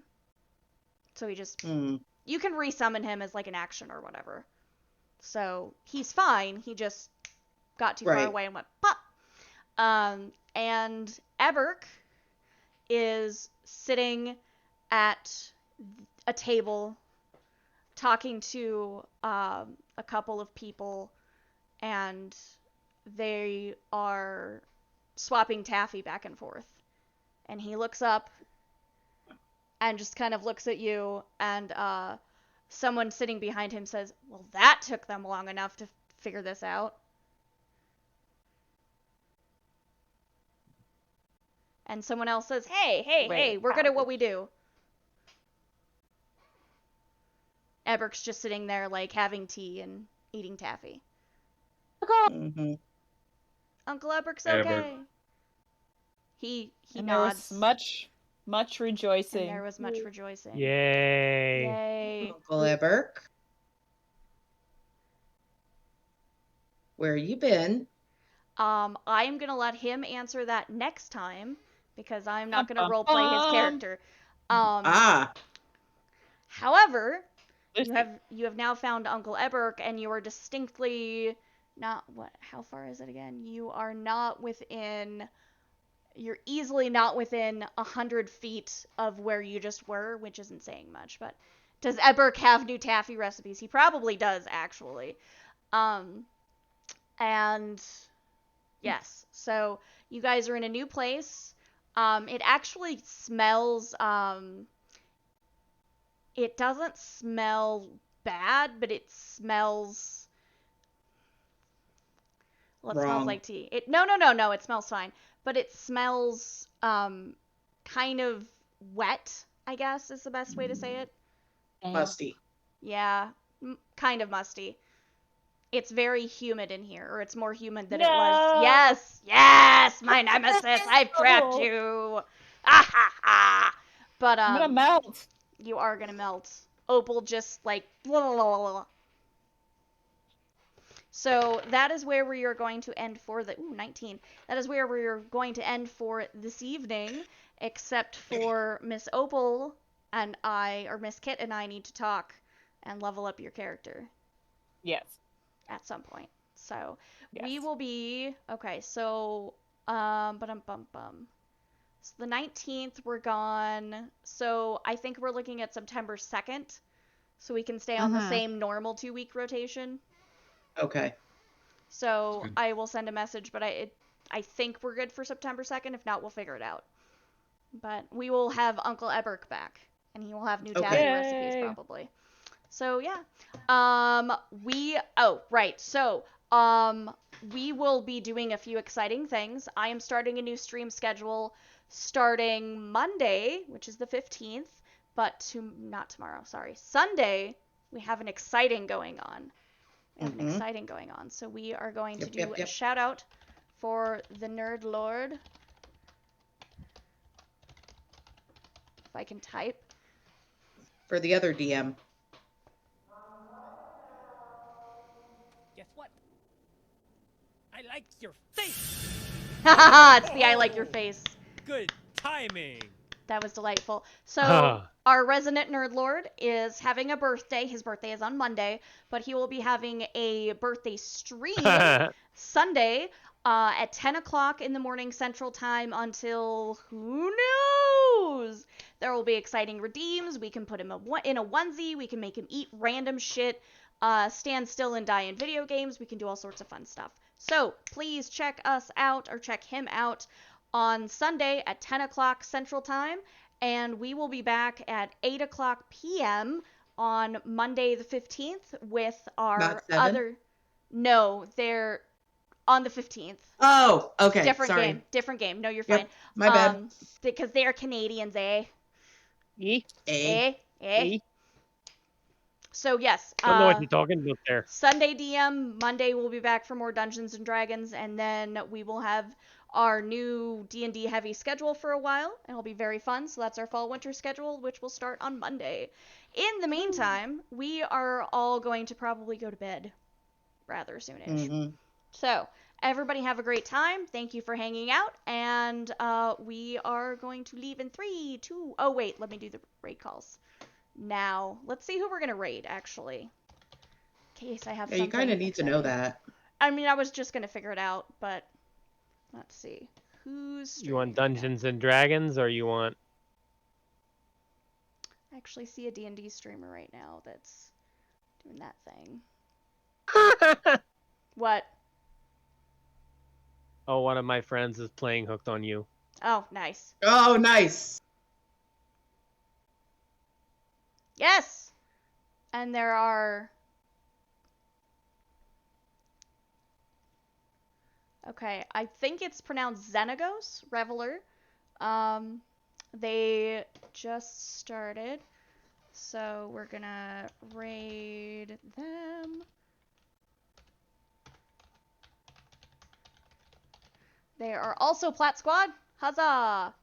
So he just... You can resummon him as, like, an action or whatever. So he's fine. He just got too far away and went pop. And Eberk is sitting at a table talking to a couple of people, and they are swapping taffy back and forth. And he looks up and just kind of looks at you, and someone sitting behind him says, well, that took them long enough to figure this out. And someone else says, hey, we're good at what we do. Eberk's just sitting there, like, having tea and eating taffy. Mm-hmm. Uncle Eberk's okay. He and nods. There was much rejoicing. And there was much rejoicing. Yay. Yay. Uncle Eberk, where you been? I am gonna let him answer that next time, because I'm not gonna roleplay his character. However, you have now found Uncle Eberk, and you are distinctly not how far is it again? You're easily not within 100 feet of where you just were, which isn't saying much, but does Eberk have new taffy recipes? He probably does, actually. And yes, so you guys are in a new place. It actually smells, it doesn't smell bad, but it smells... Well, it smells like tea. No, it smells fine. But it smells kind of wet, I guess is the best way to say it. Musty. Yeah, kind of musty. It's very humid in here, or it's more humid than it was. Yes, my nemesis, I've trapped you. Ah ha ha. But I'm gonna melt. You are gonna melt. Opal just like blah, blah, blah, blah. So that is where we are going to end for the 19. That is where we are going to end for this evening, except for Miss Opal and I, or Miss Kit and I, need to talk and level up your character. Yes. At some point. So we will be okay. So So the 19th we're gone. So I think we're looking at September 2nd, so we can stay on the same normal 2-week rotation. Okay. So I will send a message, but I think we're good for September 2nd. If not, we'll figure it out. But we will have Uncle Eberk back, and he will have new taffy recipes probably. So yeah. We will be doing a few exciting things. I am starting a new stream schedule starting Monday, which is the 15th, but not tomorrow, sorry. Sunday, we have an exciting going on. So we are going to do a shout out for the Nerd Lord. If I can type. For the other DM. Guess what? I like your face! Haha, it's the I like your face. Good timing. That was delightful. So, our resident nerd lord is having a birthday. His birthday is on Monday, but he will be having a birthday stream Sunday at 10 o'clock in the morning Central Time until who knows? There will be exciting redeems. We can put him in a onesie. We can make him eat random shit, stand still and die in video games. We can do all sorts of fun stuff. So, please check us out, or check him out, on Sunday at 10 o'clock Central Time, and we will be back at 8 o'clock p.m. on Monday the 15th with our Not 7? other. No, they're on the 15th. Oh, okay. Different Sorry. game. Different game. No, you're Yep, fine. my bad. Because they are Canadians, eh? E. A. Eh? So yes. Don't know what you're talking about there. Sunday DM, Monday we'll be back for more Dungeons and Dragons, and then we will have our new D&D heavy schedule for a while. It'll be very fun. So that's our fall winter schedule, which will start on Monday. In the meantime, we are all going to probably go to bed rather soonish. Mm-hmm. So everybody have a great time. Thank you for hanging out, and we are going to leave in 3, 2. Oh wait, let me do the raid calls. Now let's see who we're gonna raid actually. In case I have Yeah, something. you kind of need to know exciting. that. I mean, I was just gonna figure it out, but let's see. Who's You want streaming Dungeons and Dragons, or you want? I actually see a D&D streamer right now that's doing that thing. What? Oh, one of my friends is playing Hooked on You. Oh, nice. Oh, nice. Yes! And there are... Okay, I think it's pronounced Xenagos, Reveler. They just started, so we're gonna raid them. They are also Plat Squad. Huzzah!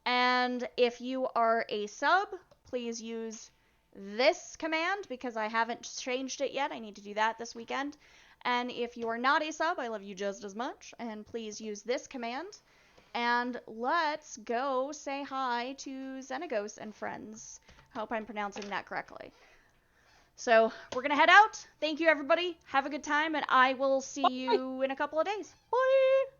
And if you are a sub, please use this command because I haven't changed it yet. I need to do that this weekend. And if you are not a sub, I love you just as much. And please use this command. And let's go say hi to Xenagos and friends. Hope I'm pronouncing that correctly. So we're going to head out. Thank you, everybody. Have a good time, and I will see you in a couple of days. Bye!